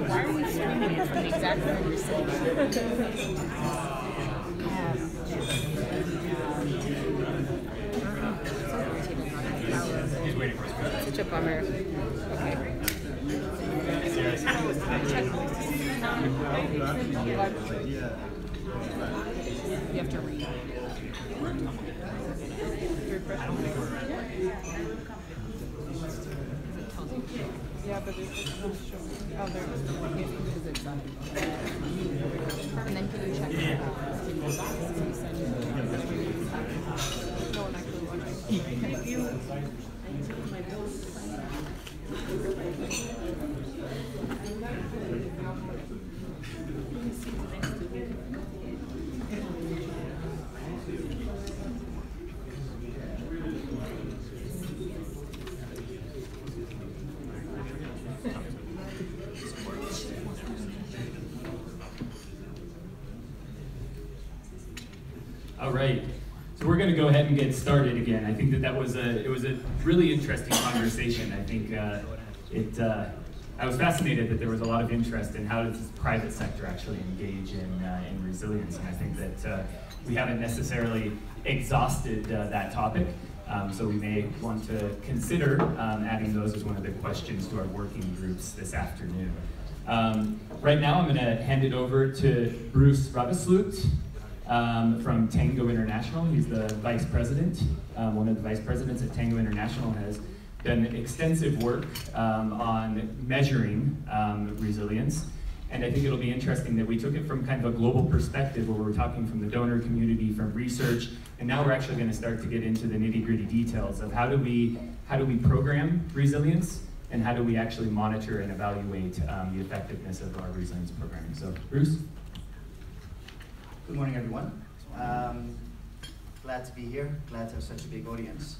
Why are we streaming it from the exact room you're sitting in? Such a bummer. Okay. You have to read. Yeah, but it's not showing. Oh, there it is. Because it's on. And then can you check it out? No one actually watching. Thank you. All right, so we're going to go ahead and get started again. I think that was a really interesting conversation. I think I was fascinated that there was a lot of interest in how does the private sector actually engage in resilience, and I think that we haven't necessarily exhausted that topic. So we may want to consider adding those as one of the questions to our working groups this afternoon. Right now, I'm going to hand it over to Bruce Ravesloot. From TANGO International. He's the vice president. One of the vice presidents at TANGO International has done extensive work on measuring resilience. And I think it'll be interesting that we took it from kind of a global perspective where we're talking from the donor community, from research, and now we're actually going to start to get into the nitty-gritty details of how do we program resilience and how do we actually monitor and evaluate the effectiveness of our resilience programming. So, Bruce? Good morning, everyone. Glad to be here. Glad to have such a big audience.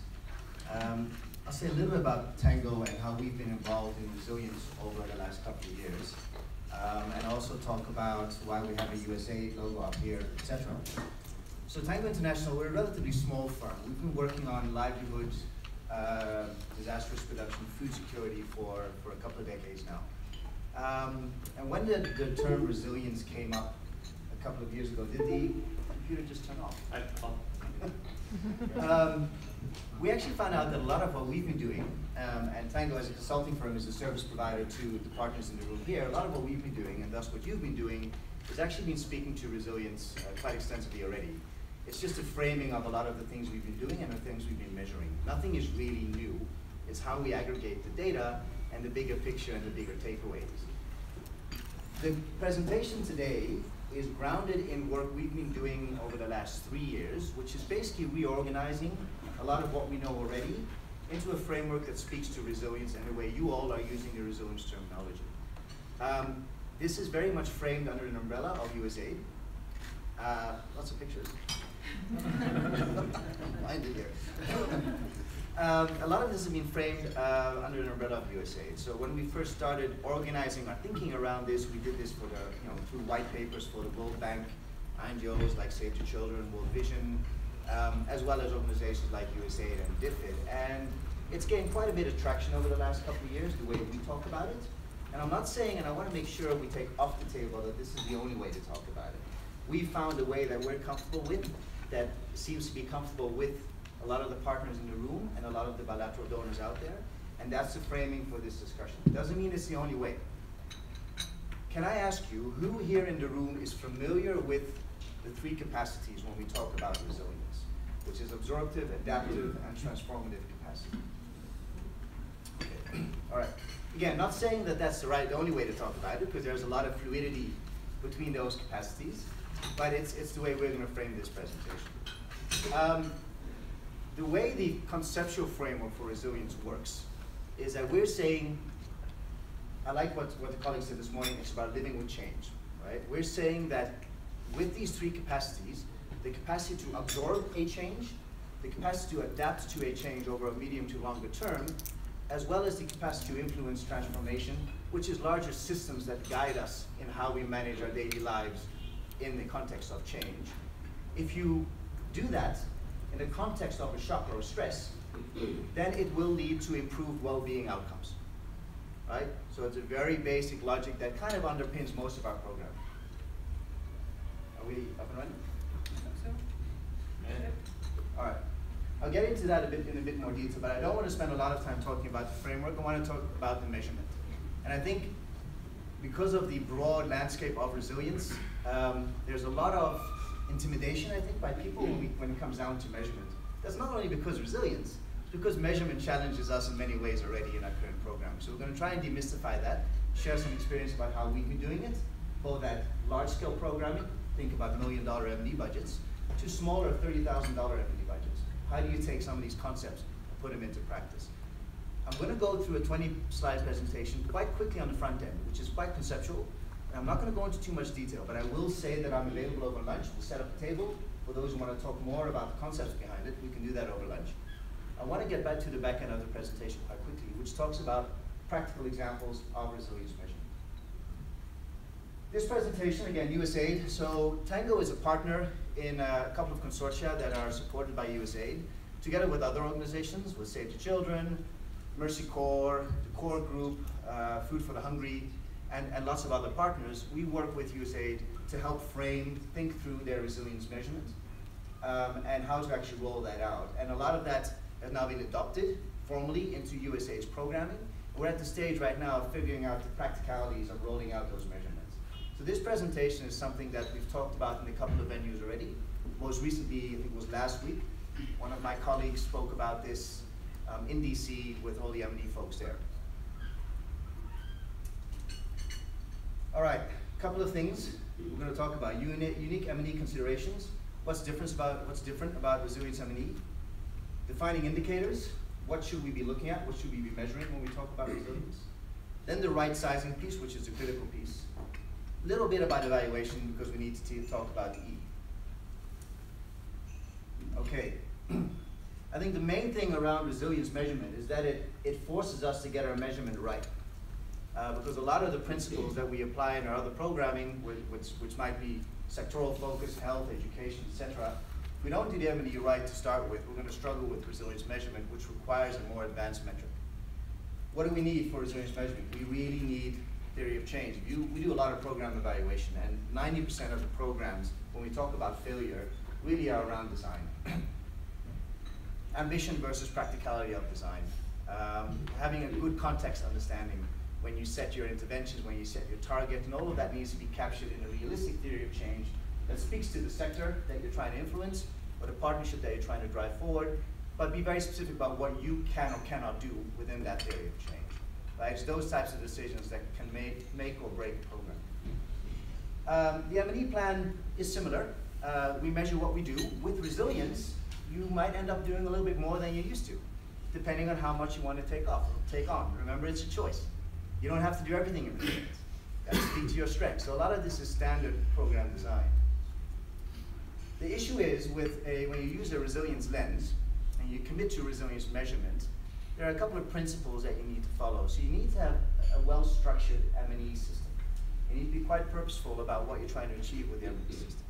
I'll say a little bit about TANGO and how we've been involved in resilience over the last couple of years, and also talk about why we have a USA logo up here, etc. So TANGO International, we're a relatively small firm. We've been working on livelihood, disaster risk reduction, food security for a couple of decades now. And when the term resilience came up a couple of years ago, did the computer just turn off? We actually found out that a lot of what we've been doing, and TANGO as a consulting firm is a service provider to the partners in the room here, a lot of what we've been doing, and thus what you've been doing, has actually been speaking to resilience quite extensively already. It's just a framing of a lot of the things we've been doing and the things we've been measuring. Nothing is really new. It's how we aggregate the data and the bigger picture and the bigger takeaways. The presentation today is grounded in work we've been doing over the last 3 years, which is basically reorganizing a lot of what we know already into a framework that speaks to resilience and the way you all are using the resilience terminology. This is very much framed under an umbrella of USAID. Lots of pictures. Find it here. A lot of this has been framed under an umbrella of USAID. So when we first started organizing our thinking around this, we did this for the, through white papers for the World Bank, NGOs like Save the Children, World Vision, as well as organizations like USAID and DFID. And it's gained quite a bit of traction over the last couple of years, the way we talk about it. And I'm not saying, and I want to make sure we take off the table that this is the only way to talk about it. We found a way that we're comfortable with, that seems to be comfortable with a lot of the partners in the room and a lot of the bilateral donors out there, and that's the framing for this discussion. It doesn't mean it's the only way. Can I ask you, who here in the room is familiar with the 3 capacities when we talk about resilience, which is absorptive, adaptive, and transformative capacity? Okay. All right. Again, not saying that that's the only way to talk about it, because there's a lot of fluidity between those capacities, but it's the way we're going to frame this presentation. the way the conceptual framework for resilience works is that we're saying, I like what the colleagues said this morning, it's about living with change, right? We're saying that with these three capacities, the capacity to absorb a change, the capacity to adapt to a change over a medium to longer term, as well as the capacity to influence transformation, which is larger systems that guide us in how we manage our daily lives in the context of change. If you do that in the context of a shock or a stress, then it will lead to improved well-being outcomes, right? So it's a very basic logic that kind of underpins most of our program. Are we up and running? All right. I'll get into that in a bit more detail, but I don't want to spend a lot of time talking about the framework. I want to talk about the measurement. And I think because of the broad landscape of resilience, there's a lot of intimidation, I think, by people when it comes down to measurement. That's not only because resilience, it's because measurement challenges us in many ways already in our current program. So we're going to try and demystify that, share some experience about how we've been doing it, both at large-scale programming, think about $1 million M&E budgets, to smaller $30,000 M&E budgets. How do you take some of these concepts and put them into practice? I'm going to go through a 20-slide presentation quite quickly on the front end, which is quite conceptual. And I'm not going to go into too much detail, but I will say that I'm available over lunch. We'll set up a table. For those who want to talk more about the concepts behind it, we can do that over lunch. I want to get back to the back end of the presentation quite quickly, which talks about practical examples of resilience measurement. This presentation, again, USAID. So TANGO is a partner in a couple of consortia that are supported by USAID, together with other organizations, with Save the Children, Mercy Corps, the Core Group, Food for the Hungry, and lots of other partners. We work with USAID to help think through their resilience measurement, and how to actually roll that out. And a lot of that has now been adopted formally into USAID's programming. We're at the stage right now of figuring out the practicalities of rolling out those measurements. So this presentation is something that we've talked about in a couple of venues already. Most recently, I think it was last week, one of my colleagues spoke about this in DC with all the M&E folks there. All right, a couple of things we're going to talk about. Unique M&E considerations. What's different about resilience M&E? Defining indicators. What should we be looking at? What should we be measuring when we talk about resilience? Then the right sizing piece, which is the critical piece. A little bit about evaluation because we need to talk about the E. Okay. I think the main thing around resilience measurement is that it forces us to get our measurement right. Because a lot of the principles that we apply in our other programming, which might be sectoral focus, health, education, etc., if we don't do the M&E right to start with, we're going to struggle with resilience measurement, which requires a more advanced metric. What do we need for resilience measurement? We really need theory of change. We do a lot of program evaluation, and 90% of the programs, when we talk about failure, really are around design. Ambition versus practicality of design. Having a good context understanding when you set your interventions, when you set your target, and all of that needs to be captured in a realistic theory of change that speaks to the sector that you're trying to influence, or the partnership that you're trying to drive forward, but be very specific about what you can or cannot do within that theory of change. Right? It's those types of decisions that can make or break a program. The M&E plan is similar. We measure what we do. With resilience, you might end up doing a little bit more than you used to, depending on how much you want to take on. Remember, it's a choice. You don't have to do everything in resilience. You have to speak to your strengths. So a lot of this is standard program design. The issue is when you use a resilience lens and you commit to resilience measurement, there are a couple of principles that you need to follow. So you need to have a well-structured M&E system. You need to be quite purposeful about what you're trying to achieve with the M&E system.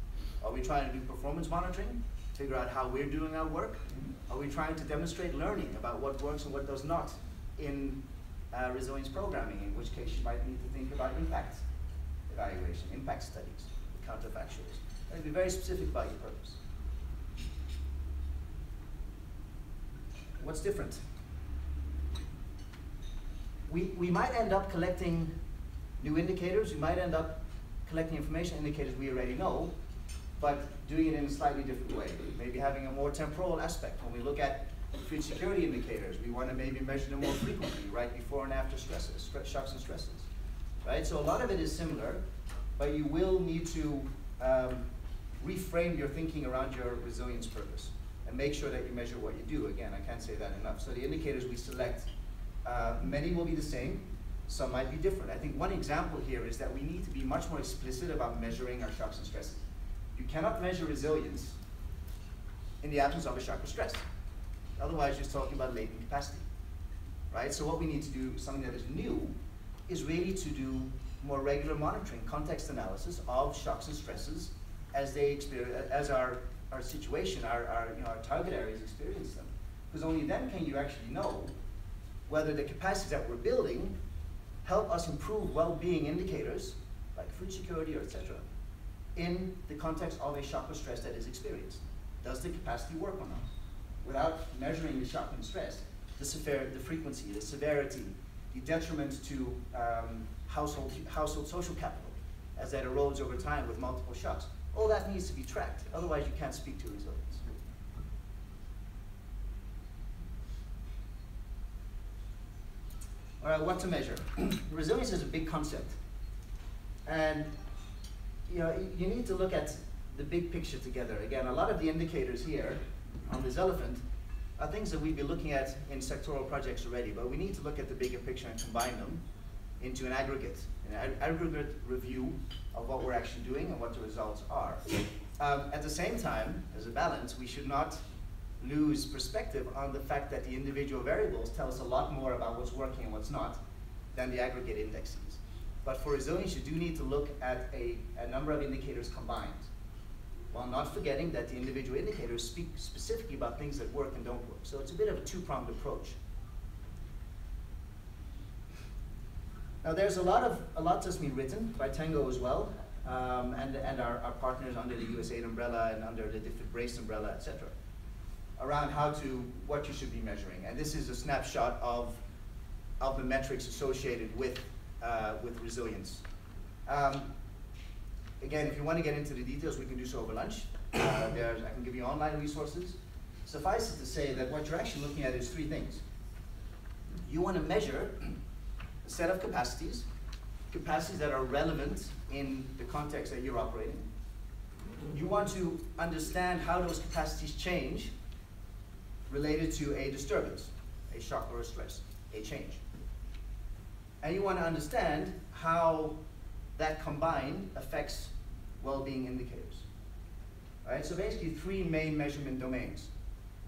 Are we trying to do performance monitoring, figure out how we're doing our work? Are we trying to demonstrate learning about what works and what does not in resilience programming, in which case you might need to think about impact evaluation, impact studies, counterfactuals. And be very specific about your purpose. What's different? We might end up collecting new indicators. We might end up collecting information indicators we already know, but doing it in a slightly different way. Maybe having a more temporal aspect. When we look at food security indicators, we want to maybe measure them more frequently, right before and after stresses, shocks and stresses. Right? So a lot of it is similar, but you will need to reframe your thinking around your resilience purpose and make sure that you measure what you do. Again, I can't say that enough. So the indicators we select, many will be the same, some might be different. I think one example here is that we need to be much more explicit about measuring our shocks and stresses. You cannot measure resilience in the absence of a shock or stress. Otherwise, you're just talking about latent capacity, right? So what we need to do, something that is new, is really to do more regular monitoring, context analysis of shocks and stresses as they experience, as our situation, our target areas experience them. Because only then can you actually know whether the capacities that we're building help us improve well-being indicators, like food security or etc., in the context of a shock or stress that is experienced. Does the capacity work or not? Without measuring the shock and stress, the frequency, the severity, the detriment to household social capital as that erodes over time with multiple shocks. All that needs to be tracked. Otherwise, you can't speak to resilience. All right, what to measure? Resilience is a big concept. And you need to look at the big picture together. Again, a lot of the indicators here on this elephant are things that we've been looking at in sectoral projects already, but we need to look at the bigger picture and combine them into an aggregate review of what we're actually doing and what the results are. At the same time, as a balance, we should not lose perspective on the fact that the individual variables tell us a lot more about what's working and what's not than the aggregate indexes. But for resilience, you do need to look at a number of indicators combined, while not forgetting that the individual indicators speak specifically about things that work and don't work. So it's a bit of a two-pronged approach. Now there's a lot that's been written by TANGO as well, and our partners under the USAID umbrella and under the different BRACE umbrella, etc., around what you should be measuring. And this is a snapshot of the metrics associated with resilience. Again, if you want to get into the details, we can do so over lunch. I can give you online resources. Suffice it to say that what you're actually looking at is three things. You want to measure a set of capacities that are relevant in the context that you're operating. You want to understand how those capacities change related to a disturbance, a shock or a stress, a change. And you want to understand how that combined affects well-being indicators. All right, so basically three main measurement domains.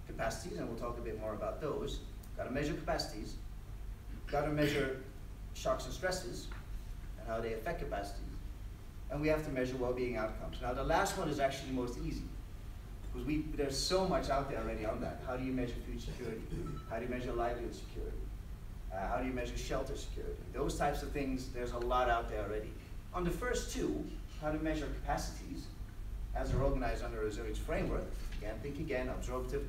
Capacities, and we'll talk a bit more about those. Got to measure capacities. Got to measure shocks and stresses and how they affect capacities. And we have to measure well-being outcomes. Now the last one is actually most easy, because there's so much out there already on that. How do you measure food security? How do you measure livelihood security? How do you measure shelter security? Those types of things, there's a lot out there already. On the first two, how to measure capacities, as they're organized under a resilience framework, think again, absorptive,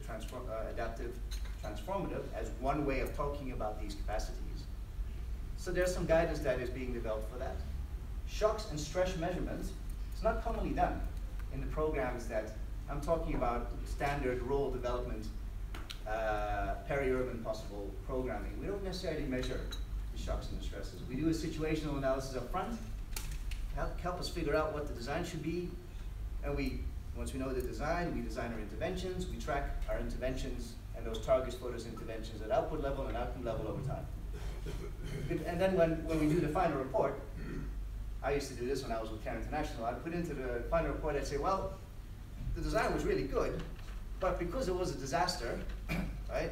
adaptive, transformative, as one way of talking about these capacities. So there's some guidance that is being developed for that. Shocks and stress measurements, it's not commonly done in the programs that I'm talking about, standard rural development, peri-urban possible programming. We don't necessarily measure the shocks and the stresses. We do a situational analysis up front, help us figure out what the design should be, and once we know the design, we design our interventions, we track our interventions and those targets for those interventions at output level and outcome level over time. And then when we do the final report, I used to do this when I was with CARE International, I'd put into the final report, I'd say, well, the design was really good, but because it was a disaster, right,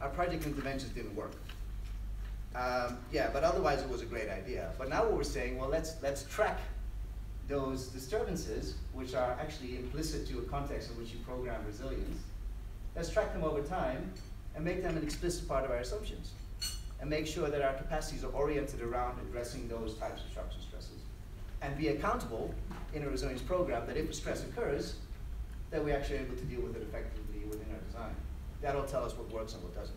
our project interventions didn't work. Yeah, but otherwise it was a great idea. But now what we're saying, well, let's track those disturbances, which are actually implicit to a context in which you program resilience. Let's track them over time and make them an explicit part of our assumptions, and make sure that our capacities are oriented around addressing those types of shocks and stresses, and be accountable in a resilience program that if a stress occurs, that we're actually able to deal with it effectively within our design. That'll tell us what works and what doesn't.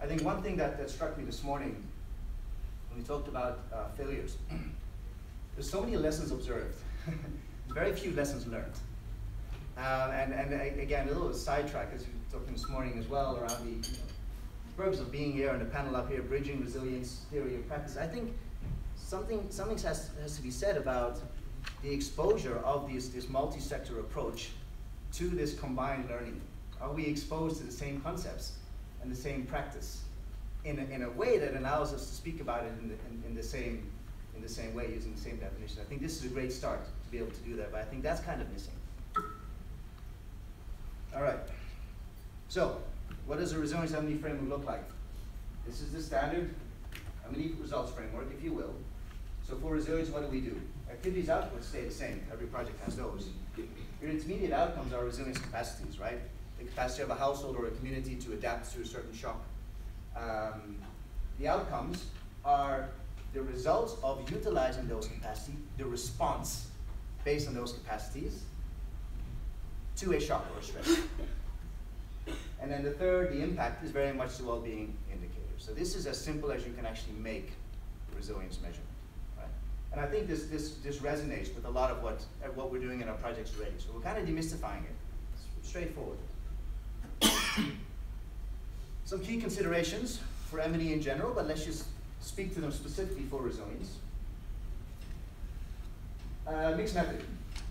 I think one thing that struck me this morning when we talked about failures, there's so many lessons observed, very few lessons learned. And again, a little sidetrack, as we were talking this morning as well, around the purpose of being here and the panel up here, bridging resilience, theory, and practice. I think something has to be said about the exposure of this multi-sector approach to this combined learning Are we exposed to the same concepts and the same practice in a way that allows us to speak about it in the same way, using the same definition? I think this is a great start to be able to do that, but I think that's kind of missing. All right. So, what does a resilience M&E framework look like? This is the standard M&E results framework, if you will. So for resilience, what do? Activities outputs stay the same. Every project has those. Your intermediate outcomes are resilience capacities, right? The capacity of a household or a community to adapt to a certain shock. The outcomes are the results of utilizing those capacities, the response based on those capacities to a shock or a stress. And then the third, the impact, is very much the well-being indicator. So this is as simple as you can actually make resilience measurement, right? And I think this resonates with a lot of what we're doing in our projects already. So we're kind of demystifying it. It's straightforward. Some key considerations for M&E in general, but let's just speak to them specifically for resilience. Mixed method,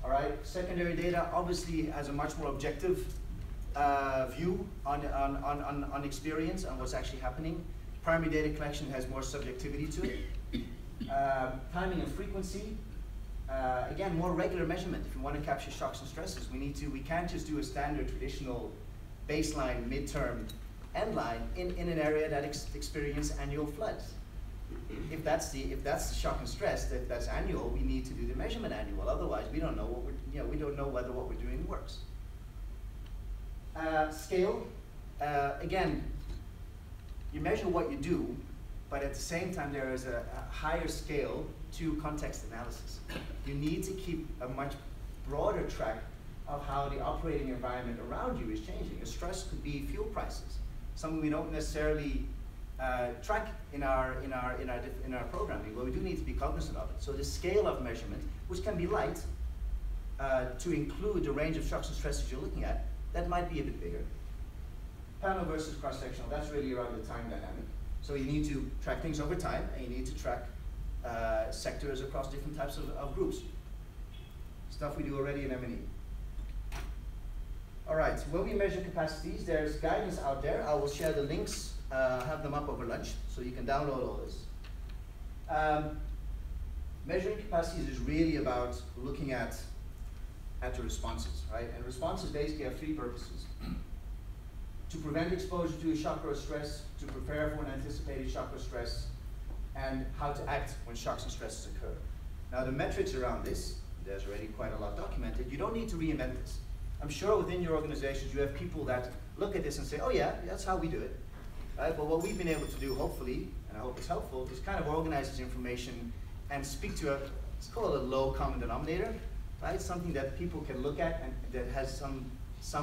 all right? Secondary data obviously has a much more objective view on experience and what's actually happening. Primary data collection has more subjectivity to it. Timing and frequency, again, more regular measurement. If you want to capture shocks and stresses, we can't just do a standard traditional baseline, midterm, end line in an area that experiences annual floods. If that's the shock and stress, if that's annual, we need to do the measurement annual. Otherwise, we don't know we don't know whether what we're doing works. Scale, again, you measure what you do, but at the same time there is a higher scale to context analysis. You need to keep a much broader track of how the operating environment around you is changing. A stress could be fuel prices, something we don't necessarily track in our programming, but we do need to be cognizant of it. So the scale of measurement, which can be light, to include the range of shocks and stresses you're looking at, that might be a bit bigger. Panel versus cross-sectional, that's really around the time dynamic. So you need to track things over time, and you need to track sectors across different types of groups. Stuff we do already in M&E. All right, when we measure capacities, there's guidance out there. I will share the links, have them up over lunch, so you can download all this. Measuring capacities is really about looking at the responses, right? And responses basically have three purposes. To prevent exposure to a shock or a stress, to prepare for an anticipated shock or stress, and how to act when shocks and stresses occur. Now the metrics around this, there's already quite a lot documented. You don't need to reinvent this. I'm sure within your organizations you have people that look at this and say, oh yeah, that's how we do it. Right? But what we've been able to do, hopefully, and I hope it's helpful, is kind of organize this information and speak to let's call it a low common denominator, right? Something that people can look at and that has some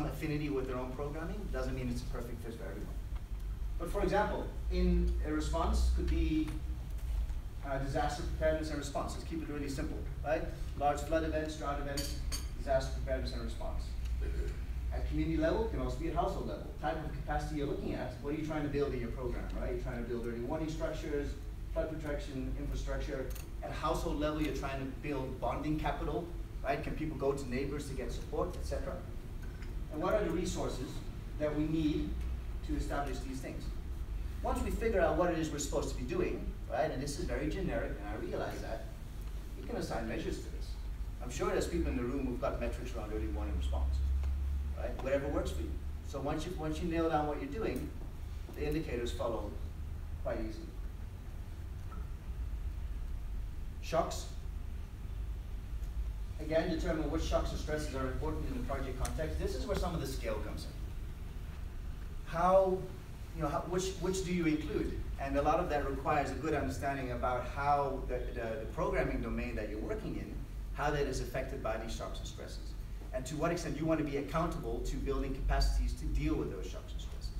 affinity with their own programming. Doesn't mean it's a perfect fit for everyone. But for example, in a response could be disaster preparedness and response. Let's keep it really simple, right? Large flood events, drought events, disaster preparedness and response. At community level, it can also be at household level. Type of capacity you're looking at, what are you trying to build in your program, right? You're trying to build early warning structures, flood protection, infrastructure. At household level, you're trying to build bonding capital, right? Can people go to neighbors to get support, etc.? And what are the resources that we need to establish these things? Once we figure out what it is we're supposed to be doing, right, and this is very generic, and I realize that, we can assign measures to this. I'm sure there's people in the room who've got metrics around early warning response, right? Whatever works for you. So once you nail down what you're doing, the indicators follow quite easily. Shocks. Again, determine which shocks and stresses are important in the project context. This is where some of the scale comes in. Which do you include? And a lot of that requires a good understanding about how the programming domain that you're working in, how that is affected by these shocks and stresses. And to what extent you want to be accountable to building capacities to deal with those shocks and stresses.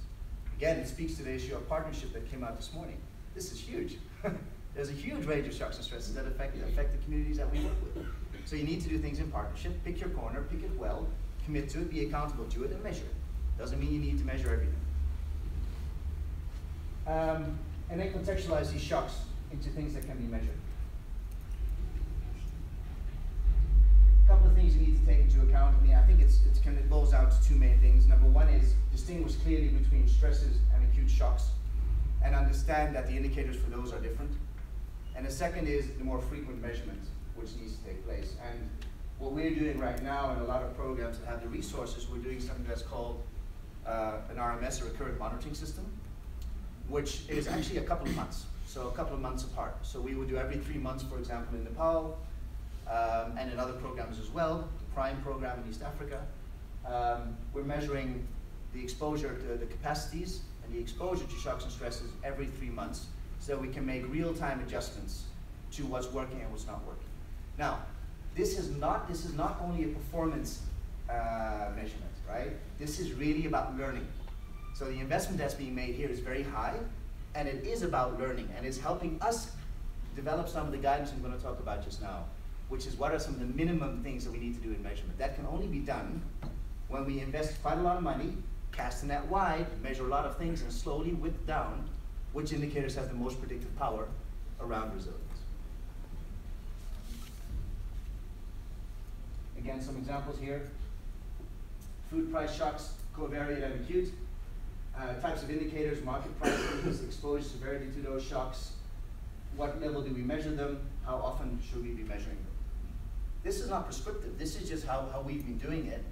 Again, it speaks to the issue of partnership that came out this morning. This is huge. There's a huge range of shocks and stresses that affect the communities that we work with. So you need to do things in partnership, pick your corner, pick it well, commit to it, be accountable to it, and measure it. Doesn't mean you need to measure everything. And then contextualize these shocks into things that can be measured. A couple of things you need to take into account, I mean, I think it boils down to two main things. Number one is distinguish clearly between stresses and acute shocks, and understand that the indicators for those are different. And the second is the more frequent measurement, which needs to take place. And what we're doing right now in a lot of programs that have the resources, we're doing something that's called an RMS, a recurrent monitoring system, which is actually a couple of months. So a couple of months apart. So we would do every 3 months, for example, in Nepal, and in other programs as well, the PRIME program in East Africa. We're measuring the exposure to the capacities and the exposure to shocks and stresses every 3 months, so we can make real-time adjustments to what's working and what's not working. Now, this is not only a performance measurement, right? This is really about learning. So the investment that's being made here is very high, and it is about learning, and it's helping us develop some of the guidance I'm going to talk about just now, which is what are some of the minimum things that we need to do in measurement. That can only be done when we invest quite a lot of money, cast the net wide, measure a lot of things, and slowly whip down which indicators have the most predictive power around resilience. Again, some examples here. Food price shocks, covariate and acute. Types of indicators, market prices, exposure severity to those shocks. What level do we measure them? How often should we be measuring them? This is not prescriptive. This is just how we've been doing it,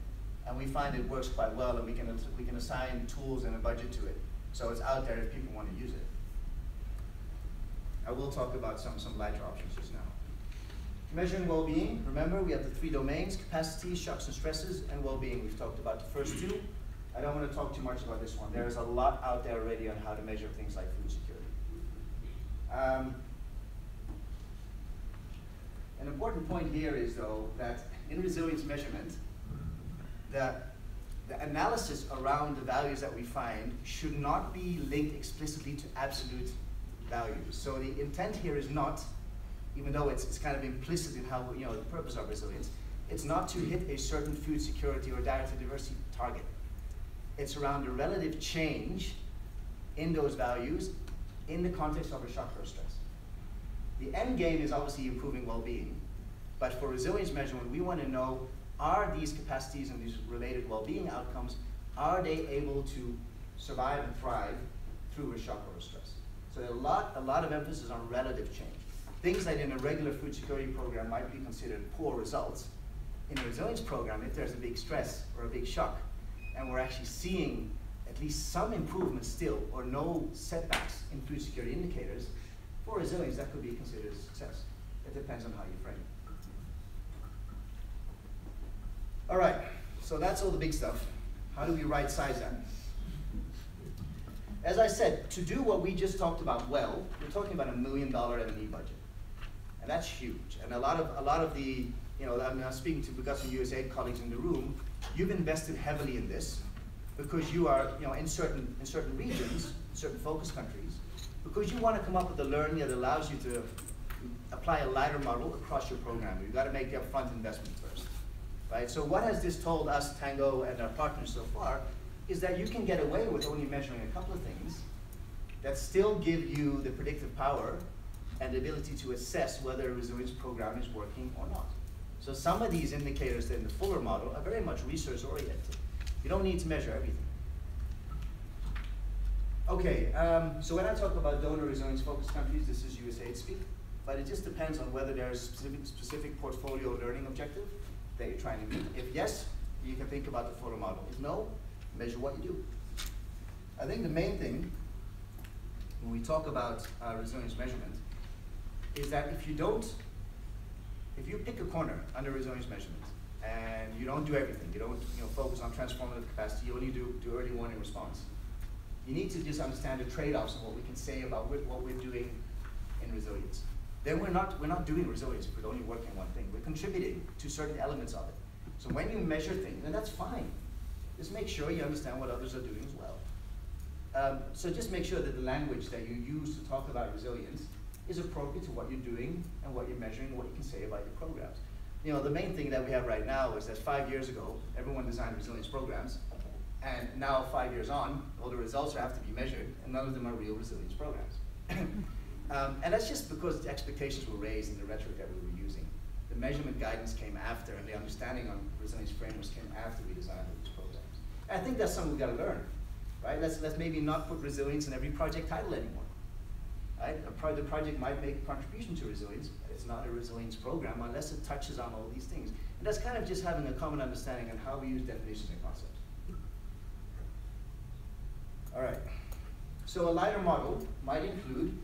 and we find it works quite well, and we can assign tools and a budget to it. So it's out there if people want to use it. I will talk about some lighter options just now. Measuring well-being, remember we have the 3 domains, capacity, shocks and stresses, and well-being. We've talked about the first 2. I don't want to talk too much about this one. There is a lot out there already on how to measure things like food security. An important point here is, though, that in resilience measurement, the analysis around the values that we find should not be linked explicitly to absolute values. So the intent here is not, even though it's kind of implicit in how, the purpose of resilience, it's not to hit a certain food security or dietary diversity target. It's around the relative change in those values in the context of a shock or stress. The end game is obviously improving well-being, but for resilience measurement, we want to know, are these capacities and these related well-being outcomes, are they able to survive and thrive through a shock or a stress? So a lot of emphasis on relative change. Things that in a regular food security program might be considered poor results, in a resilience program, if there's a big stress or a big shock, and we're actually seeing at least some improvement still, or no setbacks in food security indicators, for resilience, that could be considered a success. It depends on how you frame it. All right, so that's all the big stuff. How do we right size that? As I said, to do what we just talked about well, we're talking about $1 million M&E budget. And that's huge. And a lot of the, I'm now speaking to Augusta USAID colleagues in the room, you've invested heavily in this because you are, in certain regions, certain focus countries, because you want to come up with a learning that allows you to apply a lighter model across your program. You've got to make the upfront investment first, right? So what has this told us, TANGO, and our partners so far, is that you can get away with only measuring a couple of things that still give you the predictive power and the ability to assess whether a resilience program is working or not. So some of these indicators in the fuller model are very much research oriented. You don't need to measure everything. Okay, so when I talk about donor resilience focused countries, this is USAID speak, but it just depends on whether there's specific portfolio learning objective that you're trying to meet. If yes, you can think about the fuller model. If no, measure what you do. I think the main thing when we talk about resilience measurement is that if you pick a corner under resilience measurement and you don't do everything, you don't focus on transformative capacity, you only do early warning response, you need to just understand the trade-offs and what we can say about what we're doing in resilience. Then we're not doing resilience if we're only working on one thing. We're contributing to certain elements of it. So when you measure things, and that's fine, just make sure you understand what others are doing as well. So just make sure that the language that you use to talk about resilience is appropriate to what you're doing and what you're measuring and what you can say about your programs. The main thing that we have right now is that 5 years ago, everyone designed resilience programs, and now 5 years on, all the results have to be measured, and none of them are real resilience programs. And that's just because the expectations were raised in the rhetoric that we were using. The measurement guidance came after, and the understanding on resilience frameworks came after we designed these programs. And I think that's something we've got to learn, right? Let's maybe not put resilience in every project title anymore, right? The project might make a contribution to resilience, but it's not a resilience program unless it touches on all these things. And that's kind of just having a common understanding on how we use definitions and concepts. All right, so a lighter model might include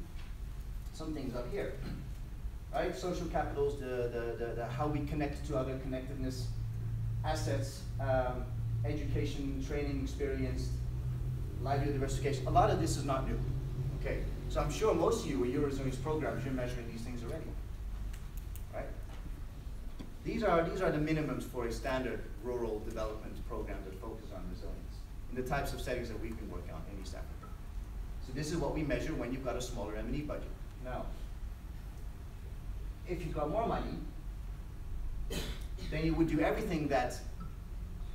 some things up here, right? Social capitals, the how we connect to other connectedness, assets, education, training, experience, livelihood diversification. A lot of this is not new, okay? So I'm sure most of you, with your resilience programs, you're measuring these things already, right? These are the minimums for a standard rural development program that focuses on resilience in the types of settings that we've been working on in East Africa. So this is what we measure when you've got a smaller M&E budget. Now, if you've got more money, then you would do everything that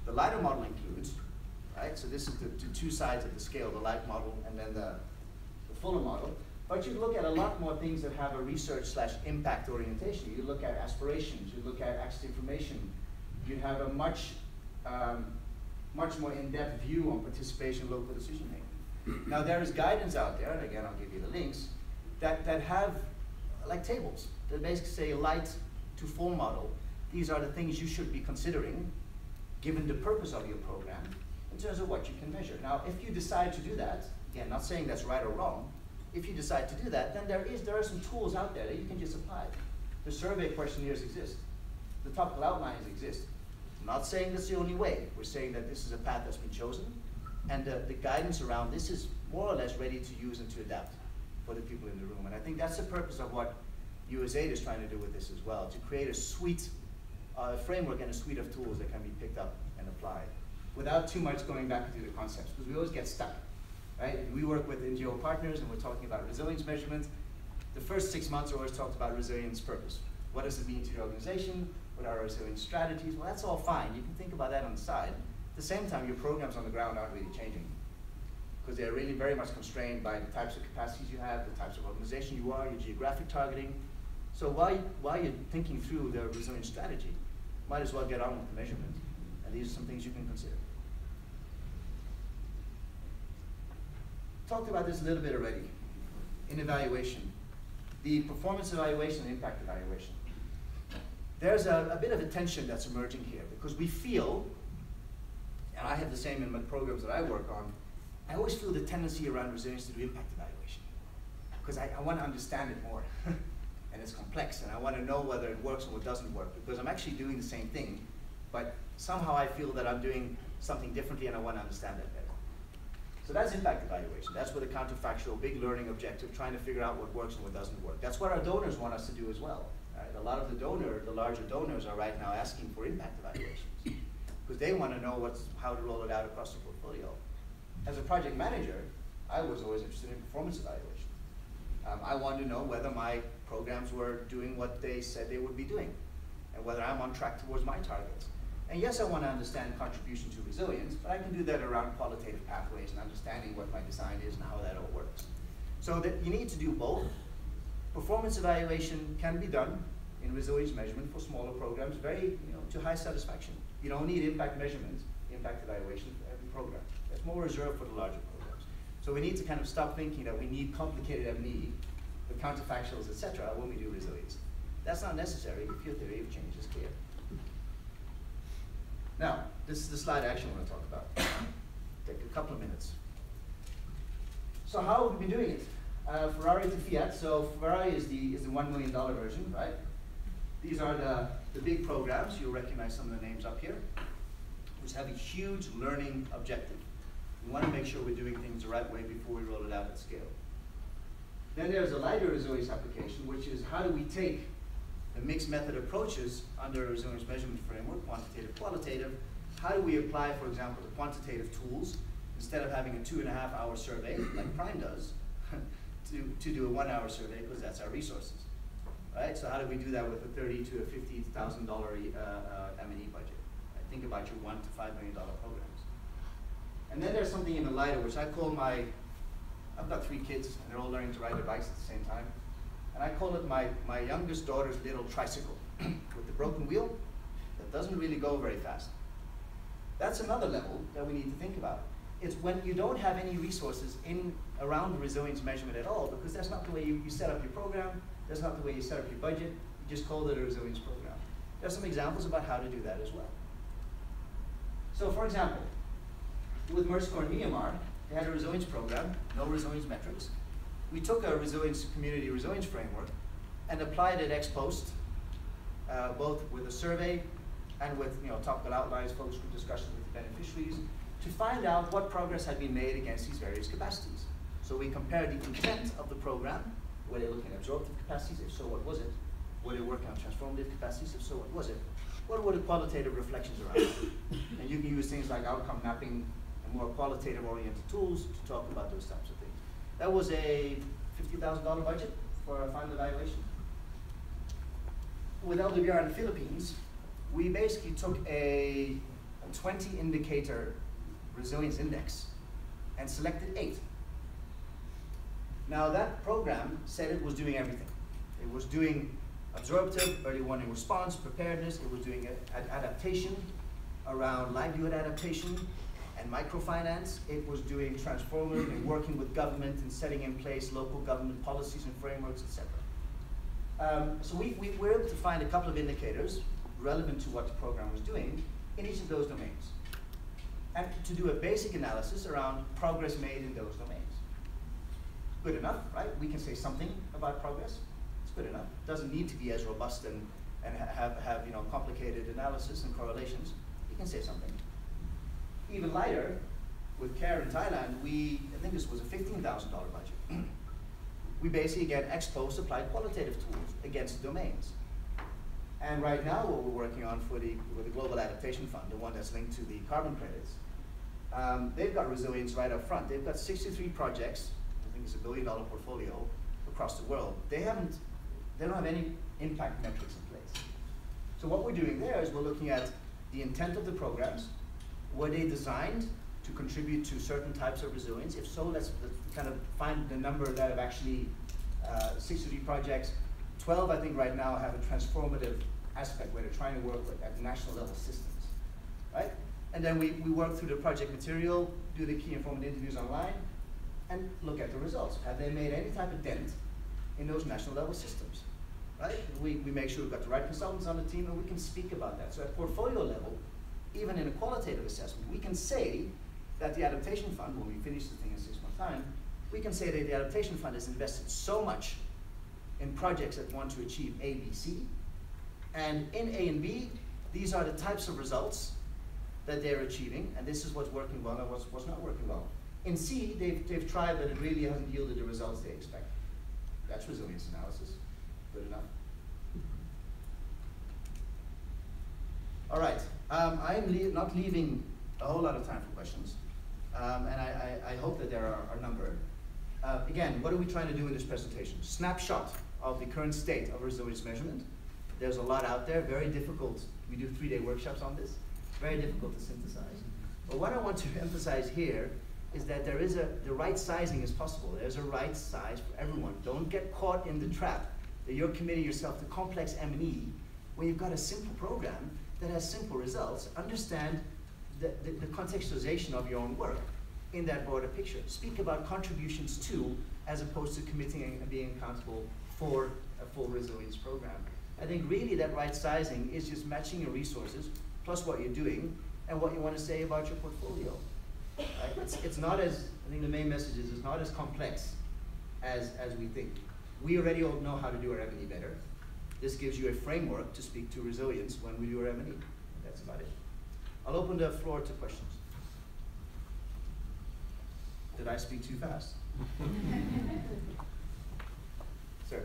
the lighter model includes, right? So this is the two sides of the scale, the light model and then the fuller model. But you look at a lot more things that have a research/impact orientation. You look at aspirations, you look at access to information. You have a much more in-depth view on participation and local decision making. Now there is guidance out there, and again I'll give you the links, that have like tables that basically say light to full model. These are the things you should be considering given the purpose of your program in terms of what you can measure. Now if you decide to do that, again not saying that's right or wrong, if you decide to do that, then there are some tools out there that you can just apply. The survey questionnaires exist. The topical outlines exist. I'm not saying that's the only way. We're saying that this is a path that's been chosen, and the guidance around this is more or less ready to use and to adapt for the people in the room. And I think that's the purpose of what USAID is trying to do with this as well, to create a suite, framework and a suite of tools that can be picked up and applied without too much going back into the concepts, because we always get stuck. Right? We work with NGO partners and we're talking about resilience measurement. The first 6 months are always talked about resilience purpose. What does it mean to your organization? What are our resilience strategies? Well, that's all fine. You can think about that on the side. At the same time, your programs on the ground aren't really changing because they're really very much constrained by the types of capacities you have, the types of organization you are, your geographic targeting. So while you're thinking through the resilience strategy, might as well get on with the measurement. And these are some things you can consider. Talked about this a little bit already in evaluation. The performance evaluation and impact evaluation. There's a bit of a tension that's emerging here because we feel, and I have the same in my programs that I work on, I always feel the tendency around resilience to do impact evaluation because I want to understand it more. And it's complex, and I want to know whether it works or what doesn't work because I'm actually doing the same thing, but somehow I feel that I'm doing something differently and I want to understand that better. So that's impact evaluation. That's with a counterfactual, big learning objective, trying to figure out what works and what doesn't work. That's what our donors want us to do as well. Right? A lot of the larger donors are right now asking for impact evaluations because they want to know how to roll it out across the portfolio. As a project manager, I was always interested in performance evaluation. I wanted to know whether my programs were doing what they said they would be doing and whether I'm on track towards my targets. And yes, I want to understand contribution to resilience, but I can do that around qualitative pathways and understanding what my design is and how that all works. So that you need to do both. Performance evaluation can be done in resilience measurement for smaller programs, very to high satisfaction. You don't need impact measurement, impact evaluation for every program. That's more reserved for the larger programs. So we need to kind of stop thinking that we need complicated M&E with counterfactuals, etc., when we do resilience. That's not necessary if your theory of change is clear. Now, this is the slide I actually want to talk about. Take a couple of minutes. So how have we been doing it? Ferrari to Fiat. So Ferrari is the $1 million version, right? These are the big programs. You'll recognize some of the names up here, which have a huge learning objective. We want to make sure we're doing things the right way before we roll it out at scale. Then there's a lighter resilience application, which is how do we take the mixed method approaches under a resilience measurement framework, quantitative, qualitative. How do we apply, for example, the quantitative tools instead of having a 2.5-hour survey like Prime does to do a 1-hour survey because that's our resources, right? So how do we do that with a $30,000 to a $50,000 M&E budget? Right? Think about your $1 to $5 million programs. And then there's something even lighter, which I call I've got 3 kids and they're all learning to ride their bikes at the same time. And I call it my youngest daughter's little tricycle. with the broken wheel that doesn't really go very fast. That's another level that we need to think about. It's when you don't have any resources around the resilience measurement at all, because that's not the way you set up your program, that's not the way you set up your budget, you just call it a resilience program. There's some examples about how to do that as well. So for example, with Mercy Corps in Myanmar, they had a resilience program, no resilience metrics. We took a community resilience framework and applied it ex post, both with a survey and with topical outlines, focus group discussions with the beneficiaries, to find out what progress had been made against these various capacities. So we compared the intent of the program. Were they looking at absorptive capacities? If so, what was it? Were they working on transformative capacities? If so, what was it? What were the qualitative reflections around it? And you can use things like outcome mapping and more qualitative oriented tools to talk about those types of things. That was a $50,000 budget for a final evaluation. With LWR in the Philippines, we basically took a 20 indicator resilience index and selected 8. Now that program said it was doing everything. It was doing absorptive, early warning response, preparedness. It was doing adaptation around livelihood adaptation and microfinance. It was doing transformative and working with government and setting in place local government policies and frameworks, etc. So we were able to find a couple of indicators relevant to what the program was doing in each of those domains, and to do a basic analysis around progress made in those domains. Good enough, right? We can say something about progress. It's good enough. It doesn't need to be as robust and have complicated analysis and correlations. You can say something. Even lighter, with CARE in Thailand, I think this was a $15,000 budget. We basically, again, ex post applied qualitative tools against domains. And right now, what we're working on with the Global Adaptation Fund, the one that's linked to the carbon credits, they've got resilience right up front. They've got 63 projects. I think it's $1 billion portfolio across the world. They don't have any impact metrics in place. So what we're doing there is we're looking at the intent of the programs. Were they designed to contribute to certain types of resilience? If so, let's kind of find the number that have actually 63 projects. 12, I think, right now have a transformative aspect where they're trying to work at national level systems, right? And then we work through the project material, do the key informant interviews online, and look at the results. Have they made any type of dent in those national level systems, right? We make sure we've got the right consultants on the team, and we can speak about that. So at portfolio level, even in a qualitative assessment, we can say that the adaptation fund, when we finish the thing in 6 months' time, we can say that the adaptation fund has invested so much in projects that want to achieve A, B, C. And in A and B, these are the types of results that they're achieving, and this is what's working well and what's not working well. In C, they've tried, but it really hasn't yielded the results they expect. That's resilience analysis. Good enough. All right, I am not leaving a whole lot of time for questions, and I hope that there are a number. Again, what are we trying to do in this presentation? Snapshot of the current state of resilience measurement. There's a lot out there, very difficult. We do 3-day workshops on this, very difficult to synthesize. But what I want to emphasize here is that the right sizing is possible. There's a right size for everyone. Don't get caught in the trap that you're committing yourself to complex M&E when you've got a simple program that has simple results. Understand the contextualization of your own work in that broader picture. Speak about contributions to, as opposed to committing and being accountable for a full resilience program. I think really that right sizing is just matching your resources, plus what you're doing, and what you want to say about your portfolio. It's not as, I think the main message is, it's not as complex as we think. We already all know how to do our M&E better. This gives you a framework to speak to resilience when we do our M&E. That's about it. I'll open the floor to questions. Did I speak too fast? Sir.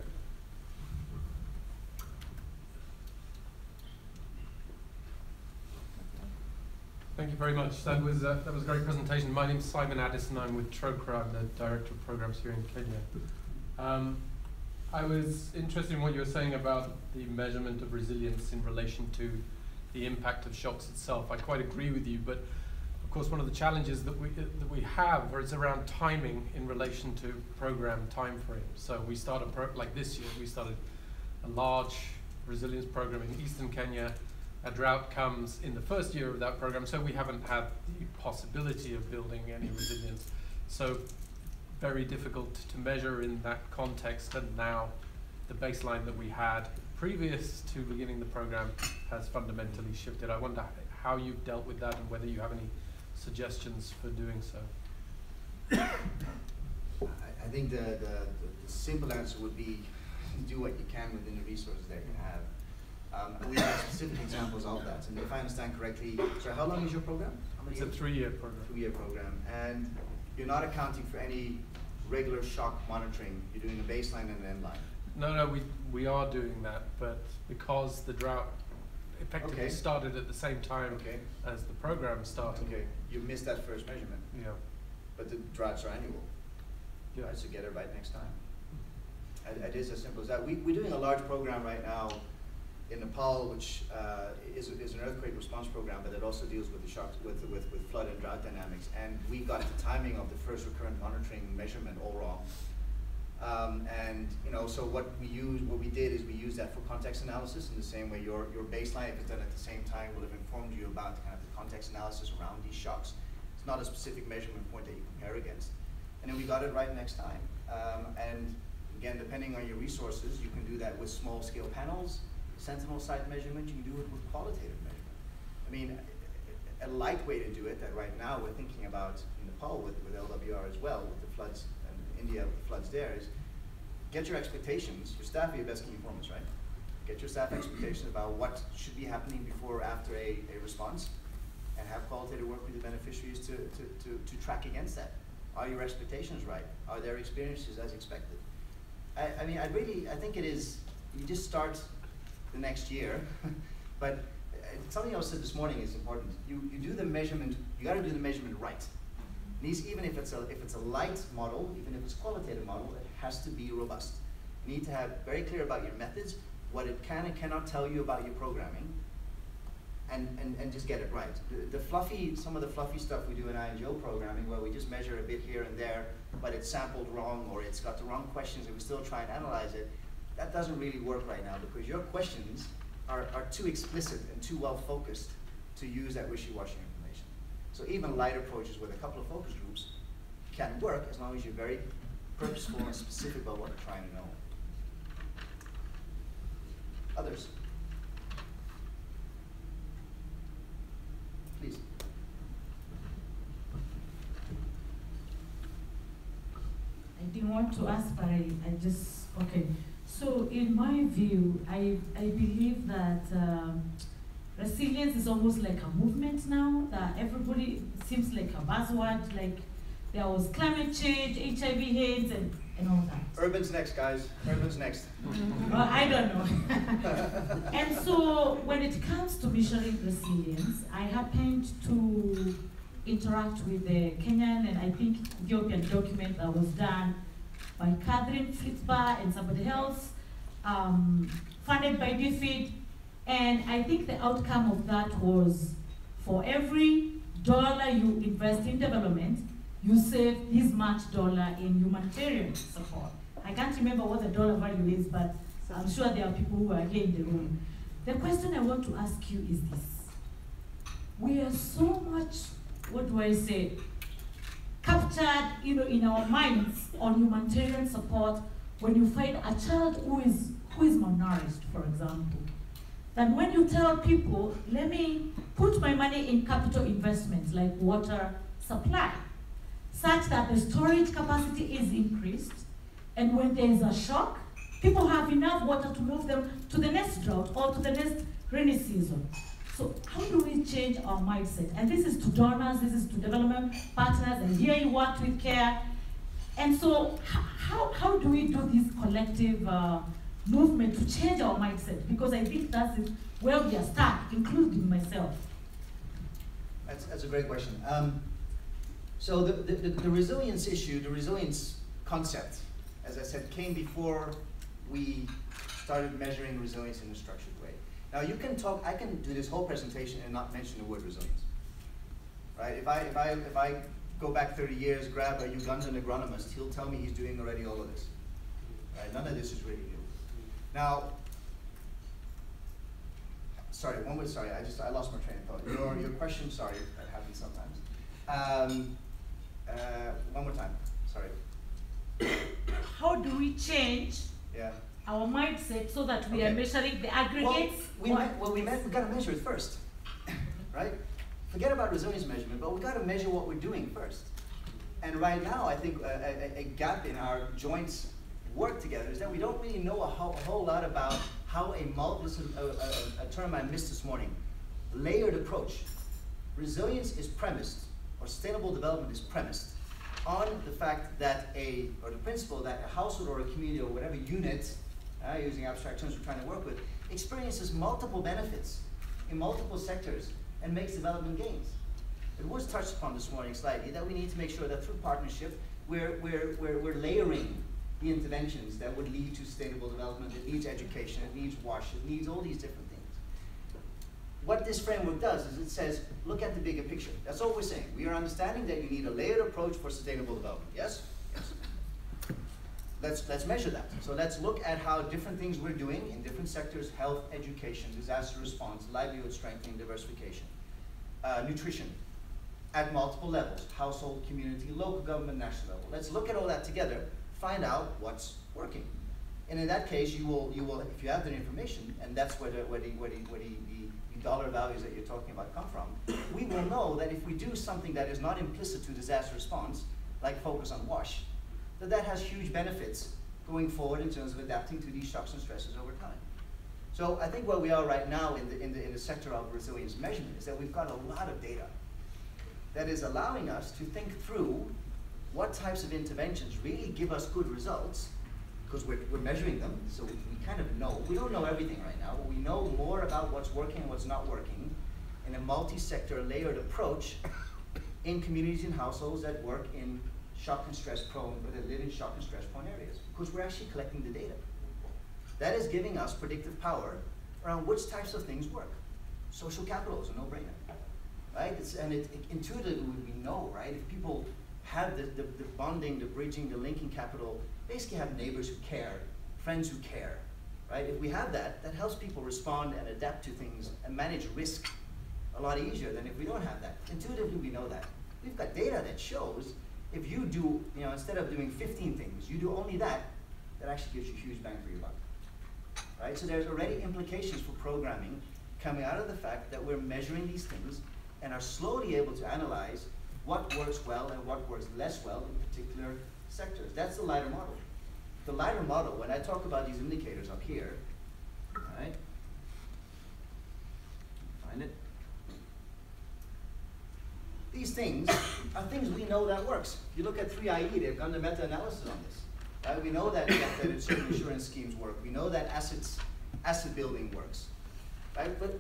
Thank you very much. That was a great presentation. My name's Simon Addison. I'm with TROCRA. I'm the Director of Programs here in Kenya. I was interested in what you were saying about the measurement of resilience in relation to the impact of shocks itself. I quite agree with you, but of course one of the challenges that we have is around timing in relation to program timeframes. So we started, like this year, we started a large resilience program in Eastern Kenya. A drought comes in the first year of that program, so we haven't had the possibility of building any resilience. So very difficult to measure in that context, and now the baseline that we had previous to beginning the program has fundamentally shifted. I wonder how you've dealt with that and whether you have any suggestions for doing so. I think the simple answer would be do what you can within the resources that you have. We have specific examples of that, and if I understand correctly, so how long is your program? How many It's a years? 3-year program. 2-year program, and you're not accounting for any regular shock monitoring. You're doing a baseline and an end line. No, we are doing that, but because the drought effectively started at the same time as the program started. Okay, you missed that first measurement. Yeah. But the droughts are annual. Yeah. Right, so get it right next time. It is as simple as that. We're doing a large program right now in Nepal, which is an earthquake response program, but it also deals with the shocks, with flood and drought dynamics. And we got the timing of the first recurrent monitoring measurement all wrong. And so what we did is we used that for context analysis in the same way your baseline, if it's done at the same time, will have informed you about kind of the context analysis around these shocks. It's not a specific measurement point that you compare against. And then we got it right next time. And again, depending on your resources, you can do that with small scale panels, sentinel site measurement, you can do it with qualitative measurement. I mean, a light way to do it that right now we're thinking about in Nepal with LWR as well, with the floods, and India with the floods there, is get your expectations. Your staff are your best performance, right? Get your staff expectations about what should be happening before or after a response, and have qualitative work with the beneficiaries to track against that. Are your expectations right? Are their experiences as expected? I mean, I think it is, you just start the next year, but something else said this morning is important. You do the measurement, you gotta do the measurement right. Even if it's a light model, even if it's a qualitative model, it has to be robust. You need to have very clear about your methods, what it can and cannot tell you about your programming, and just get it right. Some of the fluffy stuff we do in INGO programming, where we just measure a bit here and there, but it's sampled wrong, or it's got the wrong questions, and we still try and analyze it, that doesn't really work right now, because your questions are too explicit and too well focused to use that wishy-washy information. So even light approaches with a couple of focus groups can work as long as you're very purposeful and specific about what you're trying to know. Others? Please. I didn't want to ask, but I just, okay. So in my view, I believe that resilience is almost like a movement now, that everybody seems like a buzzword, like there was climate change, HIV AIDS, and all that. Urban's next, guys. Urban's next. Well, I don't know. And so when it comes to measuring resilience, I happened to interact with the Kenyan and I think Ethiopian document that was done by Catherine Fritzbar and somebody else, funded by DFID. And I think the outcome of that was, for every dollar you invest in development, you save this much dollar in humanitarian support. I can't remember what the dollar value is, but I'm sure there are people who are here in the room. The question I want to ask you is this. We are so much, what do I say, captured in our minds on humanitarian support when you find a child who is malnourished, for example. That when you tell people, let me put my money in capital investments like water supply, such that the storage capacity is increased, and when there is a shock, people have enough water to move them to the next drought or to the next rainy season. So how do we change our mindset? And this is to donors, this is to development partners, and here you work with CARE. And so how do we do this collective movement to change our mindset? Because I think that's where we are stuck, including myself. That's a great question. So the resilience issue, the resilience concept, as I said, came before we started measuring resilience in a structured way. Now you can talk, I can do this whole presentation and not mention the word resilience, right? If I go back 30 years, grab a Ugandan agronomist, he'll tell me he's doing already all of this, right? None of this is really new. Now, sorry, I lost my train of thought. Your question, sorry, that happens sometimes. One more time, sorry. How do we change our mindset so that we are measuring the aggregates? We gotta measure it first, right? Forget about resilience measurement, but we gotta measure what we're doing first. And right now, I think a gap in our joints work together is that we don't really know a whole lot about how this is a term I missed this morning, layered approach. Resilience is premised, or sustainable development is premised on the fact that the principle that a household or a community or whatever unit, using abstract terms we're trying to work with, experiences multiple benefits in multiple sectors and makes development gains. It was touched upon this morning slightly that we need to make sure that through partnership, we're layering the interventions that would lead to sustainable development. It needs education, it needs WASH, it needs all these different things. What this framework does is it says, look at the bigger picture. That's all we're saying. We are understanding that you need a layered approach for sustainable development. Yes? Yes. Let's measure that. So let's look at how different things we're doing in different sectors: health, education, disaster response, livelihood strengthening, diversification, nutrition, at multiple levels: household, community, local government, national level. Let's look at all that together, find out what's working. And in that case, you will, if you have the information, and that's where the dollar values that you're talking about come from, we will know that if we do something that is not implicit to disaster response, like focus on WASH, that has huge benefits going forward in terms of adapting to these shocks and stresses over time. So I think where we are right now in the sector of resilience measurement is that we've got a lot of data that is allowing us to think through what types of interventions really give us good results, because we're measuring them, so we kind of know. We don't know everything right now, but we know more about what's working and what's not working in a multi-sector layered approach in communities and households that work in shock and stress prone, or that live in shock and stress prone areas, because we're actually collecting the data. That is giving us predictive power around which types of things work. Social capital is a no-brainer, right? Intuitively we know, right? If people have the bonding, the bridging, the linking capital, basically have neighbors who care, friends who care, right? If we have that, that helps people respond and adapt to things and manage risk a lot easier than if we don't have that. Intuitively, we know that. We've got data that shows if you do, instead of doing 15 things, you do only that, that actually gives you huge bang for your buck, right? So there's already implications for programming coming out of the fact that we're measuring these things and are slowly able to analyze what works well and what works less well in particular sectors. That's the lighter model. The lighter model, when I talk about these indicators up here, all right, find it. These things are things we know that works. If you look at 3IE, they've done the meta-analysis on this. Right? We know that certain insurance schemes work. We know that asset building works. Right? But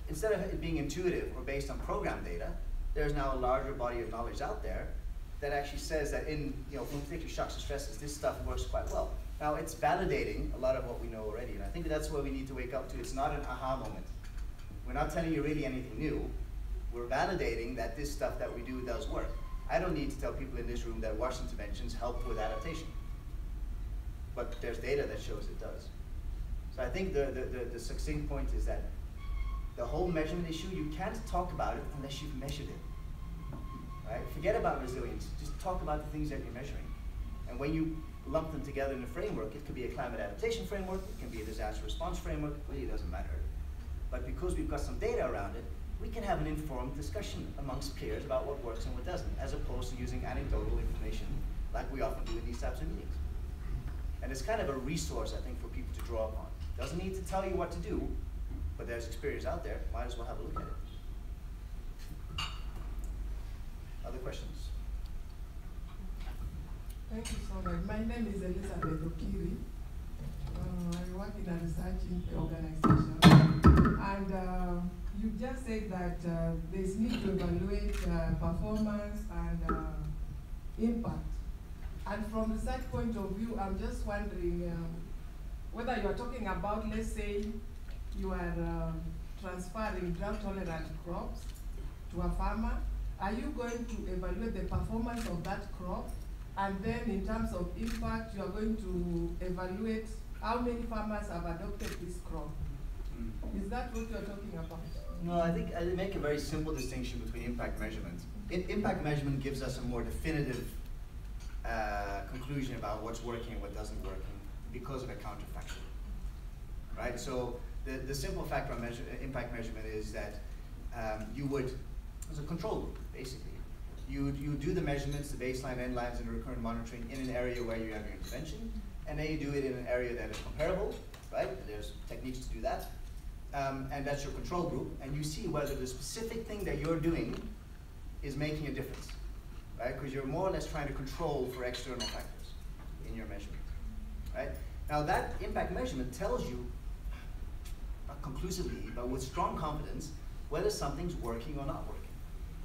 instead of it being intuitive or based on program data, there's now a larger body of knowledge out there that actually says that in particular shocks and stresses, this stuff works quite well. Now it's validating a lot of what we know already, and I think that's where we need to wake up to. It's not an aha moment. We're not telling you really anything new. We're validating that this stuff that we do does work. I don't need to tell people in this room that WASH interventions help with adaptation, but there's data that shows it does. So I think the succinct point is that the whole measurement issue, you can't talk about it unless you've measured it. Right? Forget about resilience, just talk about the things that you're measuring. And when you lump them together in a framework, it could be a climate adaptation framework, it can be a disaster response framework, it really doesn't matter. But because we've got some data around it, we can have an informed discussion amongst peers about what works and what doesn't, as opposed to using anecdotal information like we often do in these types of meetings. And it's kind of a resource, I think, for people to draw upon. Doesn't need to tell you what to do, but there's experience out there, might as well have a look at it. Other questions? Thank you so much. My name is Elizabeth Okiri. I work in a research organization. And you just said that there's need to evaluate performance and impact. And from research point of view, I'm just wondering whether you are talking about, let's say, you are transferring drought-tolerant crops to a farmer. Are you going to evaluate the performance of that crop? And then in terms of impact, you are going to evaluate how many farmers have adopted this crop. Is that what you're talking about? No, I think I make a very simple distinction between impact measurement. Impact measurement gives us a more definitive conclusion about what's working and what doesn't work because of a counterfactual, right? So the simple factor on impact measurement is that you would, as a control group, basically, you do the measurements, the baseline, end lines, and recurrent monitoring in an area where you have your intervention, and then you do it in an area that is comparable, right? There's techniques to do that, and that's your control group, and you see whether the specific thing that you're doing is making a difference, right? Because you're more or less trying to control for external factors in your measurement, right? Now that impact measurement tells you, not conclusively, but with strong confidence, whether something's working or not working.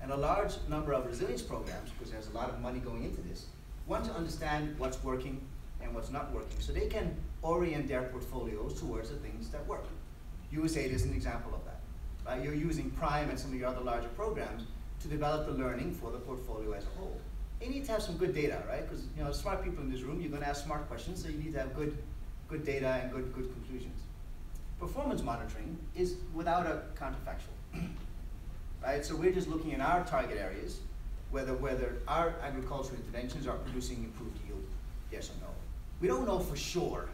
And a large number of resilience programs, because there's a lot of money going into this, want to understand what's working and what's not working, so they can orient their portfolios towards the things that work. USAID is an example of that, right? You're using Prime and some of your other larger programs to develop the learning for the portfolio as a whole. You need to have some good data, right? Because smart people in this room, you're going to ask smart questions, so you need to have good data and good conclusions. Performance monitoring is without a counterfactual, right? So we're just looking in our target areas, whether our agricultural interventions are producing improved yield, yes or no. We don't know for sure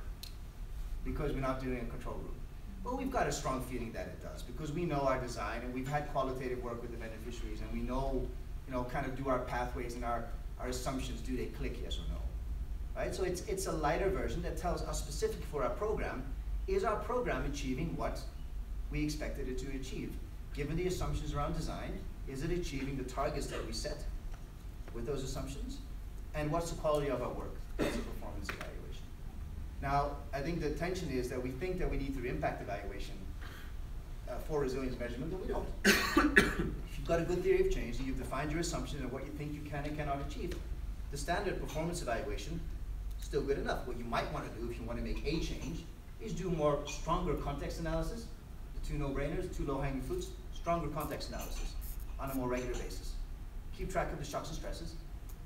because we're not doing a control group. But we've got a strong feeling that it does because we know our design and we've had qualitative work with the beneficiaries and we know, kind of do our pathways and our assumptions, do they click, yes or no, right? So it's a lighter version that tells us specific for our program, is our program achieving what we expected it to achieve? Given the assumptions around design, is it achieving the targets that we set with those assumptions? And what's the quality of our work? That's a performance evaluation. Now, I think the tension is that we think that we need to do impact evaluation for resilience measurement, but we don't. If you've got a good theory of change, and you've defined your assumptions and what you think you can and cannot achieve, the standard performance evaluation is still good enough. What you might want to do if you want to make a change is do more stronger context analysis, the two no-brainers, two low-hanging fruits, stronger context analysis on a more regular basis. Keep track of the shocks and stresses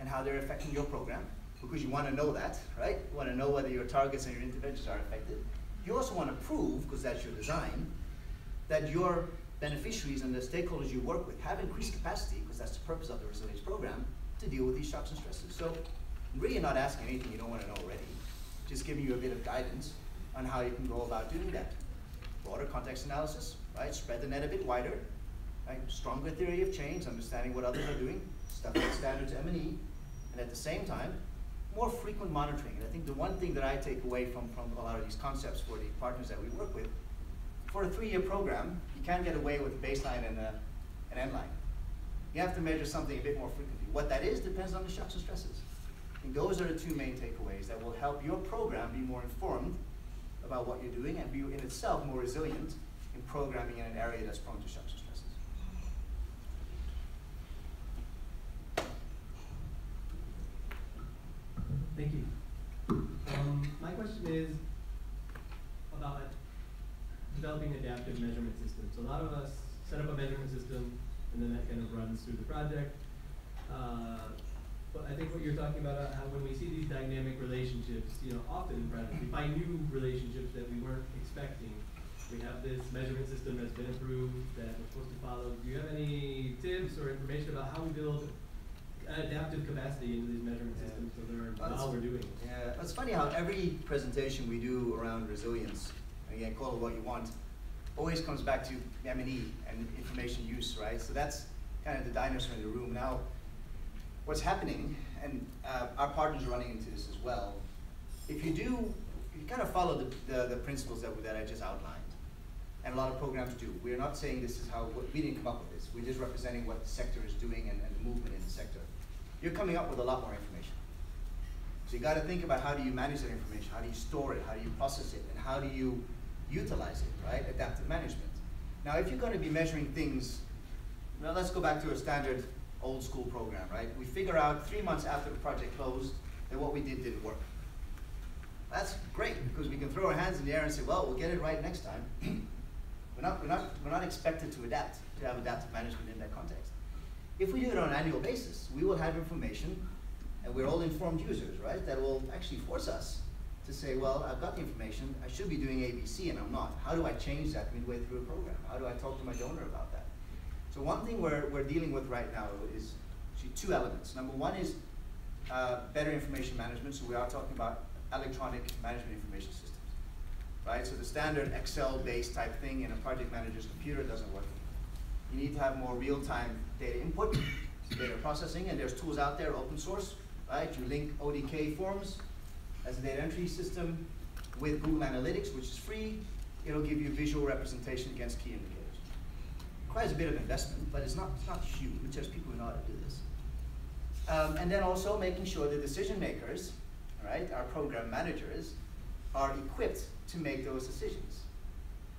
and how they're affecting your program, because you want to know that, right? You want to know whether your targets and your interventions are affected. You also want to prove, because that's your design, that your beneficiaries and the stakeholders you work with have increased capacity, because that's the purpose of the resilience program, to deal with these shocks and stresses. So I'm really not asking anything you don't want to know already, just giving you a bit of guidance on how you can go about doing that. Broader context analysis, right? Spread the net a bit wider, right? Stronger theory of change, understanding what others are doing, stuff like standards M&E, and at the same time, more frequent monitoring. And I think the one thing that I take away from a lot of these concepts for the partners that we work with, for a 3-year program, you can't get away with a baseline and an end line. You have to measure something a bit more frequently. What that is depends on the shocks and stresses. And those are the two main takeaways that will help your program be more informed about what you're doing and be in itself more resilient in programming in an area that's prone to shocks and stresses. Thank you. My question is about developing adaptive measurement systems. A lot of us set up a measurement system and then that kind of runs through the project. But I think what you're talking about, how when we see these dynamic relationships, often in projects, we find new relationships that we weren't expecting. We have this measurement system that's been approved that we're supposed to follow. Do you have any tips or information about how we build adaptive capacity into these measurement systems to learn while we're doing it? Yeah, it's funny how every presentation we do around resilience, and again, call it what you want, always comes back to M&E and information use, right? So that's kind of the dinosaur in the room. Now, what's happening, and our partners are running into this as well, if you kind of follow the principles that I just outlined, and a lot of programs do. We're not saying this is how, we didn't come up with this. We're just representing what the sector is doing and the movement in the sector. You're coming up with a lot more information. So you got to think about how do you manage that information, how do you store it, how do you process it, and how do you utilize it, right? Adaptive management. Now, if you're going to be measuring things, well, let's go back to a standard old school program, right? We figure out 3 months after the project closed that what we did didn't work. That's great, because we can throw our hands in the air and say, well, we'll get it right next time. We're not expected to adapt, to have adaptive management in that context. If we do it on an annual basis, we will have information, and we're all informed users, right? That will actually force us to say, well, I've got the information, I should be doing ABC and I'm not. How do I change that midway through a program? How do I talk to my donor about that? So one thing we're dealing with right now is actually two elements. Number one is better information management. So we are talking about electronic management information systems, right? So the standard Excel-based type thing in a project manager's computer doesn't work. You need to have more real-time data input, data processing, and there's tools out there, open source, right? You link ODK forms as a data entry system with Google Analytics, which is free. It'll give you visual representation against key indicators. Requires a bit of investment, but it's not huge. There's people who know how to do this. And then also making sure the decision makers, right, our program managers, are equipped to make those decisions.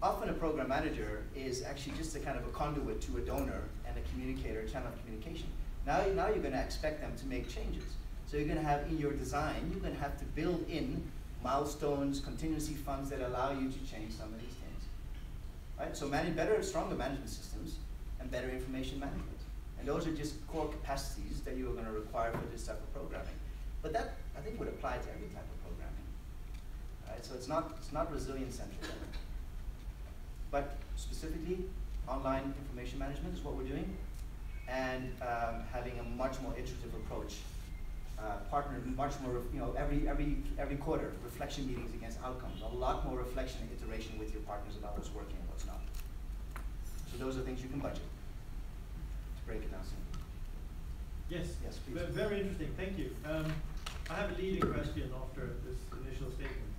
Often a program manager is actually just a kind of a conduit to a donor and a communicator, a channel of communication. Now you're going to expect them to make changes. So you're going to have in your design, you're going to have to build in milestones, contingency funds that allow you to change some of these things. Right? So better, stronger management systems and better information management. And those are just core capacities that you are going to require for this type of programming. But that, I think, would apply to every type of programming. Right? So it's not resilience centric. But specifically, online information management is what we're doing, and having a much more iterative approach. Partner much more, every quarter, reflection meetings against outcomes. A lot more reflection and iteration with your partners about what's working and what's not. So those are things you can budget. To break it down simply. Yes. Yes, please. Very interesting. Thank you. I have a leading question after this initial statement.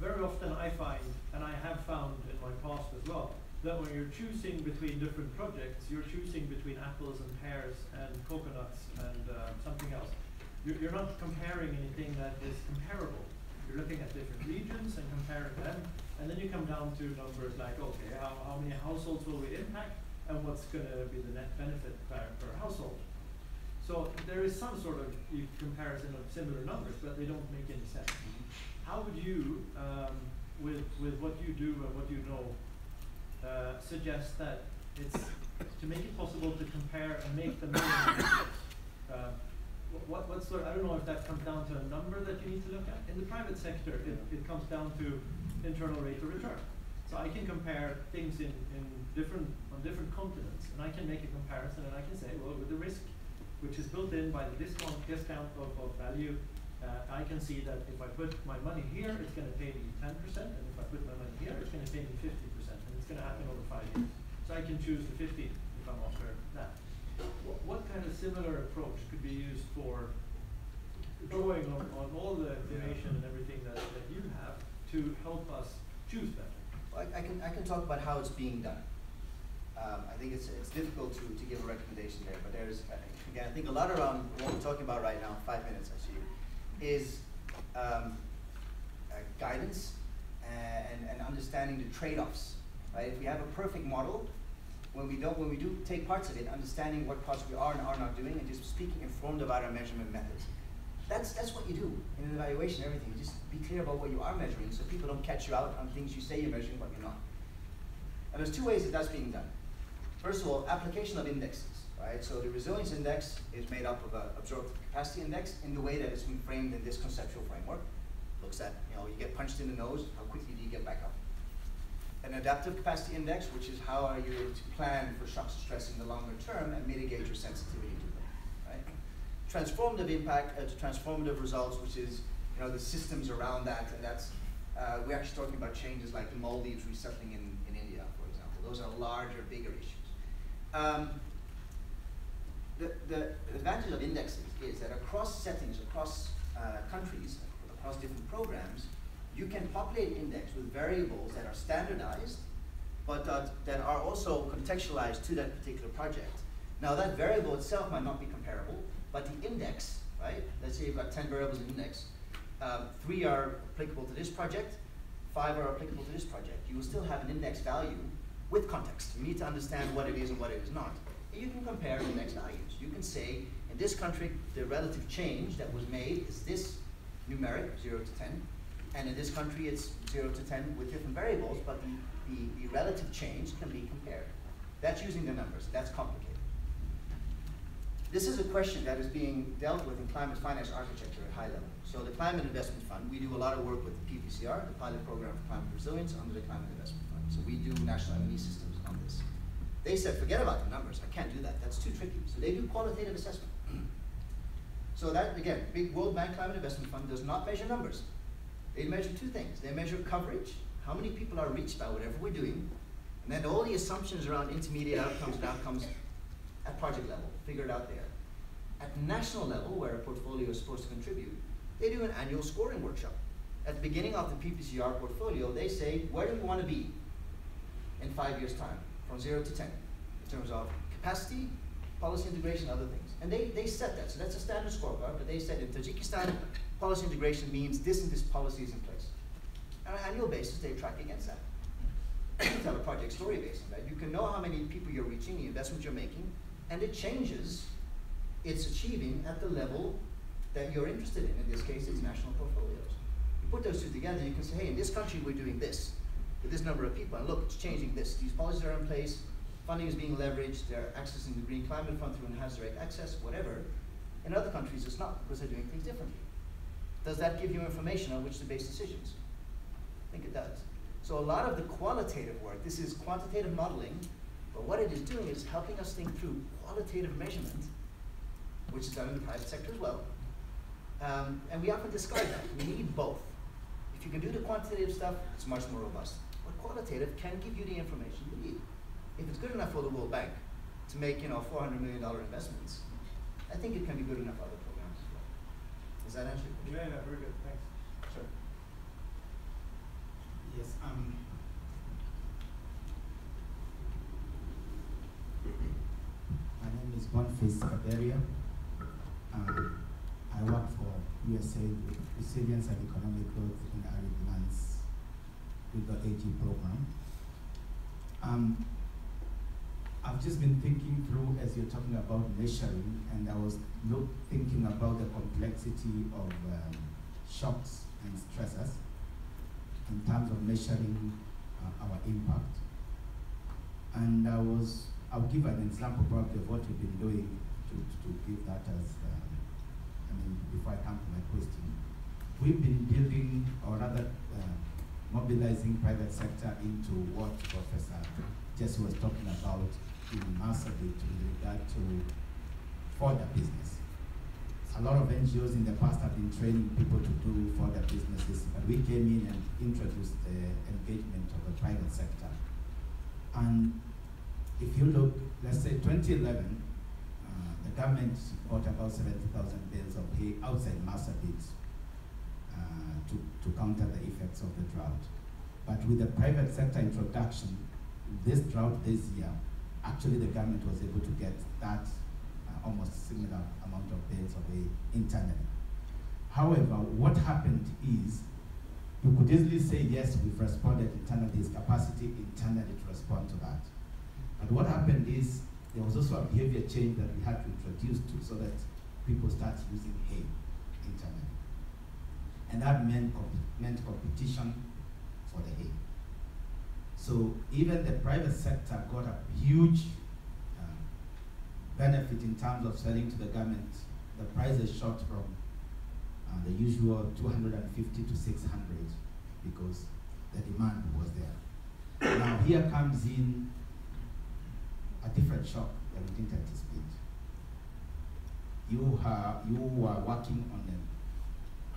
Very often I find, and I have found in my past as well, that when you're choosing between different projects, you're choosing between apples and pears and coconuts and something else. You're not comparing anything that is comparable. You're looking at different regions and comparing them, and then you come down to numbers like, okay, how many households will we impact, and what's going to be the net benefit per household. So there is some sort of comparison of similar numbers, but they don't make any sense. How would you, with what you do and what you know, suggest that it's to make it possible to compare and make the what's sort of, I don't know if that comes down to a number that you need to look at. In the private sector, it comes down to internal rate of return. So I can compare things on different continents, and I can make a comparison, and I can say, well, with the risk, which is built in by the discount of value, I can see that if I put my money here, it's going to pay me 10%, and if I put my money here, it's going to pay me 50%, and it's going to happen over 5 years. So I can choose the 50 if I'm after that. What kind of similar approach could be used for drawing on all the information and everything that you have to help us choose better? Well, I can talk about how it's being done. I think it's difficult to give a recommendation there, but there's, again, I think a lot around what we're talking about right now, 5 minutes actually, is guidance and understanding the trade-offs. Right? If we have a perfect model, when we do take parts of it, understanding what parts we are and are not doing, and just speaking informed about our measurement methods. That's what you do in an evaluation. Everything. Just be clear about what you are measuring, so people don't catch you out on things you say you're measuring but you're not. And there's two ways that that's being done. First of all, application of indexes. Right? So the resilience index is made up of an absorptive capacity index in the way that it's been framed in this conceptual framework. Looks at, you get punched in the nose, how quickly do you get back up? An adaptive capacity index, which is how are you able to plan for shocks and stress in the longer term and mitigate your sensitivity to them. Right? Transformative impact to transformative results, which is the systems around that, and that's we're actually talking about changes like the Maldives resettling in India, for example. Those are larger, bigger issues. The advantage of indexes is that across settings, across countries, across different programs, you can populate an index with variables that are standardized, but that are also contextualized to that particular project. Now that variable itself might not be comparable, but the index, right? Let's say you've got 10 variables in index. 3 are applicable to this project, 5 are applicable to this project. You will still have an index value with context. You need to understand what it is and what it is not. You can compare index values. You can say, in this country, the relative change that was made is this numeric, 0 to 10, and in this country, it's 0 to 10 with different variables, but the relative change can be compared. That's using the numbers. That's complicated. This is a question that is being dealt with in climate finance architecture at high level. So the Climate Investment Fund, we do a lot of work with the PPCR, the Pilot Program for Climate Resilience, under the Climate Investment Fund. So we do national M&E systems on this. They said, forget about the numbers, I can't do that, that's too tricky. So they do qualitative assessment. So that, again, big World Bank Climate Investment Fund does not measure numbers. They measure two things. They measure coverage, how many people are reached by whatever we're doing, and then all the assumptions around intermediate outcomes and outcomes at project level, figured out there. At national level, where a portfolio is supposed to contribute, they do an annual scoring workshop. At the beginning of the PPCR portfolio, they say, where do we want to be in 5 years' time, from 0 to 10, in terms of capacity, policy integration, other things. And they set that, so that's a standard scorecard, but they said in Tajikistan, policy integration means this and this policy is in place. On an annual basis, they track against that. You can tell a project story based on that. You can know how many people you're reaching, the investment you're making, and it changes it's achieving at the level that you're interested in. In this case, it's national portfolios. You put those two together, you can say, hey, in this country, we're doing this with this number of people, and look, it's changing this. These policies are in place, funding is being leveraged, they're accessing the Green Climate Fund through enhanced direct access, whatever. In other countries, it's not, because they're doing things differently. Does that give you information on which to base decisions? I think it does. So a lot of the qualitative work, this is quantitative modeling, but what it is doing is helping us think through qualitative measurement, which is done in the private sector as well. And we often discard that. We need both. If you can do the quantitative stuff, it's much more robust. But qualitative can give you the information you need. If it's good enough for the World Bank to make, $400 million investments, I think it can be good enough for other programs as well. Does that answer your question? Yeah, very good, thanks. Sure. Yes, my name is Boniface Kaberia. I work for USAID with Resilience and Economic Growth in Arid Lands with the AG program. I've just been thinking through as you're talking about measuring, and I was thinking about the complexity of shocks and stresses in terms of measuring our impact. And I'll give an example probably of what we've been doing to give that as, before I come to my question. We've been building, or rather mobilizing private sector into what Professor Jesse was talking about in Marsabit with regard to further business. A lot of NGOs in the past have been training people to do further businesses, but we came in and introduced the engagement of the private sector. And if you look, let's say 2011, the government bought about 70,000 bales of hay outside Marsabit to counter the effects of the drought. But with the private sector introduction, this drought this year, actually the government was able to get that almost similar amount of bales of hay internally. However, what happened is, you could easily say, yes, we've responded internally, there's capacity internally to respond to that. But what happened is, there was also a behavior change that we had to introduce to, so that people start using hay internally. And that meant competition for the hay. So even the private sector got a huge benefit in terms of selling to the government. The prices shot from the usual 250 to 600 because the demand was there. Now here comes in a different shock that we didn't anticipate. You are working on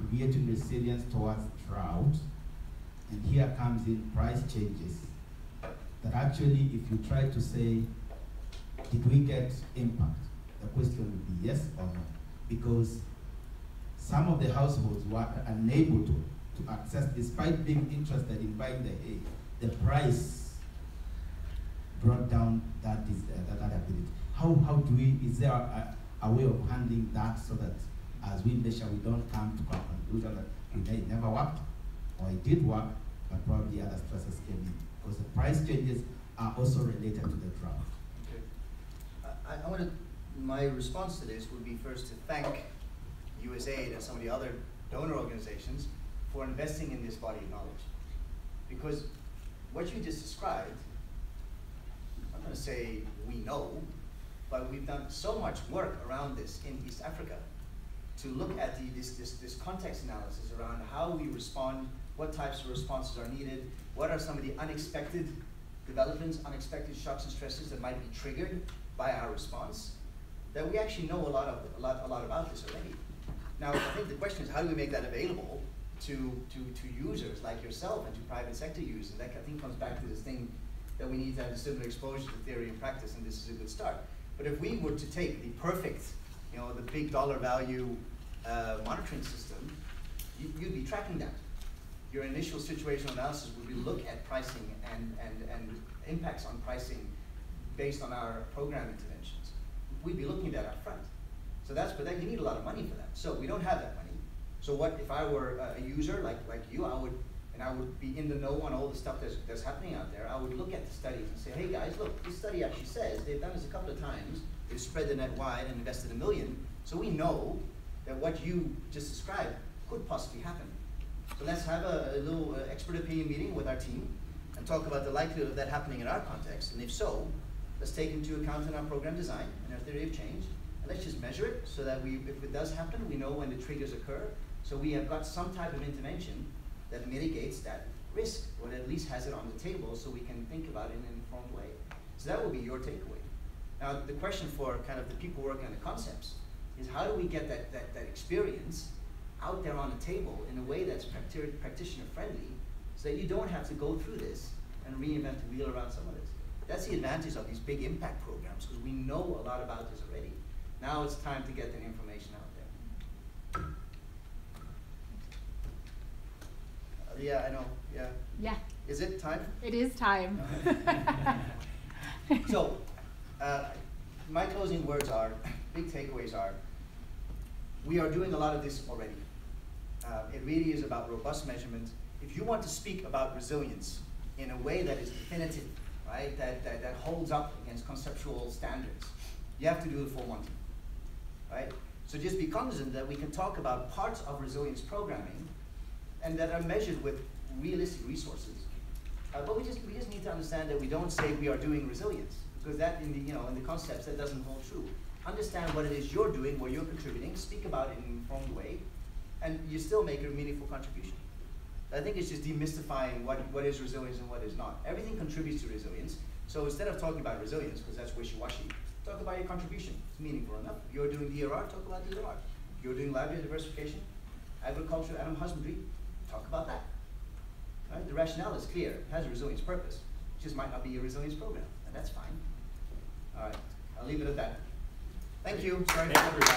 creating resilience towards drought, and here comes in price changes that actually, if you try to say, did we get impact? The question would be yes or no, because some of the households were unable to access, despite being interested in buying the hay, the price brought down that ability. How do we, is there a way of handling that so that as we measure, we don't come to a conclusion that it never worked, or it did work, but probably other stresses came in? Because the price changes are also related to the drought. Okay. My response to this would be first to thank USAID and some of the other donor organizations for investing in this body of knowledge. Because what you just described, I'm going to say we know, but we've done so much work around this in East Africa to look at this context analysis around how we respond, what types of responses are needed, what are some of the unexpected developments, unexpected shocks and stresses that might be triggered by our response, that we actually know a lot about this already. Now, I think the question is, how do we make that available to users like yourself and to private sector users? And that, I think, comes back to this thing that we need to have a similar exposure to theory and practice, and this is a good start. But if we were to take the perfect, the big dollar value monitoring system, you'd be tracking that. Your initial situational analysis would be look at pricing and impacts on pricing based on our program interventions. We'd be looking at that up front. So but then you need a lot of money for that. So we don't have that money. So what if I were a user like you, I would be in the know on all the stuff that's happening out there. I would look at the studies and say, hey guys, look, this study actually says they've done this a couple of times. They've spread the net wide and invested $1 million. So we know that what you just described could possibly happen. So let's have a little expert opinion meeting with our team and talk about the likelihood of that happening in our context. And if so, let's take into account in our program design and our theory of change. And let's just measure it so that if it does happen, we know when the triggers occur. So we have got some type of intervention that mitigates that risk, or at least has it on the table so we can think about it in an informed way. So that will be your takeaway. Now, the question for kind of the people working on the concepts is, how do we get that experience out there on the table in a way that's practitioner friendly, so that you don't have to go through this and reinvent the wheel around some of this. That's the advantage of these big impact programs, because we know a lot about this already. Now it's time to get that information out there. Yeah, I know, yeah. Yeah. Is it time? It is time. So, my closing words are, big takeaways are, we are doing a lot of this already. It really is about robust measurement. If you want to speak about resilience in a way that is definitive, right, that holds up against conceptual standards, you have to do the full Monty, right? So just be cognizant that we can talk about parts of resilience programming and that are measured with realistic resources. But we just need to understand that we don't say we are doing resilience, because that in the concepts that doesn't hold true. Understand what it is you're doing, where you're contributing, speak about it in an informed way, and you still make a meaningful contribution. I think it's just demystifying what is resilience and what is not. Everything contributes to resilience. So instead of talking about resilience, because that's wishy-washy, talk about your contribution. It's meaningful enough. If you're doing DRR, talk about DRR. If you're doing library diversification, agriculture, animal husbandry, talk about that. Right? The rationale is clear. It has a resilience purpose. It just might not be a resilience program, and that's fine. All right, I'll leave it at that. Thank you. Sorry for everybody.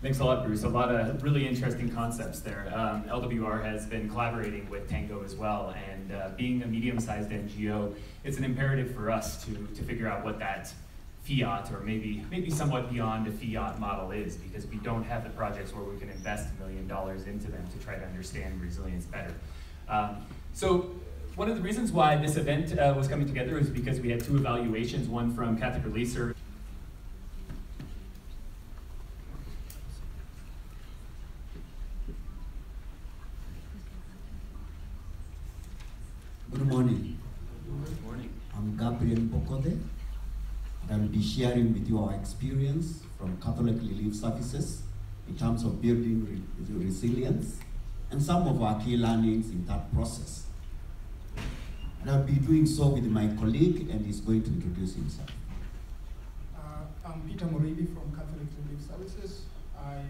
Thanks a lot, Bruce. A lot of really interesting concepts there. LWR has been collaborating with TANGO as well, and being a medium-sized NGO, it's an imperative for us to figure out what that Fiat, or maybe somewhat beyond a Fiat model is, because we don't have the projects where we can invest $1 million into them to try to understand resilience better. So one of the reasons why this event was coming together is because we had 2 evaluations, one from Catheter Leaser. Good morning. Good morning. I'm Gabriel Bokode, and I'll be sharing with you our experience from Catholic Relief Services in terms of building resilience and some of our key learnings in that process. And I'll be doing so with my colleague, and he's going to introduce himself. I'm Peter Moridi from Catholic Relief Services. I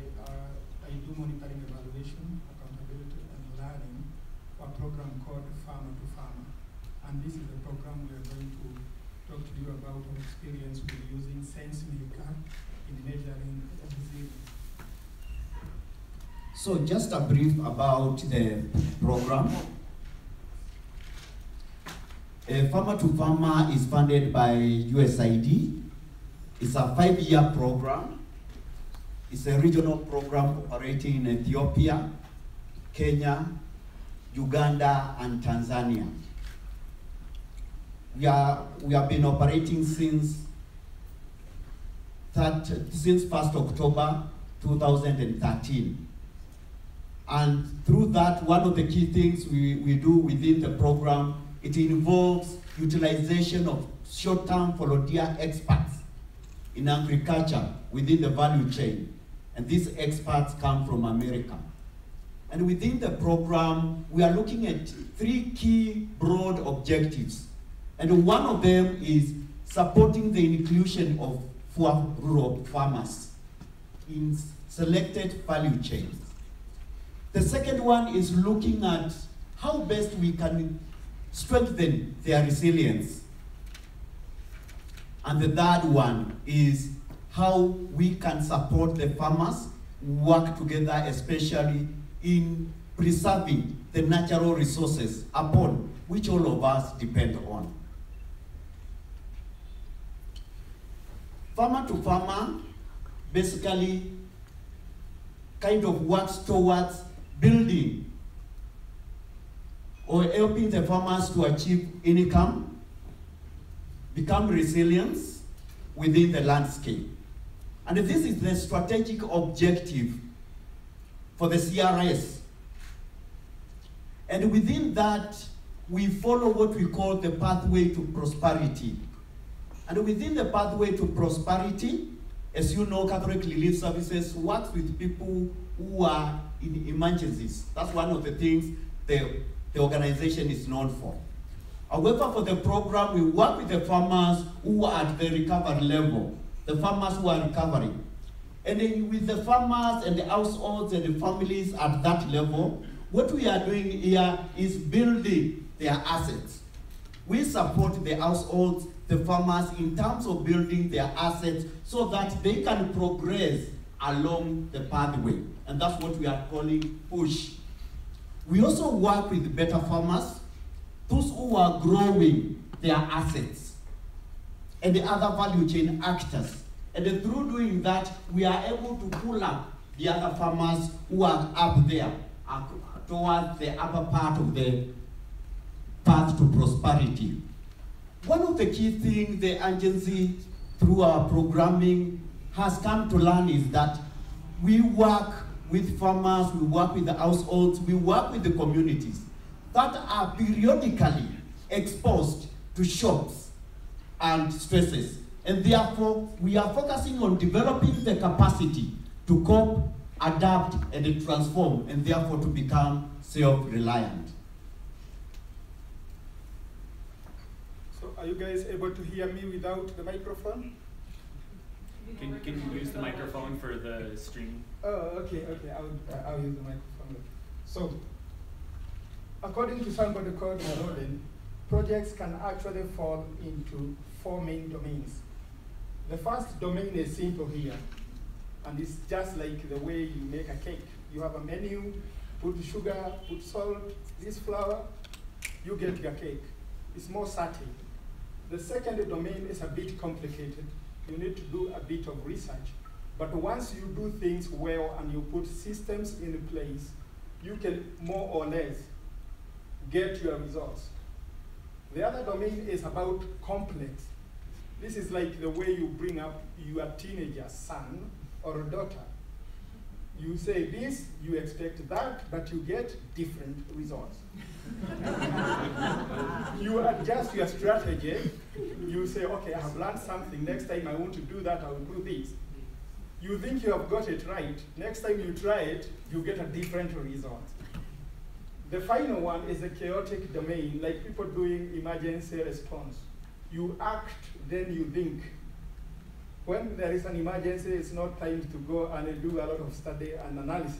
do monitoring, evaluation, accountability, and learning for a program called Farmer to Farmer. And this is the program we are going to talk to you about our experience with using SenseMaker in measuring resilience. So just a brief about the program. Farmer to Farmer is funded by USAID. It's a 5-year program. It's a regional program operating in Ethiopia, Kenya, Uganda, and Tanzania. We have been operating since 1st October 2013. And through that, one of the key things we do within the program, it involves utilization of short-term volunteer experts in agriculture within the value chain. And these experts come from America. And within the program, we are looking at 3 key broad objectives. And one of them is supporting the inclusion of rural farmers in selected value chains. The second one is looking at how best we can strengthen their resilience. And the third one is how we can support the farmers work together, especially in preserving the natural resources upon which all of us depend on. Farmer to farmer basically kind of works towards building or helping the farmers to achieve income, become resilient within the landscape. And this is the strategic objective for the CRS. And within that, we follow what we call the pathway to prosperity. And within the pathway to prosperity, as you know, Catholic Relief Services works with people who are in emergencies. That's one of the things the organization is known for. However, for the program, we work with the farmers who are at the recovery level, the farmers who are recovering. And then with the farmers and the households and the families at that level, what we are doing here is building their assets. We support the households, the farmers, in terms of building their assets so that they can progress along the pathway. And that's what we are calling push. We also work with better farmers, those who are growing their assets, and the other value chain actors. And then through doing that, we are able to pull up the other farmers who are up there, towards the upper part of the path to prosperity. One of the key things the agency, through our programming, has come to learn is that we work with farmers, we work with the households, we work with the communities that are periodically exposed to shocks and stresses. And therefore, we are focusing on developing the capacity to cope, adapt, and transform, and therefore to become self-reliant. So are you guys able to hear me without the microphone? Can you use the microphone for the stream? Oh, okay, I'll use the microphone. So, according to somebody called Roden, projects can actually fall into 4 main domains. The first domain is simple here, and it's just like the way you make a cake. You have a menu, put sugar, put salt, this flour, you get your cake. It's more subtle. The second domain is a bit complicated. You need to do a bit of research. But once you do things well and you put systems in place, you can more or less get your results. The other domain is about complex. This is like the way you bring up your teenager son or daughter. You say this, you expect that, but you get different results. You adjust your strategy. You say, okay, I have learned something. Next time I want to do that, I will do this. You think you have got it right. Next time you try it, you get a different result. The final one is a chaotic domain, like people doing emergency response. You act, then you think. When there is an emergency, it's not time to go and do a lot of study and analysis.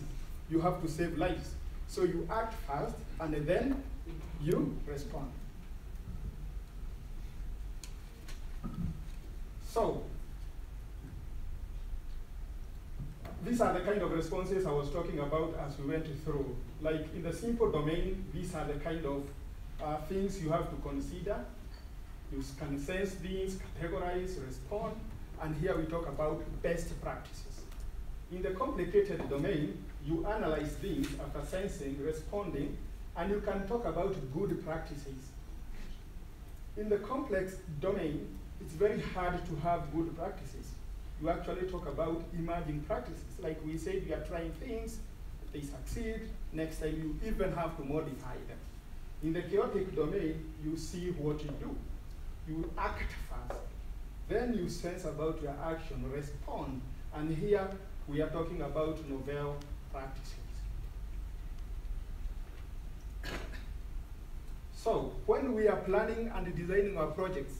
You have to save lives. So you act first, and then you respond. So, these are the kind of responses I was talking about as we went through. Like in the simple domain, these are the kind of things you have to consider. You can sense things, categorize, respond, and here we talk about best practices. In the complicated domain, you analyze things after sensing, responding, and you can talk about good practices. In the complex domain, it's very hard to have good practices. You actually talk about emerging practices. Like we said, we are trying things, they succeed, next time you even have to modify them. In the chaotic domain, you see what you do. You act first. Then you sense about your action, respond. And here we are talking about novel practices. So when we are planning and designing our projects,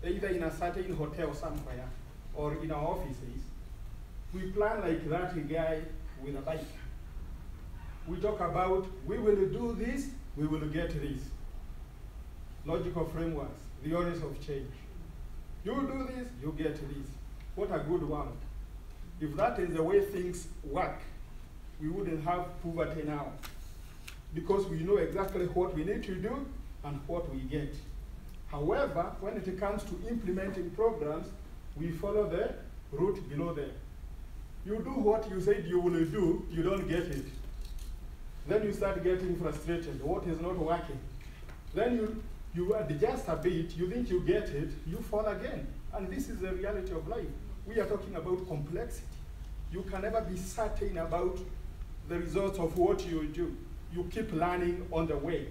either in a certain hotel somewhere or in our offices, we plan like that guy with a bike. We talk about, we will do this, we will get this. Logical frameworks, the origins of change. You do this, you get this. What a good world. If that is the way things work, we wouldn't have poverty now. Because we know exactly what we need to do and what we get. However, when it comes to implementing programs, we follow the route below there. You do what you said you will do, you don't get it. Then you start getting frustrated. What is not working? Then you adjust a bit, you think you get it, you fall again. And this is the reality of life. We are talking about complexity. You can never be certain about the results of what you do. You keep learning on the way.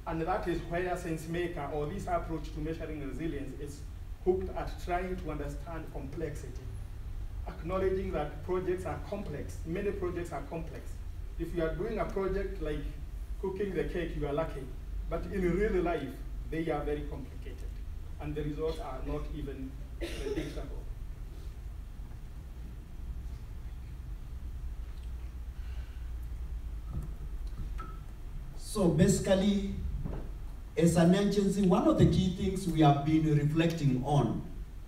And that is where Sense Maker, or this approach to measuring resilience, is hooked at trying to understand complexity. Acknowledging that projects are complex. Many projects are complex. If you are doing a project like cooking the cake, you are lucky. But in real life, they are very complicated. And the results are not even predictable. So basically, as an agency, one of the key things we have been reflecting on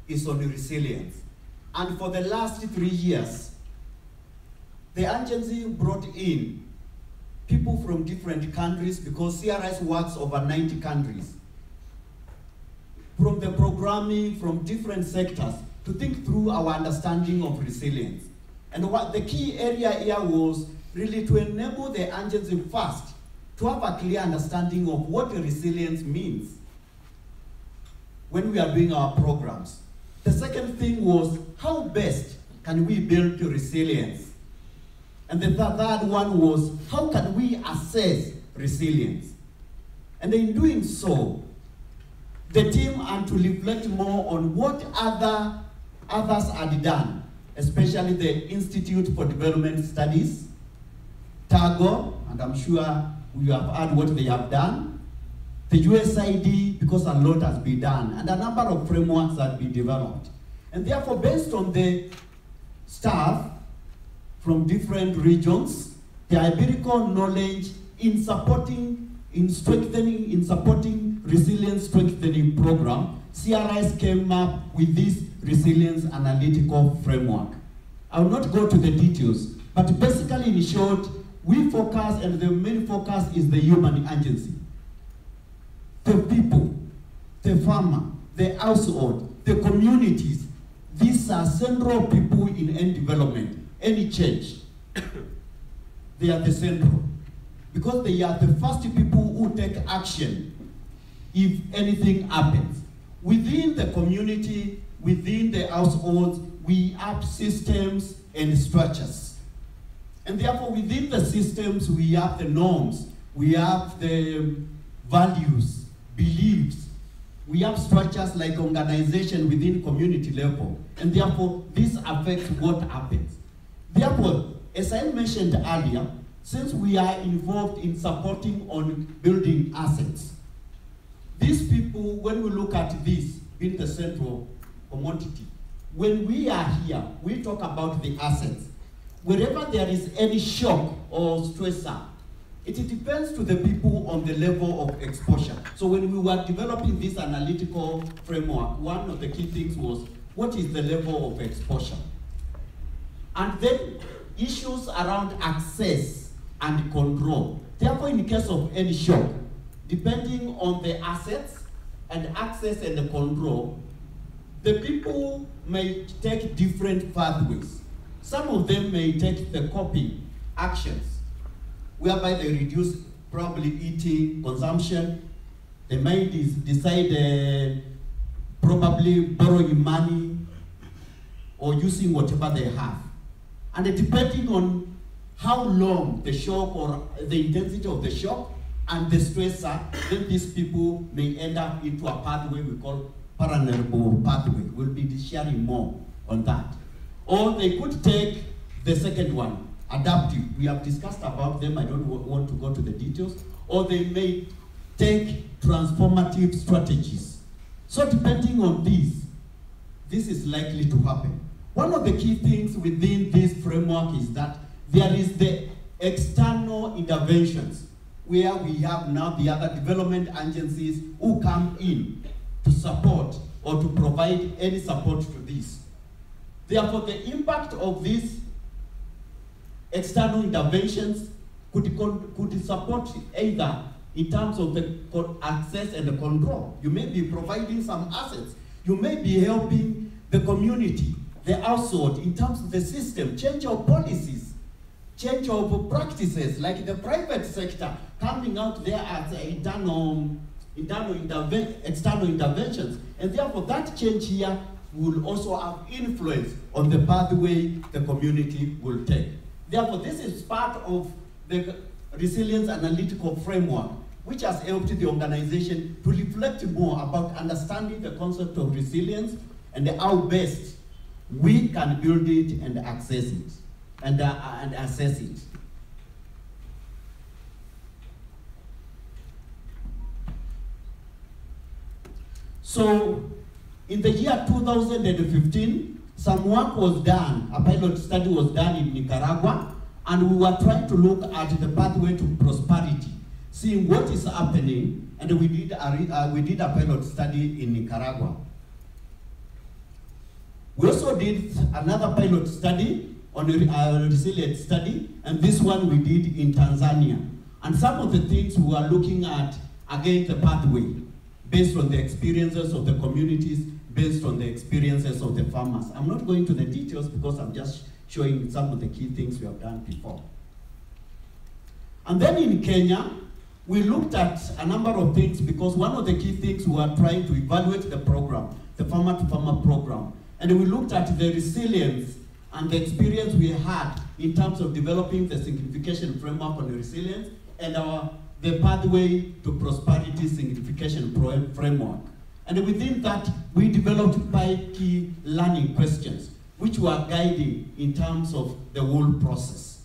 is on resilience. And for the last 3 years, the agency brought in people from different countries, because CRS works over 90 countries, from the programming, from different sectors, to think through our understanding of resilience. And what the key area here was really to enable the agency first to have a clear understanding of what resilience means when we are doing our programs. The second thing was, how best can we build resilience? And the third one was, how can we assess resilience? And in doing so, the team had to reflect more on what others had done, especially the Institute for Development Studies, TANGO, and I'm sure you have heard what they have done, the USAID, because a lot has been done, and a number of frameworks have been developed. And therefore, based on the staff from different regions, the empirical knowledge in supporting resilience strengthening program, CRS came up with this resilience analytical framework. I will not go to the details, but basically in short, we focus, and the main focus is the human agency. The people, the farmer, the household, the communities. These are central people in any development, any change. They are the central. Because they are the first people who take action if anything happens. Within the community, within the households, we have systems and structures. And therefore, within the systems, we have the norms, we have the values, beliefs, we have structures like organization within community level. And therefore, this affects what happens. Therefore, as I mentioned earlier, since we are involved in supporting on building assets, these people, when we look at this, being the central commodity, when we are here, we talk about the assets. Wherever there is any shock or stressor, it depends to the people on the level of exposure. So when we were developing this analytical framework, one of the key things was, what is the level of exposure? And then issues around access and control. Therefore, in case of any shock, depending on the assets and access and the control, the people may take different pathways. Some of them may take the coping actions, whereby they reduce probably eating, consumption. They may decide probably borrowing money or using whatever they have. And depending on how long the shock or the intensity of the shock and the stressor, then these people may end up into a pathway we call paranerval pathway. We'll be sharing more on that. Or they could take the second one, adaptive. We have discussed about them. I don't want to go to the details. Or they may take transformative strategies. So depending on this is likely to happen. One of the key things within this framework is that there is the external interventions where we have now the other development agencies who come in to support or to provide any support to this. Therefore, the impact of these external interventions could support either in terms of the access and the control. You may be providing some assets. You may be helping the community, the household, in terms of the system, change of policies, change of practices, like the private sector coming out there as external interventions. And therefore, that change here will also have influence on the pathway the community will take. Therefore, this is part of the resilience analytical framework, which has helped the organization to reflect more about understanding the concept of resilience and how best we can build it and access it and assess it. So, in the year 2015, some work was done, a pilot study was done in Nicaragua, and we were trying to look at the pathway to prosperity, seeing what is happening, and we did a pilot study in Nicaragua. We also did another pilot study on a resilience study, and this one we did in Tanzania. And some of the things we are looking at, again, the pathway, based on the experiences of the communities, based on the experiences of the farmers. I'm not going to the details because I'm just showing some of the key things we have done before. And then in Kenya, we looked at a number of things because one of the key things we were trying to evaluate the program, the farmer-to-farmer program, and we looked at the resilience and the experience we had in terms of developing the signification framework on the resilience and the pathway to prosperity signification framework. And within that, we developed 5 key learning questions, which were guiding in terms of the whole process.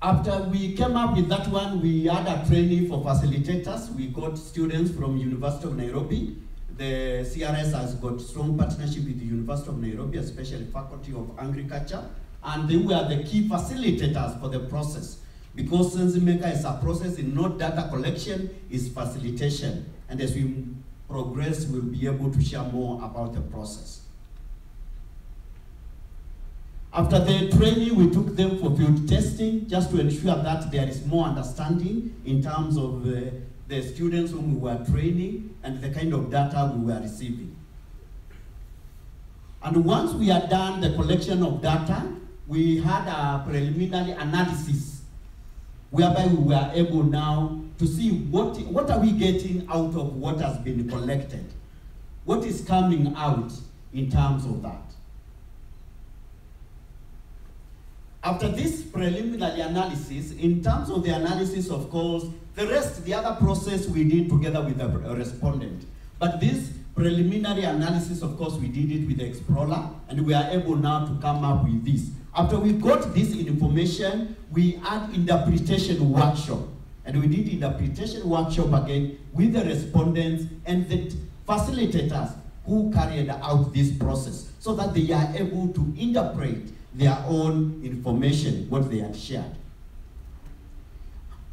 After we came up with that one, we had a training for facilitators. We got students from University of Nairobi. The CRS has got strong partnership with the University of Nairobi, especially Faculty of Agriculture, and they were the key facilitators for the process. Because SensiMaker is a process in not data collection, is facilitation. And as we progress, we'll be able to share more about the process. After the training, we took them for field testing, just to ensure that there is more understanding in terms of the students whom we were training and the kind of data we were receiving. And once we had done the collection of data, we had a preliminary analysis whereby we were able now to see what are we getting out of what has been collected. What is coming out in terms of that. After this preliminary analysis, in terms of the analysis, of course, the other process we did together with the respondent. But this preliminary analysis, of course, we did it with the Explorer, and we are able now to come up with this. After we got this information, we had interpretation workshop. And we did interpretation workshop again with the respondents and the facilitators who carried out this process so that they are able to interpret their own information, what they had shared.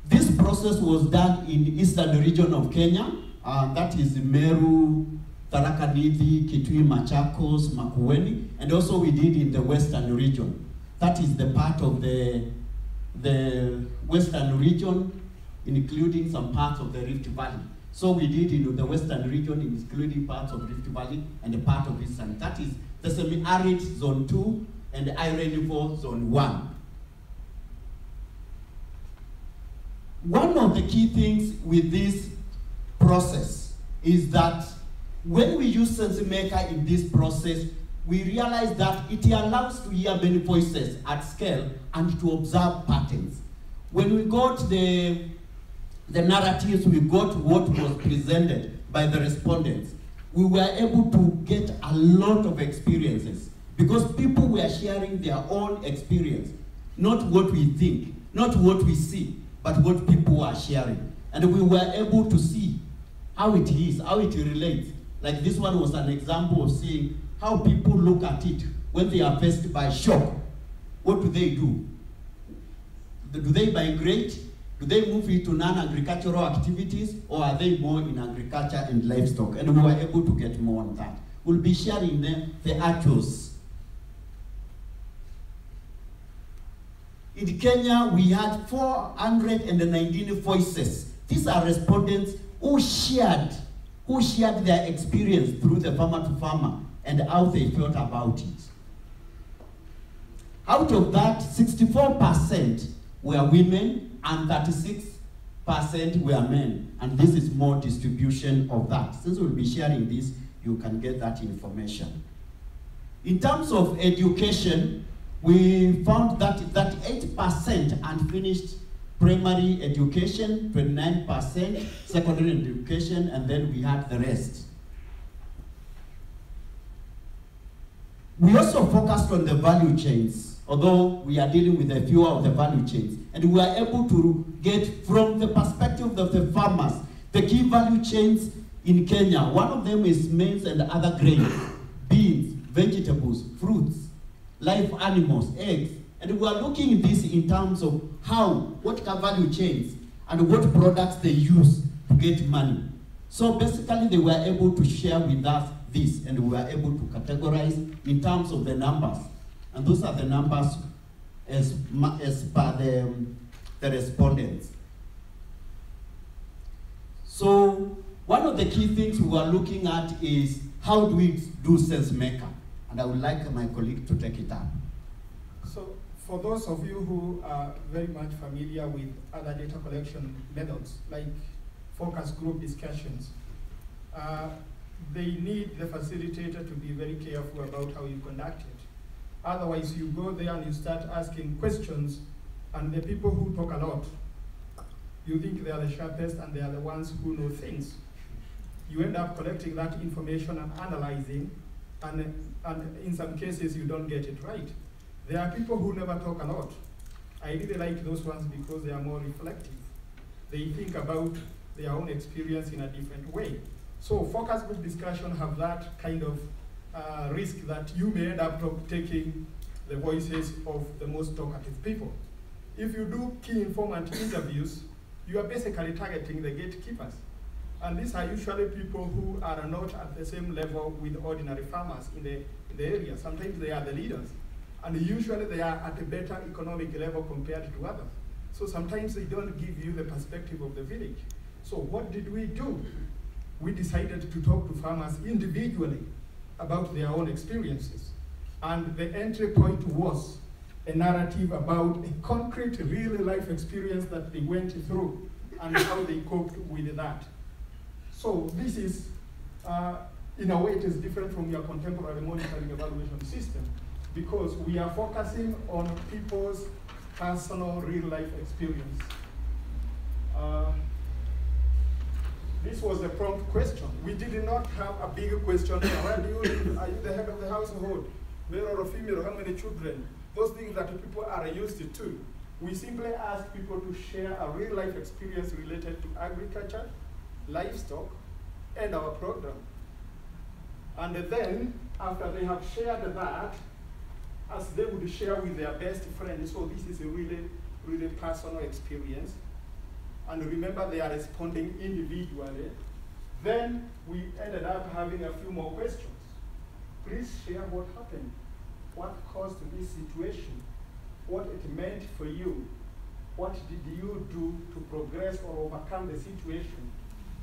This process was done in the eastern region of Kenya, that is Meru, Tharaka Nithi, Kitui, Machakos, Makueni, and also we did in the western region. That is the part of the western region, including some parts of the Rift Valley. So we did in the western region, including parts of Rift Valley and a part of eastern. That is the semi-arid zone 2 and the high rainfall zone 1. One of the key things with this process is that when we use SenseMaker in this process, we realize that it allows to hear many voices at scale and to observe patterns. When we got the narratives, we got what was presented by the respondents, we were able to get a lot of experiences because people were sharing their own experience, not what we think, not what we see, but what people are sharing. And we were able to see how it is, how it relates. Like this one was an example of seeing how people look at it when they are faced by shock. What do they do? Do they migrate? Do they move into non-agricultural activities, or are they more in agriculture and livestock? And we were able to get more on that. We'll be sharing the actuals. In Kenya, we had 419 voices. These are respondents who shared their experience through the farmer to farmer and how they felt about it. Out of that, 64% were women and 36% were men. And this is more distribution of that. Since we'll be sharing this, you can get that information. In terms of education, we found that 8% unfinished primary education, 29% secondary education, and then we had the rest. We also focused on the value chains, although we are dealing with a few of the value chains, and we were able to get from the perspective of the farmers, the key value chains in Kenya. One of them is maize and other grains, beans, vegetables, fruits, live animals, eggs. And we are looking at this in terms of what value chains and what products they use to get money. So basically they were able to share with us this, and we were able to categorize in terms of the numbers. And those are the numbers as per the respondents. So one of the key things we were looking at is how do we do SenseMaker? And I would like my colleague to take it up. So for those of you who are very much familiar with other data collection methods, like focus group discussions, they need the facilitator to be very careful about how you conduct it. Otherwise, you go there and you start asking questions, and the people who talk a lot, you think they are the sharpest and they are the ones who know things. You end up collecting that information and analyzing, and in some cases you don't get it right. There are people who never talk a lot. I really like those ones because they are more reflective. They think about their own experience in a different way. So focus group discussion have that kind of risk that you may end up taking the voices of the most talkative people. If you do key informant interviews, you are basically targeting the gatekeepers. And these are usually people who are not at the same level with ordinary farmers in the area. Sometimes they are the leaders. And usually they are at a better economic level compared to others. So sometimes they don't give you the perspective of the village. So what did we do? We decided to talk to farmers individually about their own experiences. And the entry point was a narrative about a concrete, real life experience that they went through and how they coped with that. So this is, in a way, it is different from your contemporary monitoring evaluation system because we are focusing on people's personal real life experience. This was a prompt question. We did not have a big question. Where do you live? Are you the head of the household? Male or female? How many children? Those things that people are used to. We simply ask people to share a real life experience related to agriculture, livestock, and our program. And then, after they have shared that, as they would share with their best friends, so this is a really, really personal experience. And remember, they are responding individually. Then we ended up having a few more questions. Please share what happened, what caused this situation, what it meant for you, what did you do to progress or overcome the situation,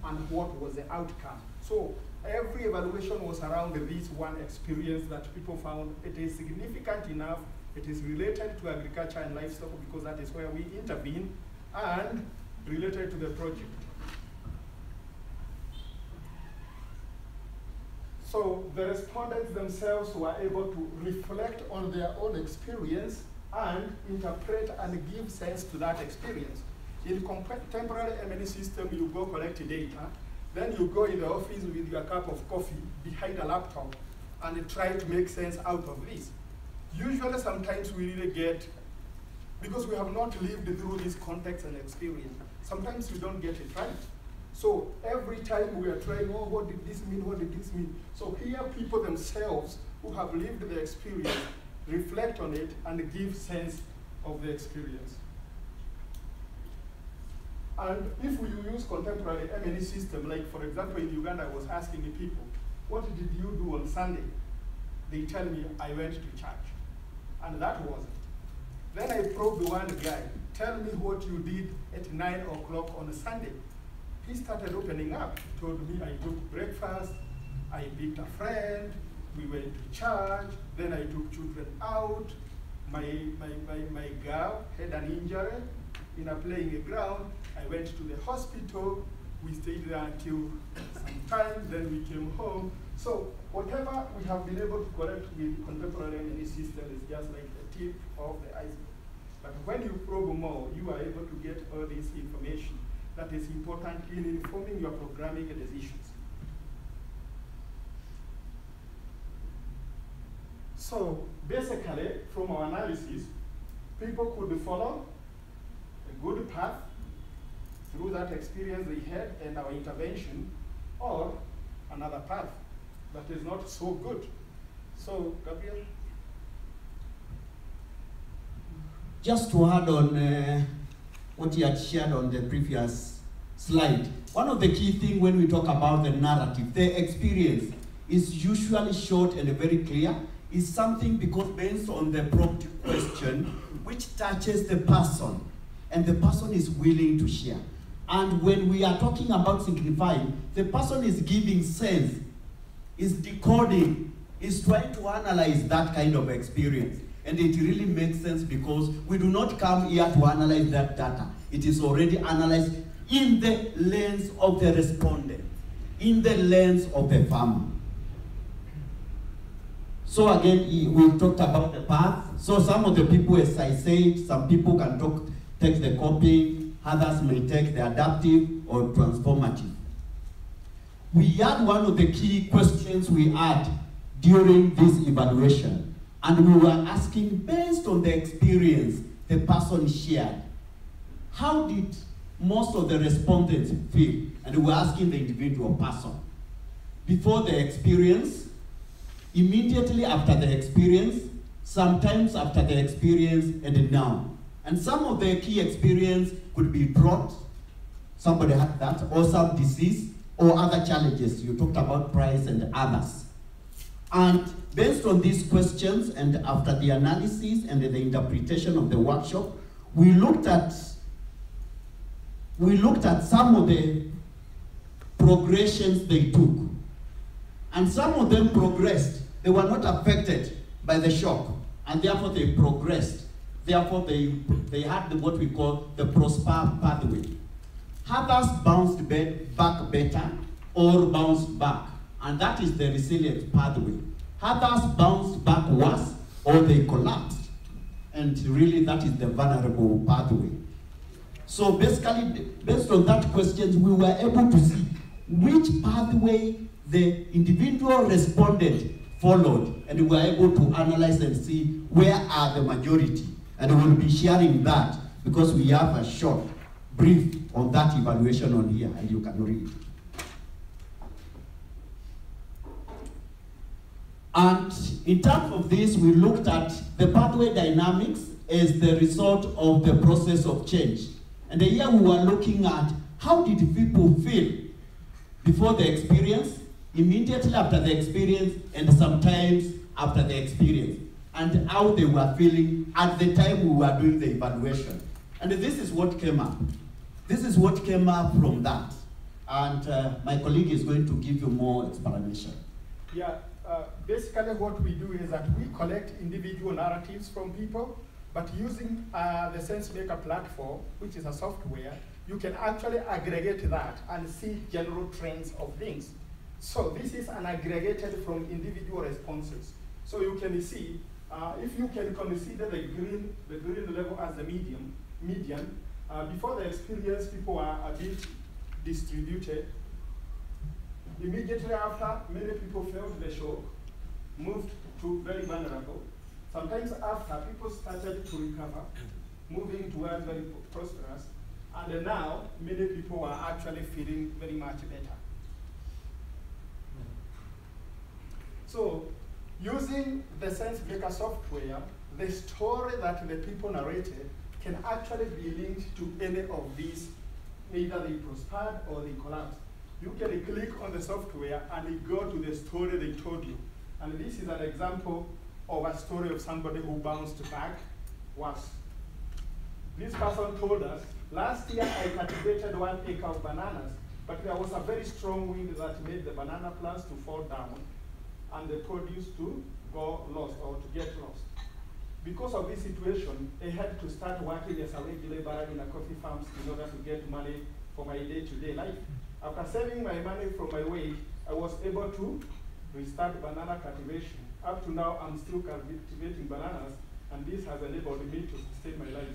and what was the outcome. So every evaluation was around this one experience that people found it is significant enough, it is related to agriculture and livestock because that is where we intervene, and related to the project. So the respondents themselves were able to reflect on their own experience and interpret and give sense to that experience. In contemporary M&E system, you go collect data, then you go in the office with your cup of coffee behind a laptop and try to make sense out of this. Usually, sometimes we really get, because we have not lived through this context and experience, sometimes we don't get it right. So every time we are trying, oh, what did this mean, what did this mean? So here people themselves who have lived the experience reflect on it and give sense of the experience. And if we use contemporary M&E system, like for example in Uganda, I was asking the people, what did you do on Sunday? They tell me, I went to church. And that was it. Then I probed one guy, tell me what you did at 9 o'clock on a Sunday. He started opening up, told me I took breakfast, I picked a friend, we went to church, then I took children out, my girl had an injury in a playing ground, I went to the hospital, we stayed there until some time, then we came home. So whatever we have been able to collect with contemporary M&E system is just like the tip of the iceberg. But when you probe more, you are able to get all this information that is important in informing your programming decisions. So basically, from our analysis, people could follow a good path through that experience they had and our intervention, or another path that is not so good. So, Gabriel? Just to add on what you had shared on the previous slide, one of the key things when we talk about the narrative, the experience is usually short and very clear. It's something because based on the prompt question, which touches the person, and the person is willing to share. And when we are talking about signifying, the person is giving sense, is decoding, is trying to analyze that kind of experience. And it really makes sense because we do not come here to analyze that data. It is already analyzed in the lens of the respondent, in the lens of the farmer. So again, we talked about the path. So some of the people, as I said, some people can take the copying, others may take the adaptive or transformative. We had one of the key questions we had during this evaluation, and we were asking, based on the experience the person shared, how did most of the respondents feel? And we were asking the individual person. Before the experience, immediately after the experience, sometimes after the experience, and now. And some of the key experience could be drought, somebody had that, or some disease, or other challenges. You talked about price and others. And based on these questions, and after the analysis and the interpretation of the workshop, we looked at some of the progressions they took. And some of them progressed. They were not affected by the shock, and therefore they progressed. Therefore, they had what we call the prosper pathway. Others bounced back better or bounced back, and that is the resilient pathway. Others bounced back worse or they collapsed, and really that is the vulnerable pathway. So basically, based on that question, we were able to see which pathway the individual respondent followed, and we were able to analyze and see where are the majority. And we'll be sharing that because we have a short brief on that evaluation on here, and you can read. And in terms of this, we looked at the pathway dynamics as the result of the process of change. And here we were looking at how did people feel before the experience, immediately after the experience, and sometimes after the experience, and how they were feeling at the time we were doing the evaluation. And this is what came up. This is what came up from that. And my colleague is going to give you more explanation. Yeah, basically what we do is that we collect individual narratives from people, but using the SenseMaker platform, which is a software, you can actually aggregate that and see general trends of things. So this is an aggregated from individual responses. So you can see, if you can consider the green level as the median, before the experience, people are a bit distributed. Immediately after, many people felt the shock, moved to very vulnerable. Sometimes after, people started to recover, moving towards very prosperous. And now, many people are actually feeling very much better. So, using the Sense Breaker software, the story that the people narrated can actually be linked to any of these. Either they prospered or they collapsed. You can click on the software and go to the story they told you. And this is an example of a story of somebody who bounced back worse. This person told us, last year I cultivated 1 acre of bananas, but there was a very strong wind that made the banana plants to fall down and the produce to go lost or to get lost. Because of this situation, I had to start working as a wage laborer in a coffee farms in order to get money for my day-to-day life. After saving my money from my wage, I was able to restart banana cultivation. Up to now, I'm still cultivating bananas, and this has enabled me to sustain my life.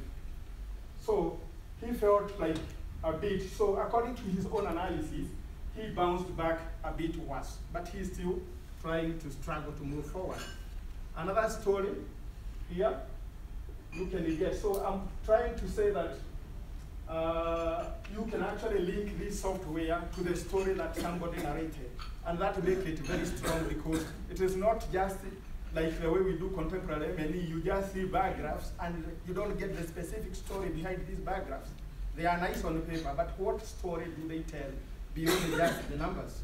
So he felt like a bit, so according to his own analysis, he bounced back a bit worse, but he's still trying to struggle to move forward. Another story here, you can get, so I'm trying to say that you can actually link this software to the story that somebody narrated, and that makes it very strong because it is not just like the way we do contemporary M&E, you just see bar graphs and you don't get the specific story behind these bar graphs. They are nice on the paper, but what story do they tell beyond just the numbers?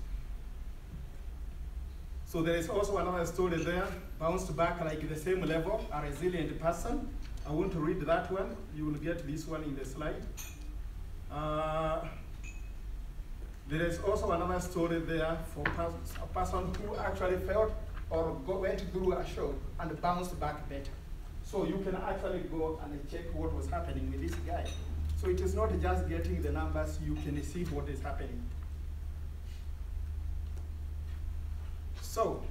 So there is also another story there, bounced back like the same level, a resilient person. I want to read that one. You will get this one in the slide. There is also another story there for a person who actually felt or went through a shock and bounced back better. So you can actually go and check what was happening with this guy. So it is not just getting the numbers, you can see what is happening. So,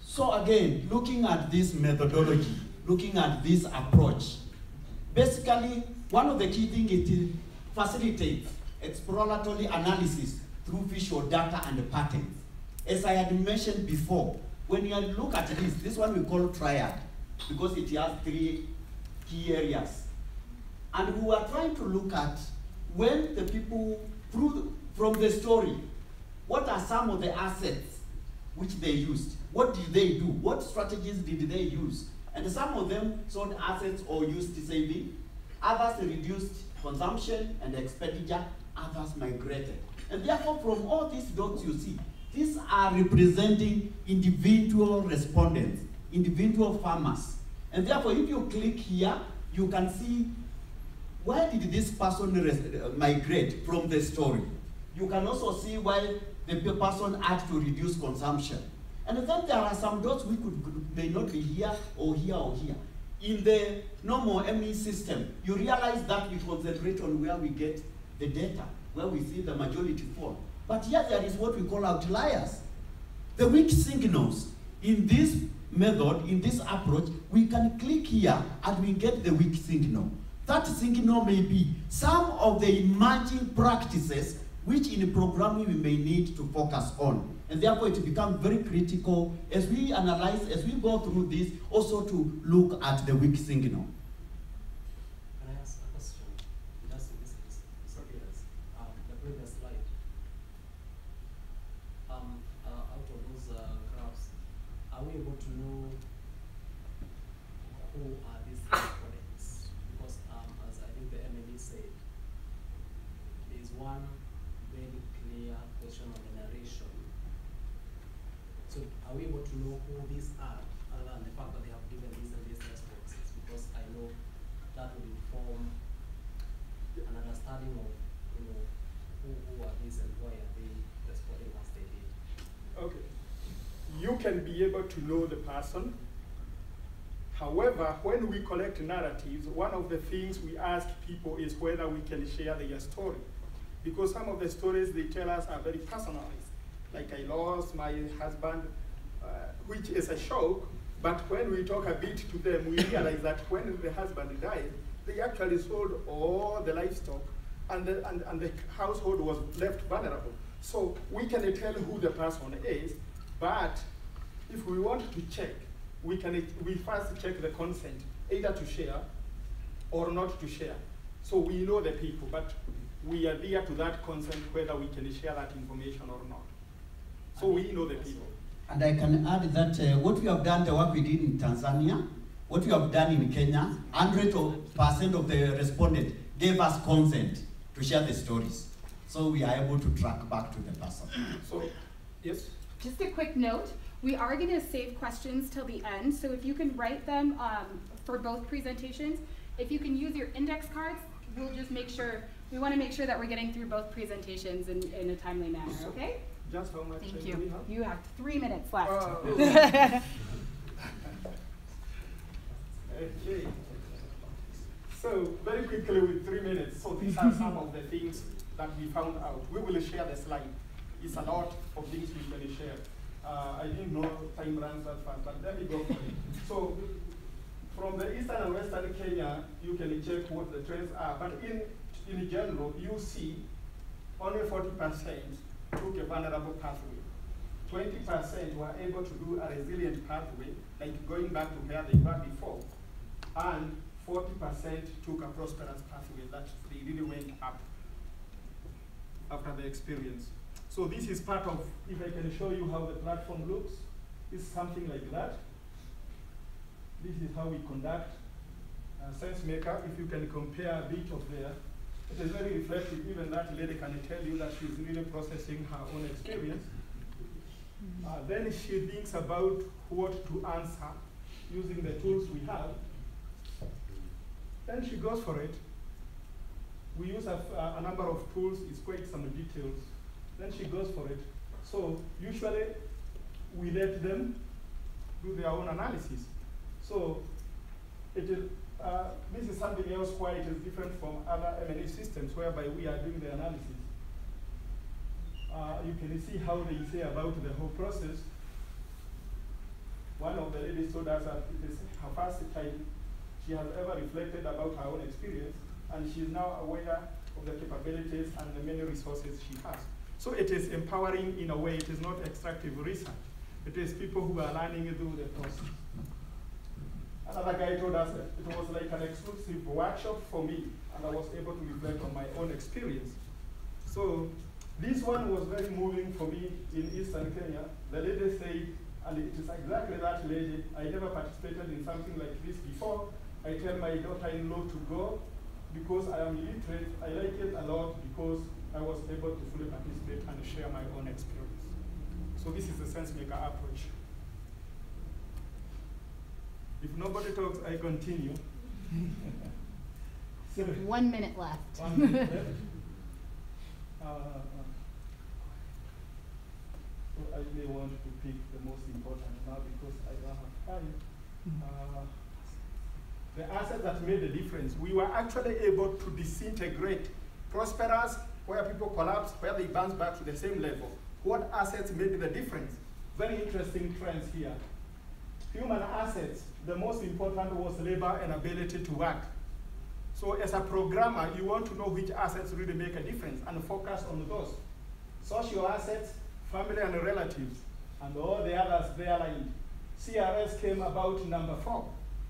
so again, looking at this methodology, looking at this approach, basically, one of the key things it facilitates exploratory analysis through visual data and patterns. As I had mentioned before, when you look at this one we call triad, because it has 3 key areas. And we are trying to look at when the people, from the story, what are some of the assets which they used? What did they do? What strategies did they use? And some of them sold assets or used saving. Others reduced consumption and expenditure. Others migrated. And therefore, from all these dots you see, these are representing individual respondents, individual farmers. And therefore, if you click here, you can see why did this person migrate from the story. You can also see why the person had to reduce consumption. And then there are some dots which may not be here or here or here. In the normal ME system, you realize that we concentrate on where we get the data, where we see the majority fall. But here there is what we call outliers. The weak signals. In this method, in this approach, we can click here and we get the weak signal. That signal may be some of the emerging practices which in programming we may need to focus on. And therefore it becomes very critical as we analyze, as we go through this, also to look at the weak signal. Can I ask a question? Just in this appearance, the previous slide. Out of those graphs, are we able to know who are these respondents? Because as I think the MLE said, there is one very clear question on the narration. So are we able to know who these are, other than the fact that they have given these and these responses? Because I know that will inform an understanding of who are these and why are they responding as they did. Okay. You can be able to know the person However, when we collect narratives, one of the things we ask people is whether we can share their story. Because some of the stories they tell us are very personalized. Like, I lost my husband, which is a shock, but when we talk a bit to them, we realize that when the husband died, they actually sold all the livestock, and the household was left vulnerable. So we can tell who the person is, but if we want to check, we first check the consent, either to share or not to share. So we know the people, but we adhere to that consent whether we can share that information or not. So we know the people. And I can add that what we have done, the work we did in Tanzania, what we have done in Kenya, 100% of the respondents gave us consent to share the stories. So we are able to track back to the person. So, yes? Just a quick note, we are going to save questions till the end, so if you can write them for both presentations, if you can use your index cards, we'll just make sure, we want to make sure that we're getting through both presentations in a timely manner, okay? Just how much Thank time you. do we have? You have 3 minutes left. Okay. So, very quickly with 3 minutes, so these are some of the things that we found out. We will share the slide. It's a lot of things we can share. I didn't know time runs that fast, but let me go for it. So, from the eastern and western Kenya, you can check what the trends are, but in general, you see only 40% took a vulnerable pathway. 20% were able to do a resilient pathway, like going back to where they were before. And 40% took a prosperous pathway, that they really went up after the experience. So this is part of, if I can show you how the platform looks, it's something like that. This is how we conduct SenseMaker. If you can compare a bit of there, it is very reflective. Even that lady can tell you that she's really processing her own experience. Then she thinks about what to answer using the tools we have. Then she goes for it. We use a number of tools. It's quite some details. Then she goes for it. So usually we let them do their own analysis. So it is, this is something else why it is different from other M&A systems whereby we are doing the analysis. You can see how they say about the whole process. One of the ladies told us that it is her first time she has ever reflected about her own experience, and she is now aware of the capabilities and the many resources she has. So it is empowering in a way. It is not extractive research. It is people who are learning through the process. Another guy told us that it was like an exclusive workshop for me, and I was able to reflect on my own experience. So this one was very moving for me in Eastern Kenya. The lady said, and it is exactly that lady, I never participated in something like this before. I tell my daughter-in-law to go because I am literate. I like it a lot because I was able to fully participate and share my own experience. So this is the SenseMaker approach. If nobody talks, I continue. You have 1 minute left. 1 minute left. So I may want to pick the most important now because I don't have time. The assets that made the difference, we were actually able to disintegrate prosperous, where people collapse, where they bounce back to the same level. What assets made the difference? Very interesting trends here. Human assets, the most important was labor and ability to work. So as a programmer, you want to know which assets really make a difference and focus on those. Social assets, family and relatives, and all the others there lined. CRS came about number 4.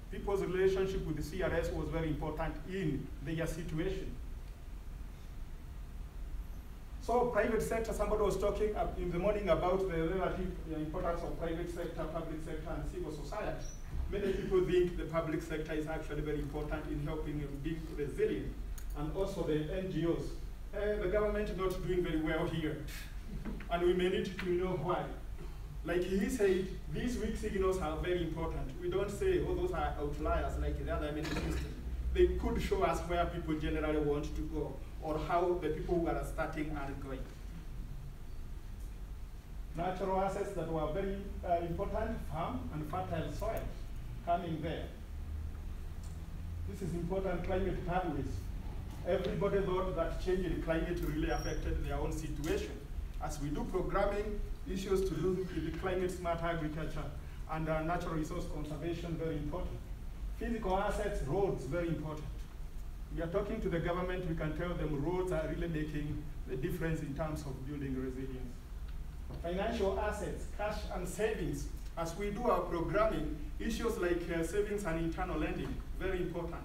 People's relationship with the CRS was very important in their situation. So private sector, somebody was talking in the morning about the relative importance of private sector, public sector, and civil society. Many people think the public sector is actually very important in helping being resilient. And also the NGOs. The government not doing very well here. And we may need to know why. Like he said, these weak signals are very important. We don't say, oh, those are outliers like the other many systems. They could show us where people generally want to go, or how the people who are starting are going. Natural assets that were very important, farm and fertile soil. coming there. This is important climate pathways. Everybody thought that changing climate really affected their own situation. As we do programming, issues to do with the climate smart agriculture and natural resource conservation, very important. Physical assets, roads, very important. We are talking to the government, we can tell them roads are really making the difference in terms of building resilience. Financial assets, cash and savings. As we do our programming, issues like savings and internal lending, very important.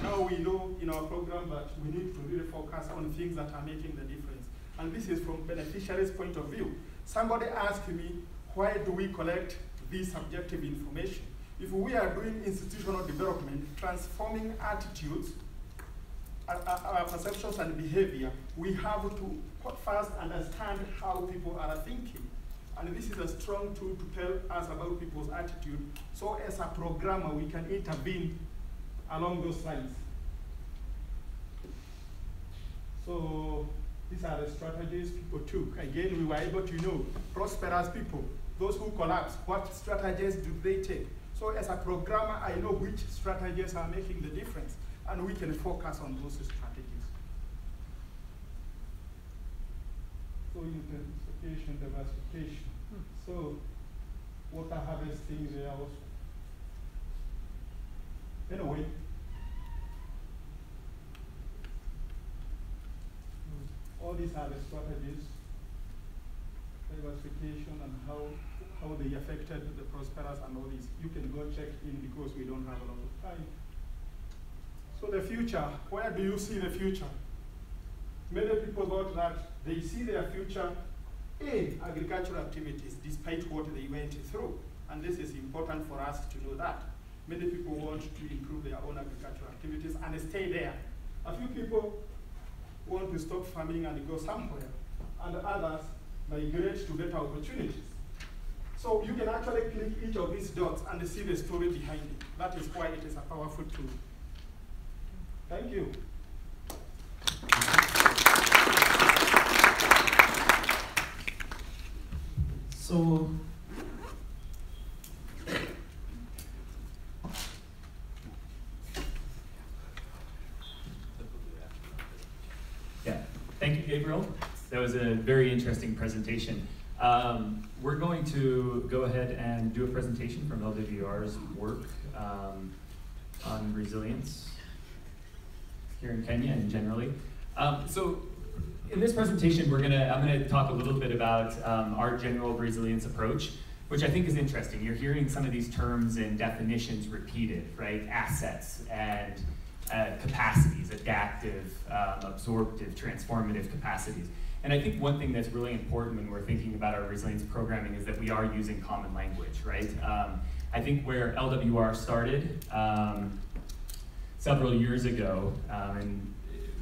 Now we know in our program that we need to really focus on things that are making the difference. And this is from beneficiaries' point of view. Somebody asked me, why do we collect this subjective information? If we are doing institutional development, transforming attitudes, our perceptions and behavior, we have to first understand how people are thinking. And this is a strong tool to tell us about people's attitude. So as a programmer, we can intervene along those lines. So these are the strategies people took. Again, we were able to know prosperous people, those who collapse, what strategies do they take? So as a programmer, I know which strategies are making the difference, and we can focus on those strategies. So intensification, diversification. So water harvesting there also. Anyway, all these are the strategies, diversification and how they affected the prosperous and all these. You can go check in because we don't have a lot of time. So the future, where do you see the future? Many people thought that they see their future in agricultural activities despite what they went through. And this is important for us to know that. Many people want to improve their own agricultural activities and stay there. A few people want to stop farming and go somewhere, and others migrate to better opportunities. So you can actually click each of these dots and see the story behind it. That is why it is a powerful tool. Thank you. So, yeah, thank you, Gabriel. That was a very interesting presentation. We're going to go ahead and do a presentation from LWR's work on resilience here in Kenya and generally. So in this presentation, I'm gonna talk a little bit about our general resilience approach, which I think is interesting. You're hearing some of these terms and definitions repeated, right? Assets and capacities, adaptive, absorptive, transformative capacities. And I think one thing that's really important when we're thinking about our resilience programming is that we are using common language, right? I think where LWR started several years ago, and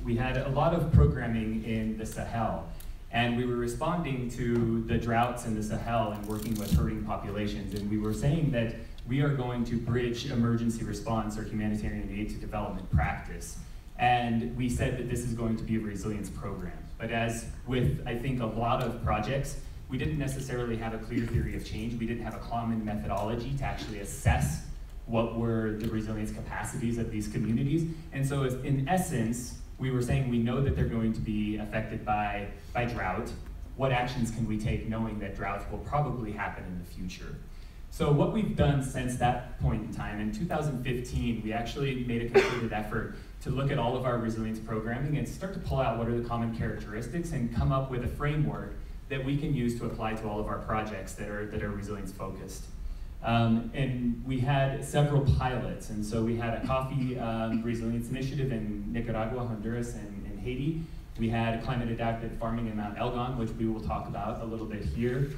we had a lot of programming in the Sahel, and we were responding to the droughts in the Sahel and working with hurting populations, and we were saying that we are going to bridge emergency response or humanitarian aid to development practice. And we said that this is going to be a resilience program. But as with, I think, a lot of projects, we didn't necessarily have a clear theory of change. We didn't have a common methodology to actually assess what were the resilience capacities of these communities. And so in essence, we were saying we know that they're going to be affected by drought. What actions can we take knowing that droughts will probably happen in the future? So what we've done since that point in time, in 2015, we actually made a concerted effort to look at all of our resilience programming and start to pull out what are the common characteristics and come up with a framework that we can use to apply to all of our projects that are resilience focused. And we had several pilots, and so we had a coffee resilience initiative in Nicaragua, Honduras, and Haiti. We had a climate adapted farming in Mount Elgon, which we will talk about a little bit here.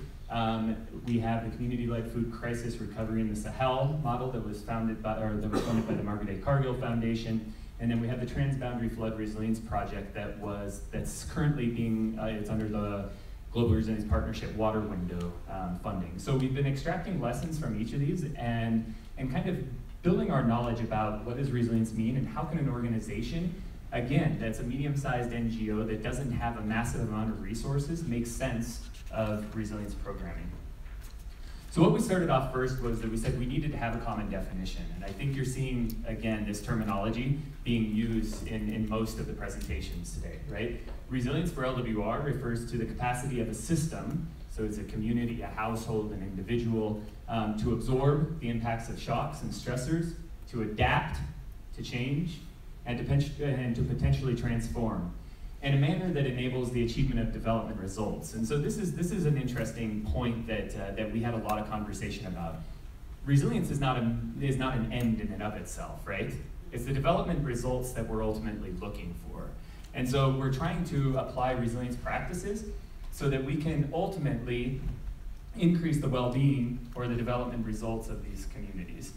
We have the community-led food crisis recovery in the Sahel model that was funded by the Margaret A. Cargill Foundation. And then we have the Transboundary Flood Resilience Project that's currently it's under the Global Resilience Partnership Water Window funding. So we've been extracting lessons from each of these and kind of building our knowledge about what does resilience mean and how can an organization, again, that's a medium-sized NGO that doesn't have a massive amount of resources, make sense of resilience programming. So what we started off first was that we said we needed to have a common definition. And I think you're seeing, again, this terminology being used in most of the presentations today, right? Resilience for LWR refers to the capacity of a system, so it's a community, a household, an individual, to absorb the impacts of shocks and stressors, to adapt, to change, and to potentially transform in a manner that enables the achievement of development results. And so this is an interesting point that we had a lot of conversation about. Resilience is not an end in and of itself, right? It's the development results that we're ultimately looking for. And so we're trying to apply resilience practices so that we can ultimately increase the well-being or the development results of these communities.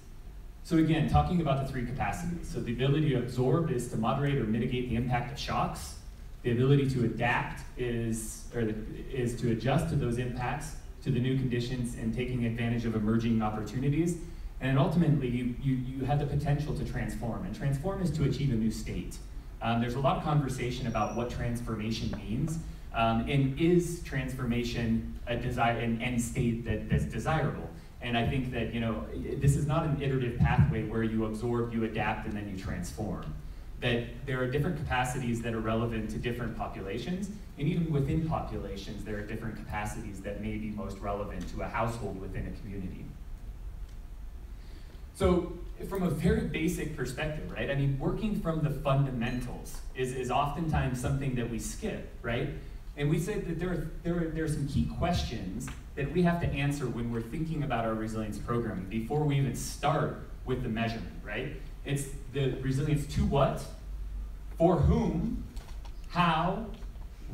So again, talking about the three capacities. So the ability to absorb is to moderate or mitigate the impact of shocks. The ability to adapt is to adjust to those impacts, to the new conditions, and taking advantage of emerging opportunities. And ultimately, you have the potential to transform. And transform is to achieve a new state. There's a lot of conversation about what transformation means. And is transformation an end state that's desirable? And I think that, you know, this is not an iterative pathway where you absorb, you adapt, and then you transform. That there are different capacities that are relevant to different populations, and even within populations, there are different capacities that may be most relevant to a household within a community. So from a very basic perspective, right? I mean, working from the fundamentals is oftentimes something that we skip, right? And we say that there are some key questions that we have to answer when we're thinking about our resilience programming before we even start with the measurement, right? It's the resilience to what, for whom, how,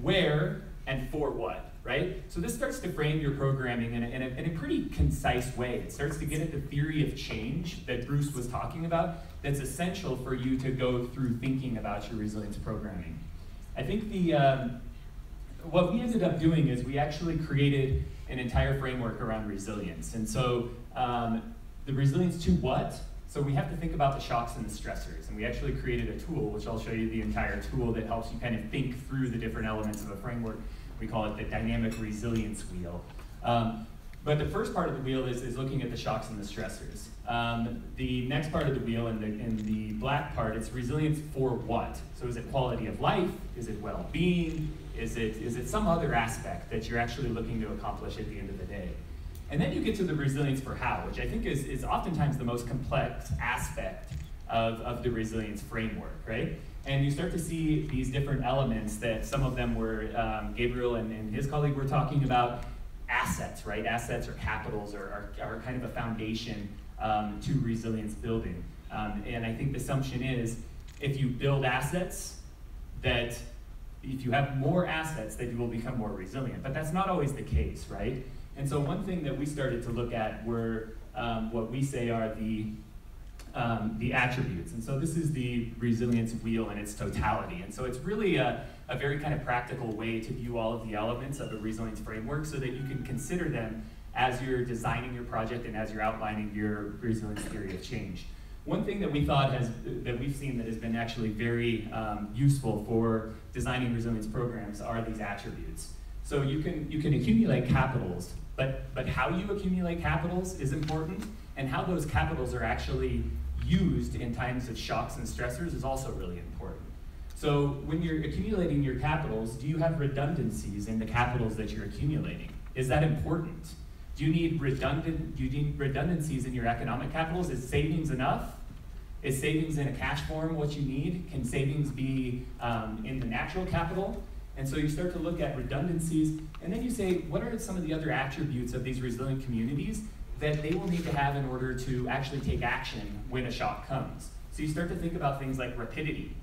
where, and for what, right? So this starts to frame your programming in a pretty concise way. It starts to get at the theory of change that Bruce was talking about that's essential for you to go through thinking about your resilience programming. I think what we ended up doing is we actually created an entire framework around resilience. And so the resilience to what? So we have to think about the shocks and the stressors, and we actually created a tool, which I'll show you the entire tool that helps you kind of think through the different elements of a framework. We call it the dynamic resilience wheel. But the first part of the wheel is looking at the shocks and the stressors. The next part of the wheel, in the black part, it's resilience for what? So is it quality of life? Is it well-being? Is it some other aspect that you're actually looking to accomplish at the end of the day? And then you get to the resilience for how, which I think is oftentimes the most complex aspect of the resilience framework, right? And you start to see these different elements that some of them were, Gabriel and his colleague were talking about, assets, right? Assets or capitals are kind of a foundation to resilience building. And I think the assumption is if you build assets, that if you have more assets, that you will become more resilient. But that's not always the case, right? And so one thing that we started to look at were what we say are the attributes. And so this is the resilience wheel in its totality. And so it's really a very kind of practical way to view all of the elements of a resilience framework so that you can consider them as you're designing your project and as you're outlining your resilience theory of change. One thing that we thought that we've seen that has been actually very useful for designing resilience programs are these attributes. So you can accumulate capitals, but how you accumulate capitals is important, and how those capitals are actually used in times of shocks and stressors is also really important. So when you're accumulating your capitals, do you have redundancies in the capitals that you're accumulating? Is that important? Do you need redundancies in your economic capitals? Is savings enough? Is savings in a cash form what you need? Can savings be in the natural capital? And so you start to look at redundancies, and then you say, what are some of the other attributes of these resilient communities that they will need to have in order to actually take action when a shock comes? So you start to think about things like rapidity.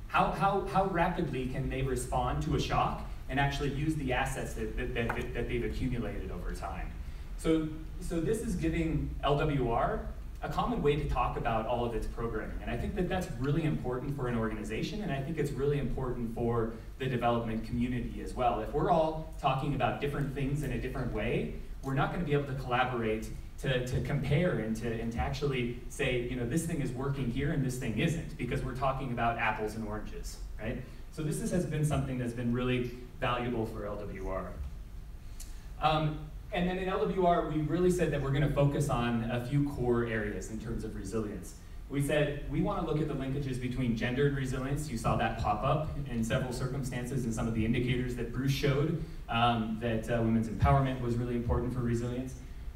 How rapidly can they respond to a shock and actually use the assets that they've accumulated over time? So this is giving LWR a common way to talk about all of its programming. And I think that that's really important for an organization, and I think it's really important for the development community as well. If we're all talking about different things in a different way, we're not going to be able to collaborate to compare and to actually say, you know, this thing is working here and this thing isn't, because we're talking about apples and oranges, right? So this has been something that's been really valuable for LWR. And then in LWR, we really said that we're going to focus on a few core areas in terms of resilience. We said we want to look at the linkages between gender and resilience. You saw that pop up in several circumstances and some of the indicators that Bruce showed, that women's empowerment was really important for resilience.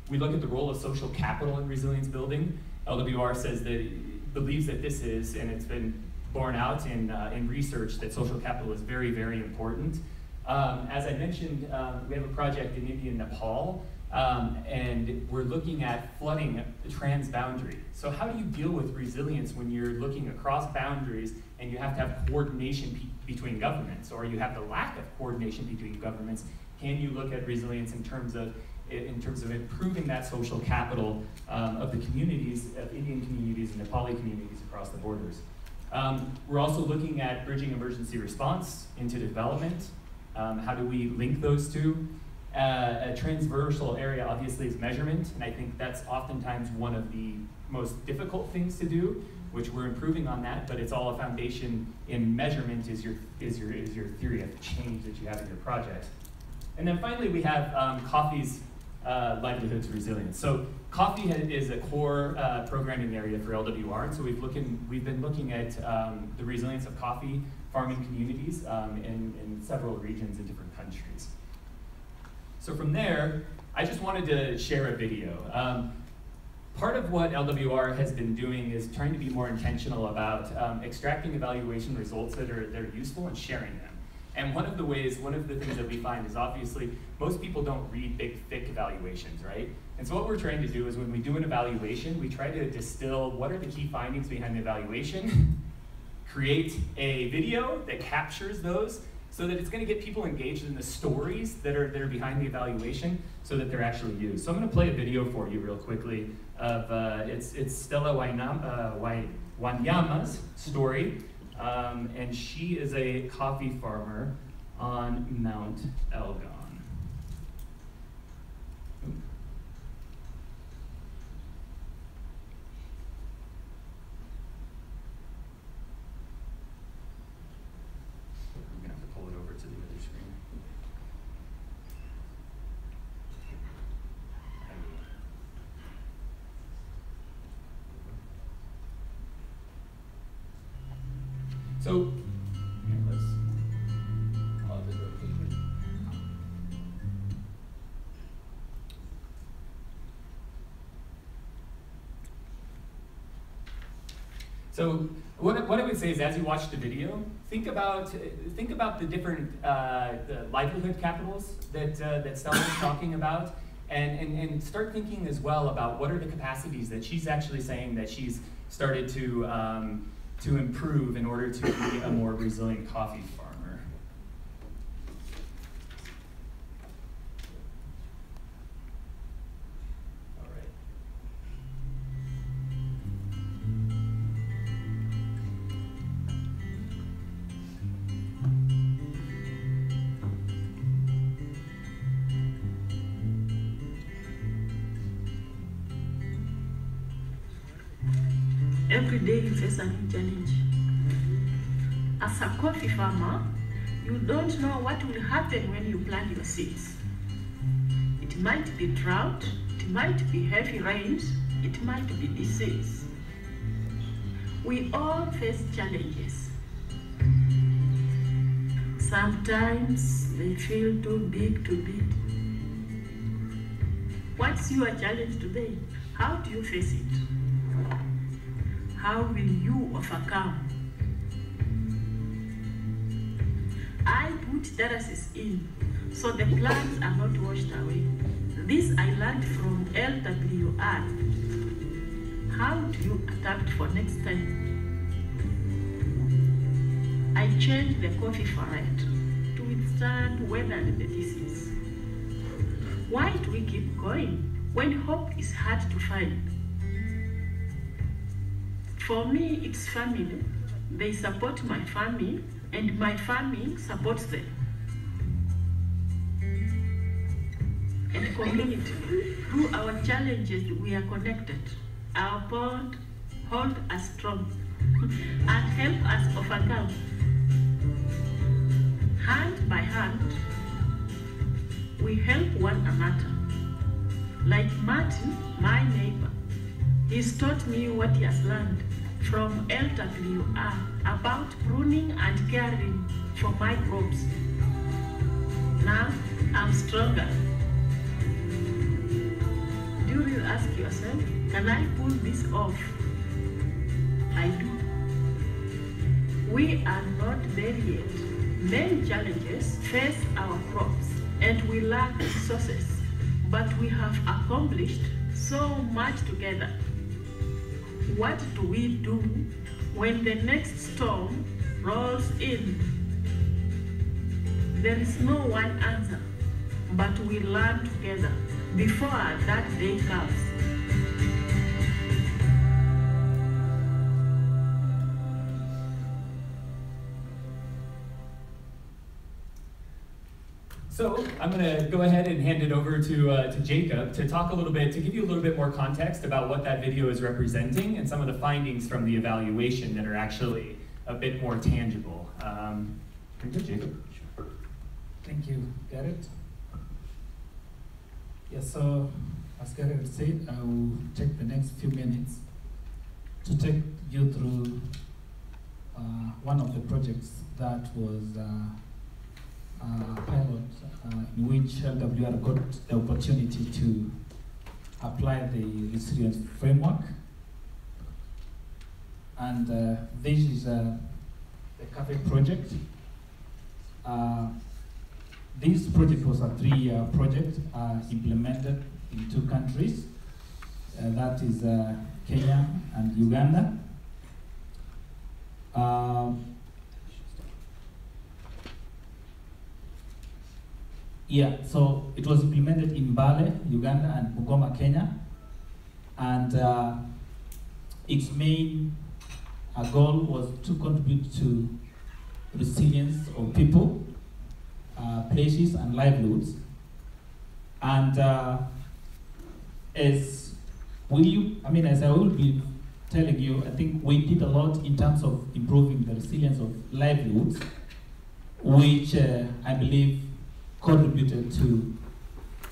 We look at the role of social capital in resilience building. LWR says that it believes that this is, and it's been borne out in research, that social capital is very, very important. As I mentioned, we have a project in India and Nepal, and we're looking at flooding the transboundary. So how do you deal with resilience when you're looking across boundaries and you have to have coordination between governments, or you have the lack of coordination between governments? Can you look at resilience in terms of improving that social capital of the communities, of Indian communities and Nepali communities across the borders? We're also looking at bridging emergency response into development. How do we link those two? A transversal area obviously is measurement, and I think that's oftentimes one of the most difficult things to do, which we're improving on that, but it's all a foundation in measurement is your theory of change that you have in your project. And then finally we have coffee's livelihoods resilience. So coffee is a core programming area for LWR, and so we've been looking at the resilience of coffee farming communities in several regions in different countries. So from there, I just wanted to share a video. Part of what LWR has been doing is trying to be more intentional about extracting evaluation results that are useful and sharing them. And one of the things that we find is obviously most people don't read big, thick evaluations, right? And so what we're trying to do is when we do an evaluation, we try to distill what are the key findings behind the evaluation, create a video that captures those so that it's going to get people engaged in the stories that are behind the evaluation so that they're actually used. So I'm going to play a video for you real quickly of, it's Stella Wanyama's story. And she is a coffee farmer on Mount Elgon. I'm gonna have to pull it over to the other screen. So, let's pause it real quickly. So, what I would say is, as you watch the video, think about the different the livelihood capitals that Stella is talking about, and start thinking as well about what are the capacities that she's actually saying that she's started to improve in order to be a more resilient coffee farmer. All right. Every day you face a new challenge. As a coffee farmer, you don't know what will happen when you plant your seeds. It might be drought, it might be heavy rains, it might be disease. We all face challenges. Sometimes they feel too big to beat. What's your challenge today? How do you face it? How will you overcome? I put terraces in so the plants are not washed away. This I learned from LWR. How do you adapt for next time? I changed the coffee variety to withstand weather and the disease. Why do we keep going when hope is hard to find? For me, it's family. They support my family, and my family supports them. And community. Through our challenges, we are connected. Our bond hold us strong and help us overcome. Hand by hand, we help one another. Like Martin, my neighbor, he's taught me what he has learned from LWR about pruning and caring for my crops. Now I'm stronger. Do you ask yourself, can I pull this off? I do. We are not there yet. Many challenges face our crops and we lack resources, but we have accomplished so much together. What do we do when the next storm rolls in? There is no one answer, but we learn together before that day comes. So I'm going to go ahead and hand it over to Jacob to talk a little bit, to give you a little bit more context about what that video is representing and some of the findings from the evaluation that are actually a bit more tangible. Very good, Jacob. Sure. Thank you, Garrett. Yes, so as Garrett said, I will take the next few minutes to take you through one of the projects that was pilot in which LWR got the opportunity to apply the resilience framework. And this is the CAFÉ project. This project was a 3-year project implemented in 2 countries. That is Kenya and Uganda. Yeah, so it was implemented in Mbale, Uganda, and Bungoma, Kenya. And its main goal was to contribute to resilience of people, places, and livelihoods. And as I will be telling you, I think we did a lot in terms of improving the resilience of livelihoods, which I believe contributed to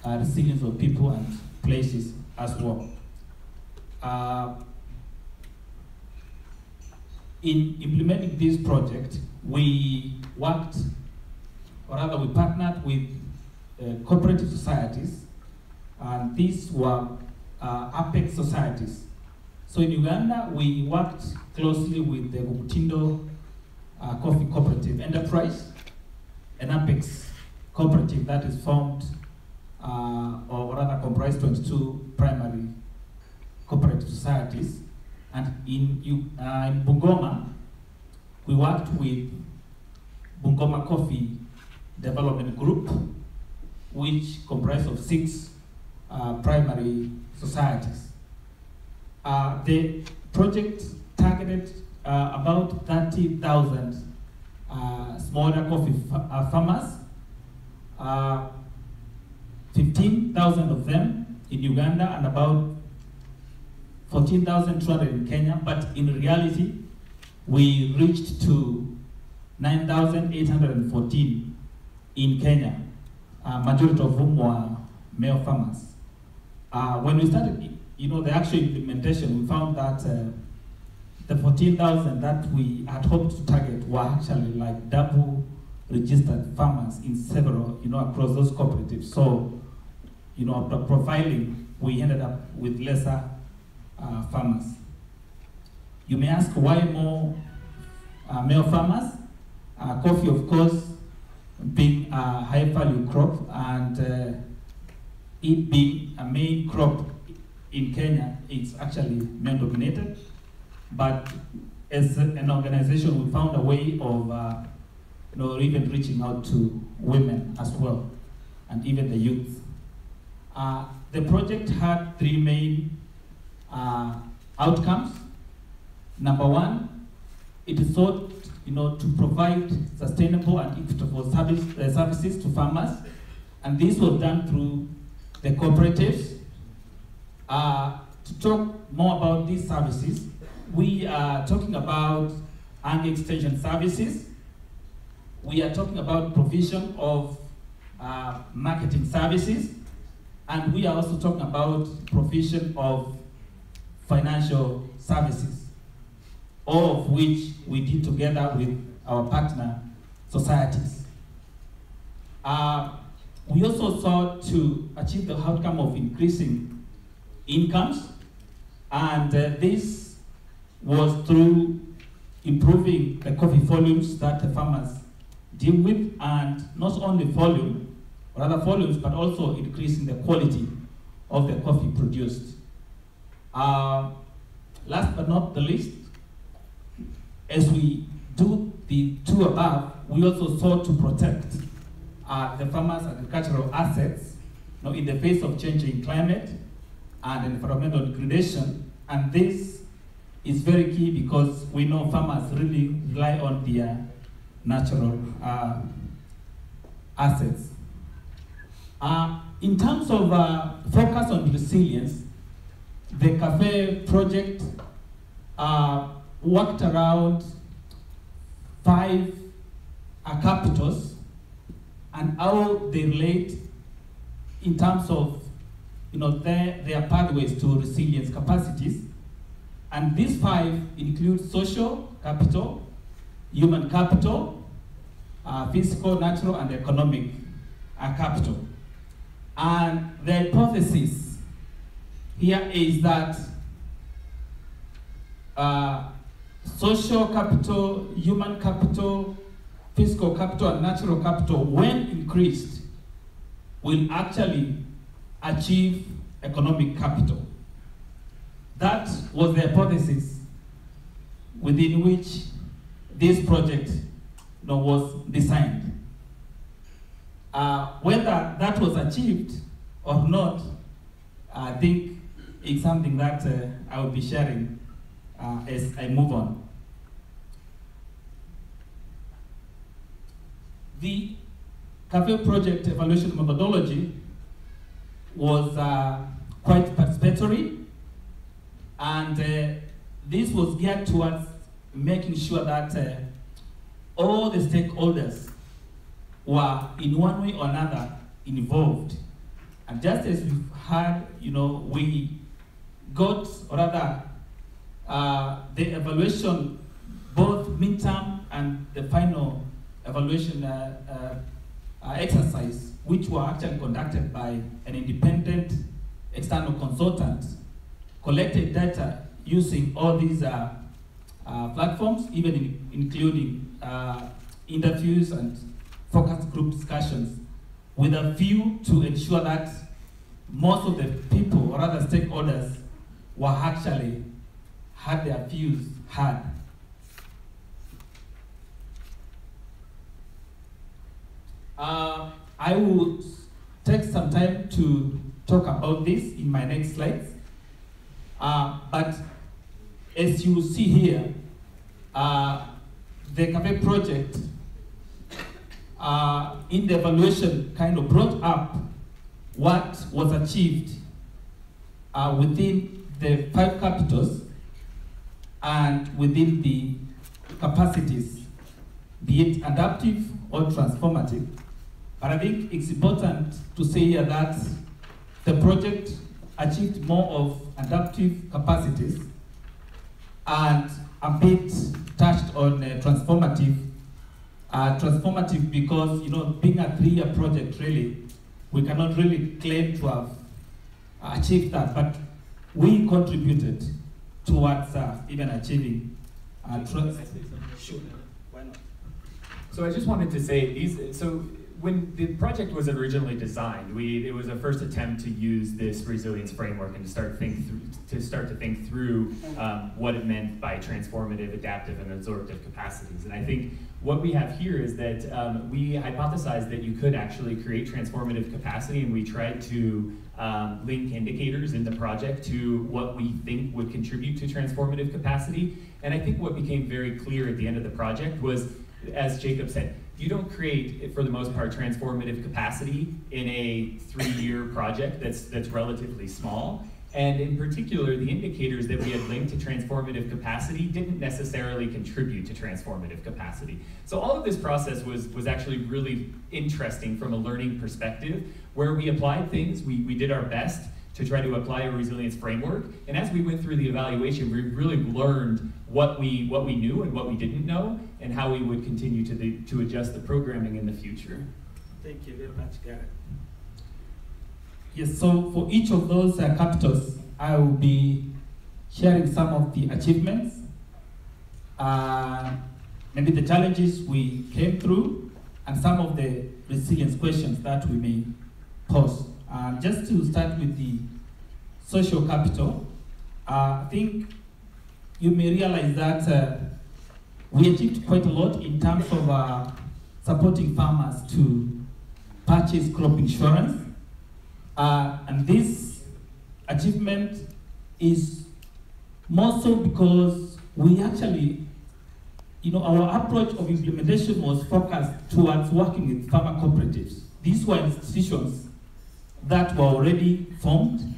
resilience of people and places as well. In implementing this project, we worked, or rather we partnered with cooperative societies, and these were apex societies. So in Uganda, we worked closely with the Mutindo Coffee Cooperative Enterprise, an apex cooperative that is formed, or rather comprised 22 primary cooperative societies. And in Bungoma, we worked with Bungoma Coffee Development Group, which comprised of 6 primary societies. The project targeted about 30,000 smallholder coffee farmers, 15,000 of them in Uganda and about 14,200 in Kenya, but in reality, we reached to 9,814 in Kenya, majority of whom were male farmers. When we started, the actual implementation, we found that the 14,000 that we had hoped to target were actually like double registered farmers in several, across those cooperatives. So, after profiling, we ended up with lesser farmers. You may ask why more male farmers? Coffee, of course, being a high value crop and it being a main crop in Kenya, it's actually male dominated. But as an organization, we found a way of even reaching out to women as well, and even the youth. The project had 3 main outcomes. Number 1, it sought to provide sustainable and equitable services to farmers, and this was done through the cooperatives. To talk more about these services, we are talking about ANG extension services. We are talking about provision of marketing services. And we are also talking about provision of financial services, all of which we did together with our partner societies. We also sought to achieve the outcome of increasing incomes, and this was through improving the coffee volumes that the farmers deal with, and not only volumes, but also increasing the quality of the coffee produced. Last but not the least, as we do the two above, we also sought to protect the farmers' agricultural assets, in the face of changing climate and environmental degradation. And this is very key because we know farmers really rely on their natural assets. In terms of focus on resilience, the CAFÉ project worked around 5 capitals and how they relate in terms of their pathways to resilience capacities. And these 5 include social capital, human capital, physical, natural, and economic capital. And the hypothesis here is that social capital, human capital, physical capital, and natural capital, when increased, will actually achieve economic capital. That was the hypothesis within which this project was designed. Whether that was achieved or not, I think it's something that I will be sharing as I move on. The CAFÉ project evaluation methodology was quite participatory, and this was geared towards making sure that all the stakeholders were in one way or another involved. And just as we've had, we got, or rather, the evaluation, both midterm and the final evaluation exercise, which were actually conducted by an independent external consultant, collected data using all these platforms, even including interviews and focus group discussions, with a view to ensure that most of the people, or other stakeholders, were actually had their views heard. I will take some time to talk about this in my next slides. But as you see here, the CAFÉ project in the evaluation kind of brought up what was achieved within the 5 capitals and within the capacities, be it adaptive or transformative. But I think it's important to say here that the project achieved more of adaptive capacities and a bit touched on transformative. Transformative because, being a 3-year project, really, we cannot really claim to have achieved that, but we contributed towards even achieving. Sure. Why not? So I just wanted to say, when the project was originally designed, it was a first attempt to use this resilience framework and to start to think through what it meant by transformative, adaptive, and absorptive capacities. And I think what we have here is that we hypothesized that you could actually create transformative capacity, and we tried to link indicators in the project to what we think would contribute to transformative capacity. And I think what became very clear at the end of the project was, as Jacob said, you don't create, for the most part, transformative capacity in a 3-year project that's relatively small. And in particular, the indicators that we had linked to transformative capacity didn't necessarily contribute to transformative capacity. So all of this process was actually really interesting from a learning perspective, where we applied things, we did our best to try to apply a resilience framework. And as we went through the evaluation, we really learned what we knew and what we didn't know, and how we would continue to adjust the programming in the future. Thank you very much, Gareth. Yes, so for each of those capitals, I will be sharing some of the achievements, maybe the challenges we came through, and some of the resilience questions that we may pose. Just to start with the social capital, I think you may realize that we achieved quite a lot in terms of supporting farmers to purchase crop insurance. And this achievement is more so because we actually, our approach of implementation was focused towards working with farmer cooperatives. These were institutions that were already formed,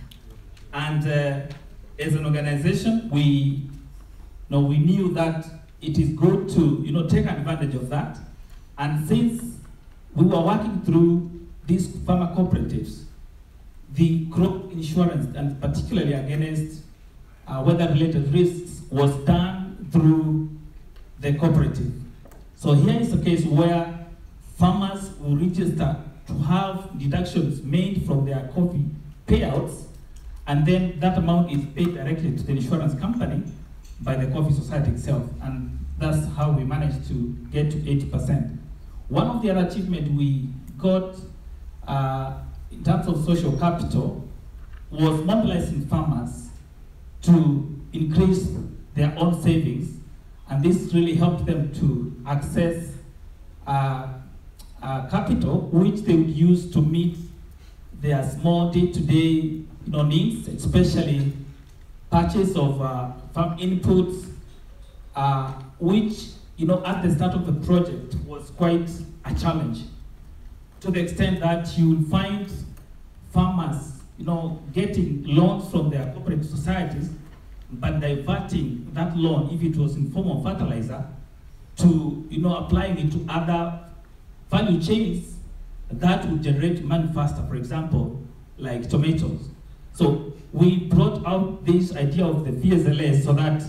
and as an organization, we knew that it is good to take advantage of that. And since we were working through these farmer cooperatives, the crop insurance, and particularly against weather-related risks, was done through the cooperative. So here is a case where farmers will register to have deductions made from their coffee payouts, and then that amount is paid directly to the insurance company by the coffee society itself, and that's how we managed to get to 80%. One of the other achievements we got in terms of social capital was mobilizing farmers to increase their own savings, and this really helped them to access capital which they would use to meet their small day-to-day needs, especially purchase of farm inputs, which at the start of the project was quite a challenge, to the extent that you will find farmers getting loans from their cooperative societies, but diverting that loan, if it was in form of fertilizer, to applying it to other value chains that would generate money faster, for example, like tomatoes. So we brought out this idea of the VSLS so that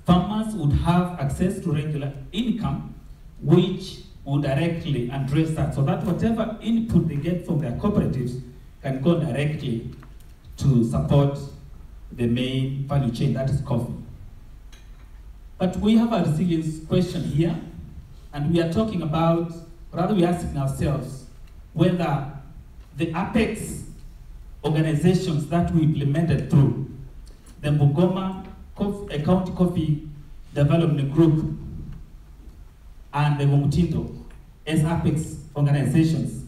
farmers would have access to regular income, which would directly address that, so that whatever input they get from their cooperatives can go directly to support the main value chain, that is coffee. But we have a resilience question here, and we are talking about, rather we are asking ourselves, whether the Apex organizations that we implemented through the Bungoma County Coffee Development Group and the Womutindo as Apex organizations,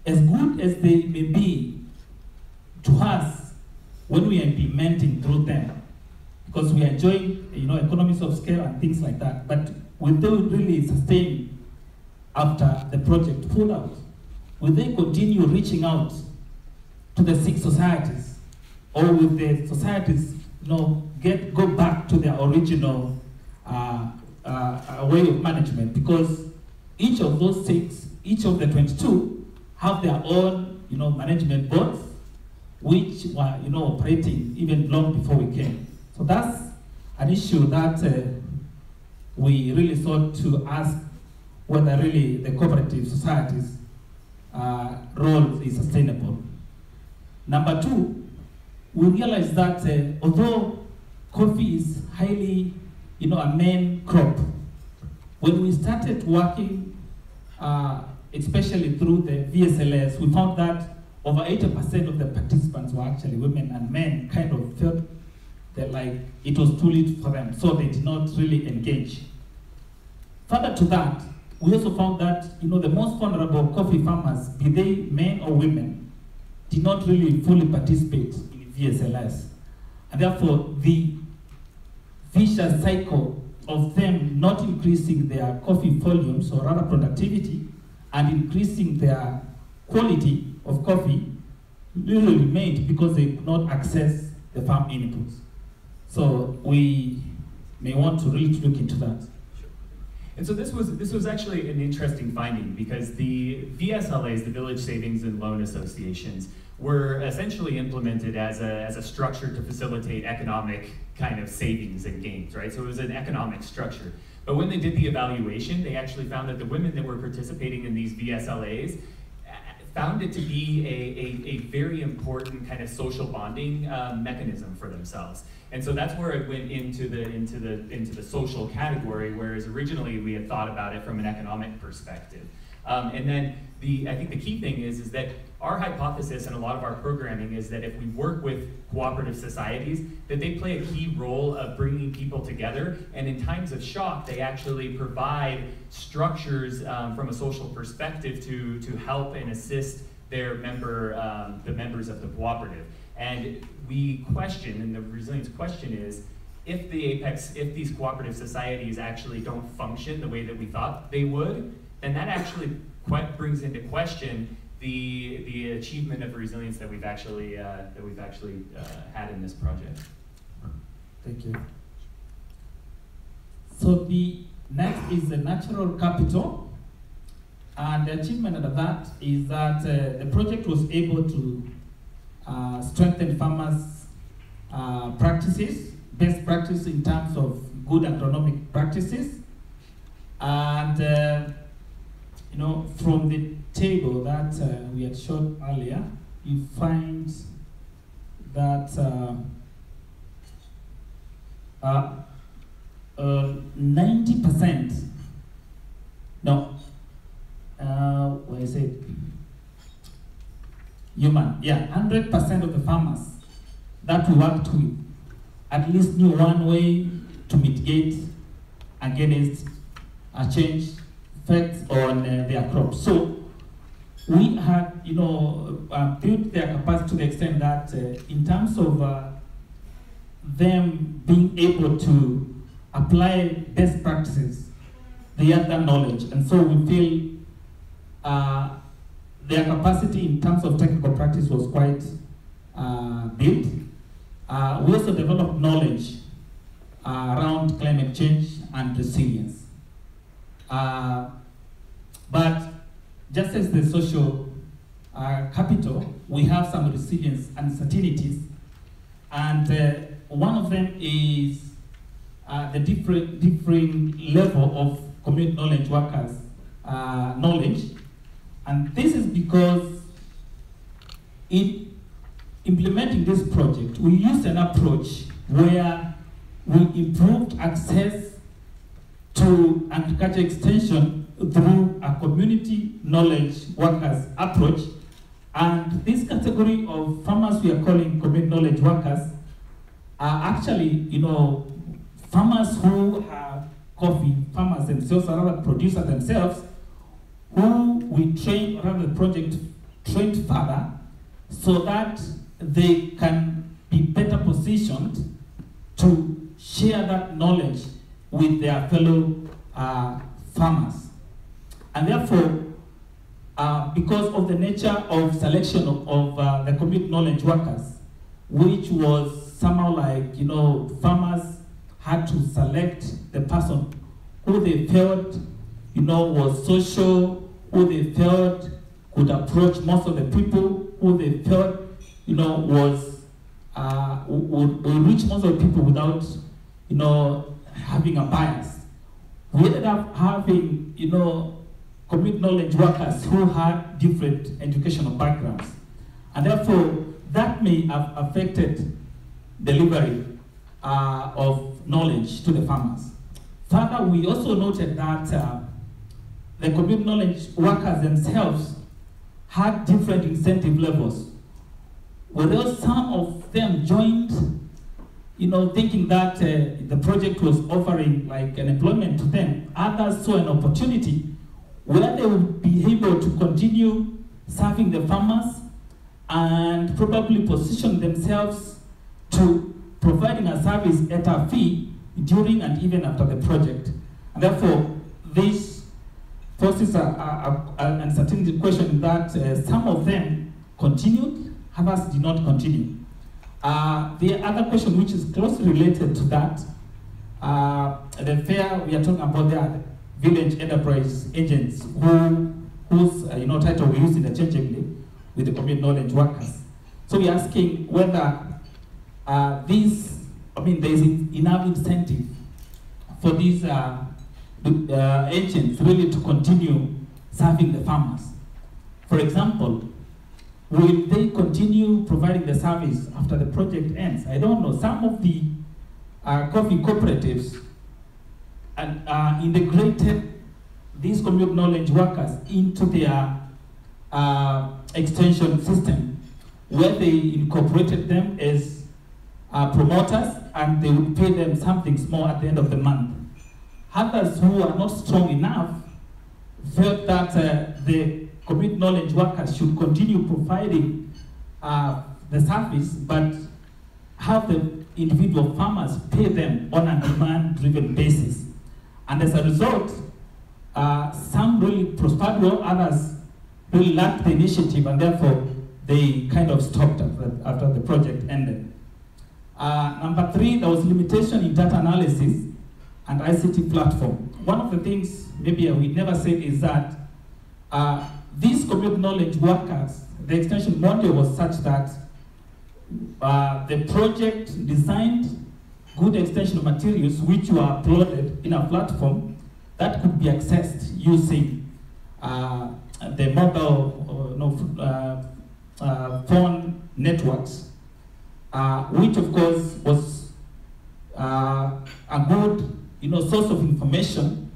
as good as they may be to us when we are implementing through them, because we are enjoying economies of scale and things like that, but will they really sustain after the project pulled out? Will they continue reaching out to the 6 societies, or will the societies go back to their original way of management? Because each of those 6, each of the 22 have their own management boards, which were operating even long before we came. So that's an issue that we really thought to ask whether really the cooperative societies role is sustainable. Number 2, we realized that although coffee is highly, a main crop, when we started working, especially through the VSLS, we found that over 80% of the participants were actually women, and men kind of felt that it was too late for them, so they did not really engage. Further to that, we also found that the most vulnerable coffee farmers, be they men or women, did not really fully participate in VSLS. And therefore, the vicious cycle of them not increasing their coffee volumes, or rather productivity, and increasing their quality of coffee really remained, because they could not access the farm inputs. So we may want to really look into that. And so this was actually an interesting finding, because the VSLAs, the Village Savings and Loan Associations, were essentially implemented as a structure to facilitate economic kind of savings and gains, right? So it was an economic structure. But when they did the evaluation, they actually found that the women that were participating in these VSLAs found it to be a very important kind of social bonding mechanism for themselves. And so that's where it went into the social category, whereas originally we had thought about it from an economic perspective. And then I think the key thing is that our hypothesis and a lot of our programming is that if we work with cooperative societies, that they play a key role of bringing people together, and in times of shock, they actually provide structures from a social perspective to help and assist their the members of the cooperative. And we question, and the resilience question is, if these cooperative societies actually don't function the way that we thought they would, then that actually brings into question the achievement of resilience that we've actually had in this project. Thank you. So the next is the natural capital, and the achievement of that is that the project was able to strengthen farmers' practices, best practice in terms of good agronomic practices, and you know, from the table that we had shown earlier, you find that 90%, no, what is it? Human, yeah, 100% of the farmers that we worked with at least knew one way to mitigate against a change effects on their crops. So we had, you know, built their capacity to the extent that in terms of them being able to apply best practices, they had that knowledge. And so we feel their capacity in terms of technical practice was quite built. We also developed knowledge around climate change and resilience. But just as the social capital, we have some resilience uncertainties, and one of them is the differing level of community knowledge workers' knowledge, and this is because in implementing this project, we used an approach where we improved access to agriculture extension through a community knowledge workers approach. And this category of farmers we are calling community knowledge workers are actually, you know, farmers who are coffee farmers themselves, or rather producers themselves, who we train, or rather the project trained further, so that they can be better positioned to share that knowledge with their fellow farmers. And therefore, because of the nature of selection of the community knowledge workers, which was somehow like, you know, farmers had to select the person who they felt, you know, was social, who they felt could approach most of the people, who they felt, you know, was would reach most of the people without, you know, having a bias. We ended up having, you know, community knowledge workers who had different educational backgrounds, and therefore that may have affected delivery of knowledge to the farmers. Further, we also noted that the community knowledge workers themselves had different incentive levels. Whereas some of them joined, you know, thinking that the project was offering like an employment to them, others saw an opportunity where they would be able to continue serving the farmers and probably position themselves to providing a service at a fee during and even after the project. And therefore, this poses an uncertainty question that some of them continued, others did not continue. The other question, which is closely related to that, the fair we are talking about, the village enterprise agents whose title we use interchangeably with the community knowledge workers. So we're asking whether there is enough incentive for these agents really to continue serving the farmers. For example, will they continue providing the service after the project ends? I don't know. Some of the coffee cooperatives integrated these community knowledge workers into their extension system, where they incorporated them as promoters, and they would pay them something small at the end of the month. Others who are not strong enough felt that the community knowledge workers should continue providing the service, but have the individual farmers pay them on a demand-driven basis. And as a result, some really prospered well, others really lacked the initiative, and therefore they kind of stopped after the project ended. Number 3, there was limitation in data analysis and ICT platform. One of the things maybe we never said is that these community knowledge workers, the extension module was such that the project designed good extension materials which were uploaded in a platform that could be accessed using the mobile phone networks, which of course was a good source of information,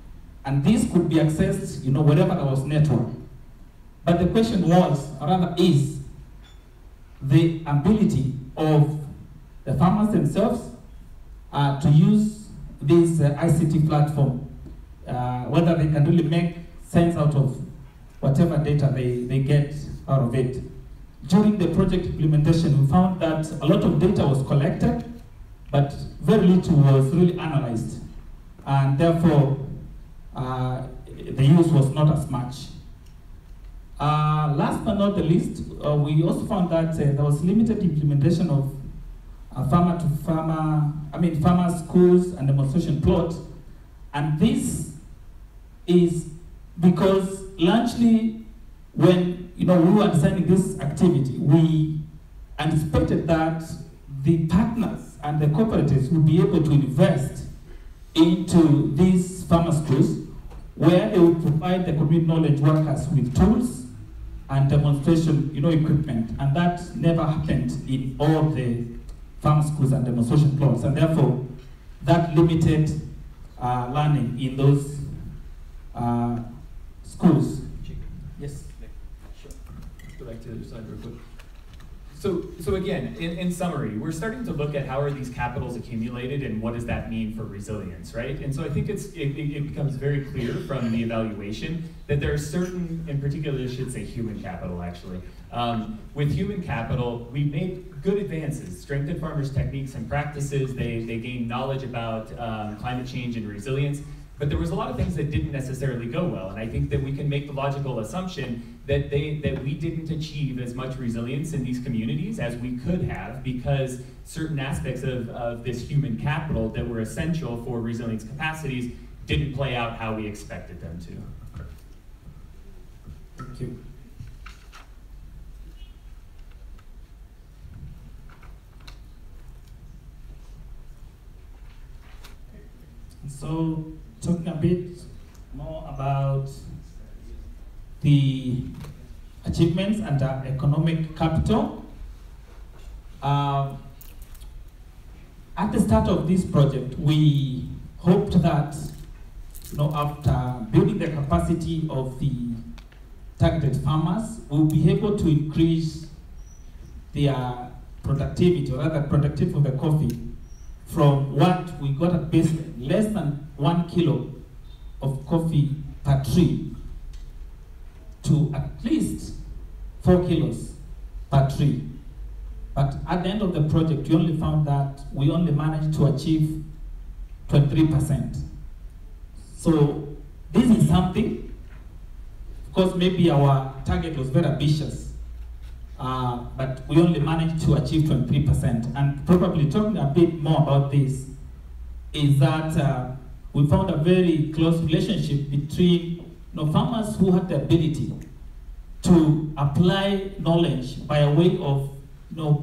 and this could be accessed wherever there was network. But the question was, or rather is, the ability of the farmers themselves to use this ICT platform, whether they can really make sense out of whatever data they get out of it. During the project implementation, we found that a lot of data was collected, but very little was really analyzed, and therefore the use was not as much. Last but not the least, we also found that there was limited implementation of farmer schools and demonstration plot, and this is because largely when we were designing this activity, we anticipated that the partners and the cooperatives would be able to invest into these farmer schools, where they would provide the community knowledge workers with tools and demonstration equipment, and that never happened in all the farm schools and demonstration plots, and therefore that limited learning in those schools. Yes, sure. Go back to the other side real quick. So again, in summary, we're starting to look at how are these capitals accumulated and what does that mean for resilience, right? And so I think it becomes very clear from the evaluation that there are certain, in particular, I should say human capital actually. With human capital, we made good advances, strengthened farmers' techniques and practices, they gained knowledge about climate change and resilience, but there was a lot of things that didn't necessarily go well, and I think that we can make the logical assumption that we didn't achieve as much resilience in these communities as we could have, because certain aspects of this human capital that were essential for resilience capacities didn't play out how we expected them to. Thank you. So, talking a bit more about the achievements and economic capital. At the start of this project, we hoped that, after building the capacity of the targeted farmers, we'll be able to increase their productivity, or rather productivity of the coffee, from what we got at base, less than 1 kilo of coffee per tree, to at least 4 kilos per tree. But at the end of the project, we only found that we only managed to achieve 23%. So this is something, of course maybe our target was very ambitious, but we only managed to achieve 23%. And probably talking a bit more about this is that we found a very close relationship between farmers who had the ability to apply knowledge by a way of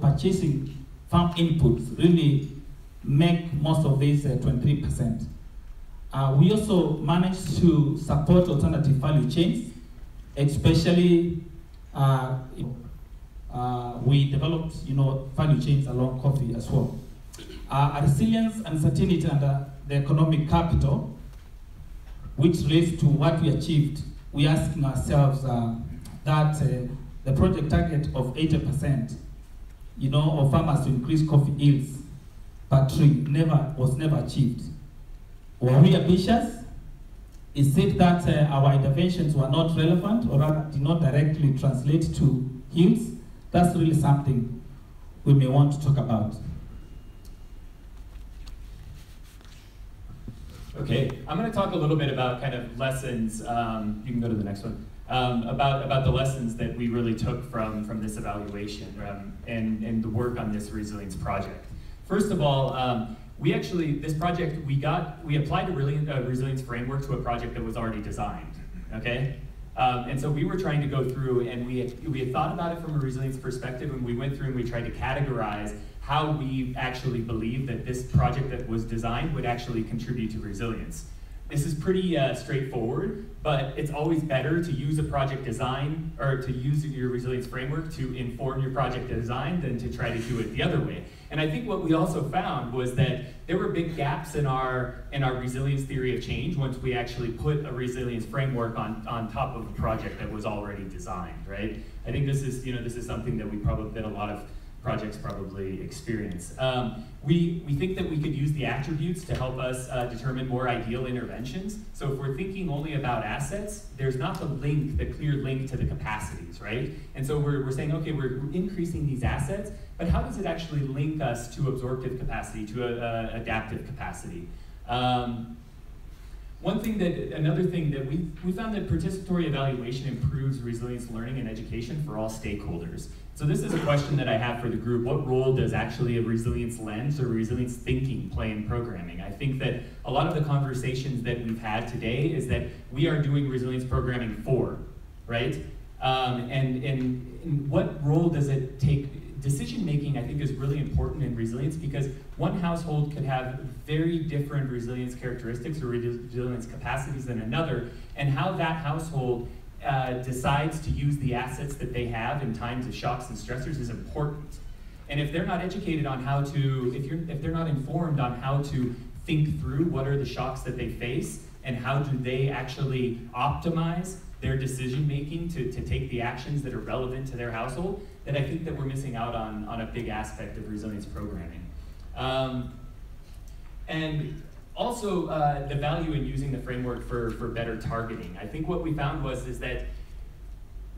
purchasing farm inputs, really make most of these 23%. We also managed to support alternative value chains, especially we developed value chains along coffee as well. A resilience and certainty under the economic capital, which relates to what we achieved. We're asking ourselves that the project target of 80%, of farmers to increase coffee yields per tree was never achieved. Were we ambitious? Is it that our interventions were not relevant or rather did not directly translate to yields? That's really something we may want to talk about. Okay, I'm going to talk a little bit about kind of lessons. You can go to the next one. About the lessons that we really took from this evaluation and the work on this resilience project. First of all, this project, we applied a resilience framework to a project that was already designed, okay? And so we were trying to go through and we had thought about it from a resilience perspective, and we went through and we tried to categorize how we actually believe that this project that was designed would actually contribute to resilience. This is pretty straightforward, but it's always better to use a project design or to use your resilience framework to inform your project design than to try to do it the other way. And I think what we also found was that there were big gaps in our resilience theory of change once we actually put a resilience framework on top of a project that was already designed, right? I think this is something that that a lot of projects probably experience. We think that we could use the attributes to help us determine more ideal interventions. So if we're thinking only about assets, there's not the clear link to the capacities, right? And so we're saying, okay, we're increasing these assets, but how does it actually link us to absorptive capacity, to adaptive capacity? Another thing that we found that participatory evaluation improves resilience learning and education for all stakeholders. So this is a question that I have for the group. What role does actually a resilience lens or resilience thinking play in programming? I think that a lot of the conversations that we've had today is that we are doing resilience programming for, right? And what role does it take? Decision making, I think, is really important in resilience because one household could have very different resilience characteristics or resilience capacities than another, and how that household decides to use the assets that they have in times of shocks and stressors is important. And if they're not educated on how to, if they're not informed on how to think through what are the shocks that they face and how do they actually optimize their decision making to take the actions that are relevant to their household, then I think that we're missing out on a big aspect of resilience programming. And also the value in using the framework for better targeting. I think what we found is that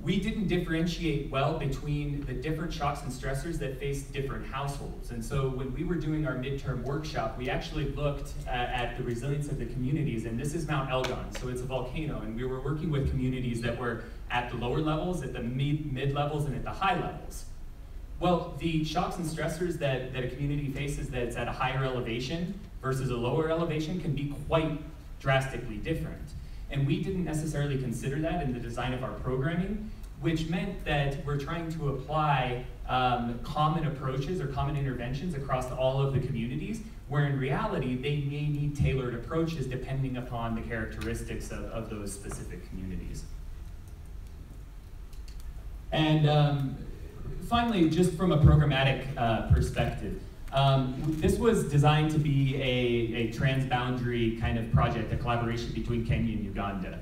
we didn't differentiate well between the different shocks and stressors that face different households. And so when we were doing our midterm workshop, we actually looked at the resilience of the communities, and this is Mount Elgon, so it's a volcano, and we were working with communities that were at the lower levels, at the mid levels, and at the high levels. Well, the shocks and stressors that a community faces that's at a higher elevation versus a lower elevation can be quite drastically different. And we didn't necessarily consider that in the design of our programming, which meant that we're trying to apply common approaches or common interventions across all of the communities, where in reality, they may need tailored approaches depending upon the characteristics of those specific communities. And finally, just from a programmatic perspective, this was designed to be a transboundary kind of project, a collaboration between Kenya and Uganda.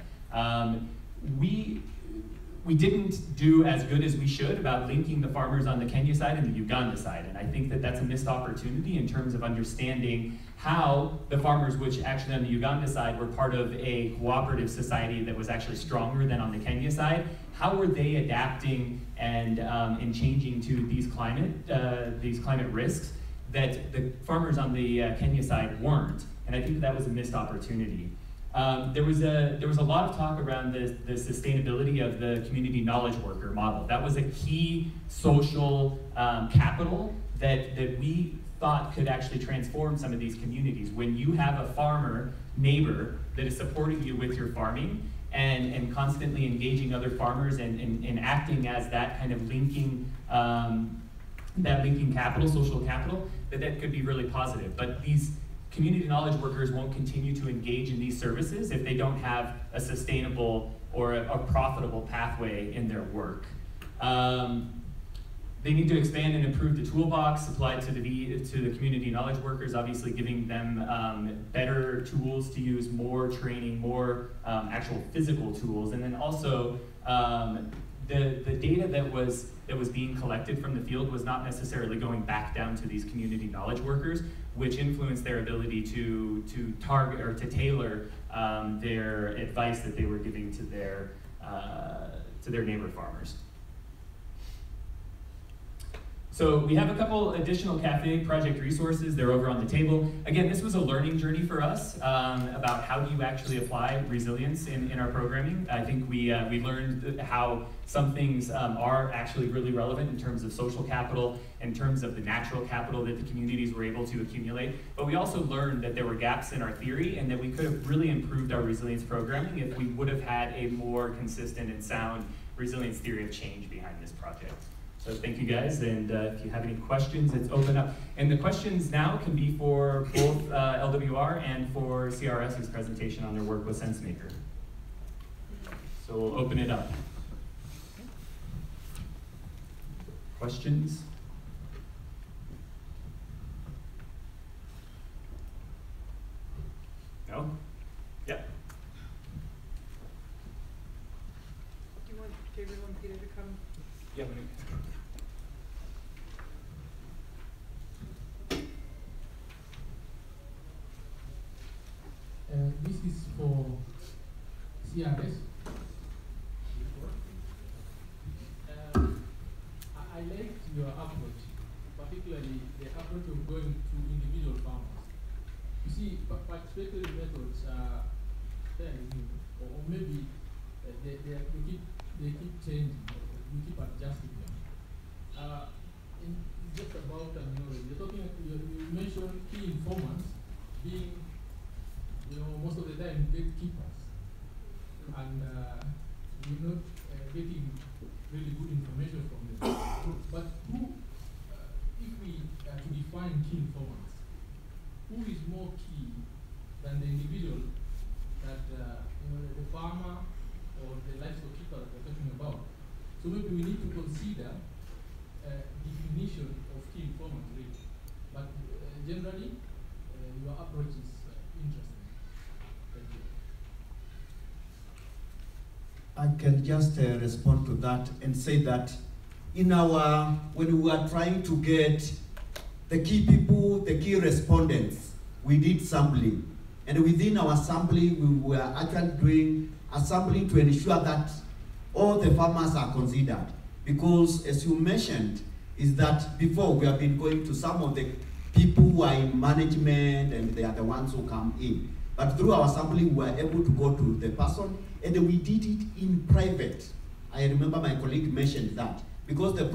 We didn't do as good as we should about linking the farmers on the Kenya side and the Uganda side, and I think that that's a missed opportunity in terms of understanding how the farmers, which actually on the Uganda side were part of a cooperative society that was actually stronger than on the Kenya side, how were they adapting and changing to these climate risks that the farmers on the Kenya side weren't, and I think that was a missed opportunity. there was a lot of talk around the sustainability of the community knowledge worker model. That was a key social capital that we thought could actually transform some of these communities. When you have a farmer neighbor that is supporting you with your farming and constantly engaging other farmers and acting as that kind of linking capital, social capital, that could be really positive. But these community knowledge workers won't continue to engage in these services if they don't have a sustainable or a profitable pathway in their work. They need to expand and improve the toolbox supplied to the community knowledge workers, obviously giving them better tools to use, more training, more actual physical tools, and then also the data that was being collected from the field was not necessarily going back down to these community knowledge workers, which influenced their ability to target or to tailor their advice that they were giving to their neighbor farmers. So we have a couple additional CAFÉ project resources. They're over on the table. Again, this was a learning journey for us about how do you actually apply resilience in our programming. I think we learned how some things are actually really relevant in terms of social capital, in terms of the natural capital that the communities were able to accumulate. But we also learned that there were gaps in our theory and that we could have really improved our resilience programming if we would have had a more consistent and sound resilience theory of change behind this project. So thank you guys, and if you have any questions, it's open up. And the questions now can be for both LWR and for CRS's presentation on their work with SenseMaker. So we'll open it up. Questions? No? Yeah. Do you want Gabriel and Peter to come? Yeah. This is for CRS. I liked your approach, particularly the approach of going to individual farmers. You see, participatory methods are fairly new, or maybe they keep changing, we keep adjusting them. Just about terminology, you mentioned key informants being, most of the time gatekeepers, and we're not getting really good information from them. But if we are to define key informants, who is more key than the individual that the farmer or the livestock keeper that we're talking about? So maybe we need to consider definition of key informant really. But generally, your approach is interesting. Thank you. I can just respond to that and say that when we were trying to get the key people, the key respondents, we did sampling. And within our sampling, we were actually doing a sampling to ensure that all the farmers are considered. Because as you mentioned, is that before we have been going to some of the people who are in management and they are the ones who come in. But through our sampling, we were able to go to the person and we did it in private. I remember my colleague mentioned that because the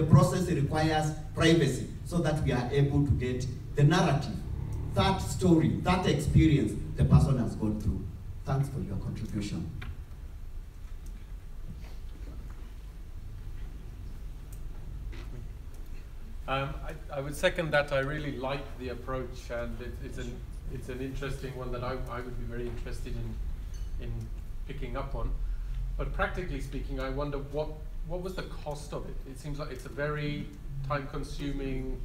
process requires privacy so that we are able to get the narrative, that story, that experience the person has gone through. Thanks for your contribution. I would second that. I really like the approach, and it's an interesting one that I would be very interested in picking up on. But practically speaking, I wonder what was the cost of it? It seems like it's a very time-consuming,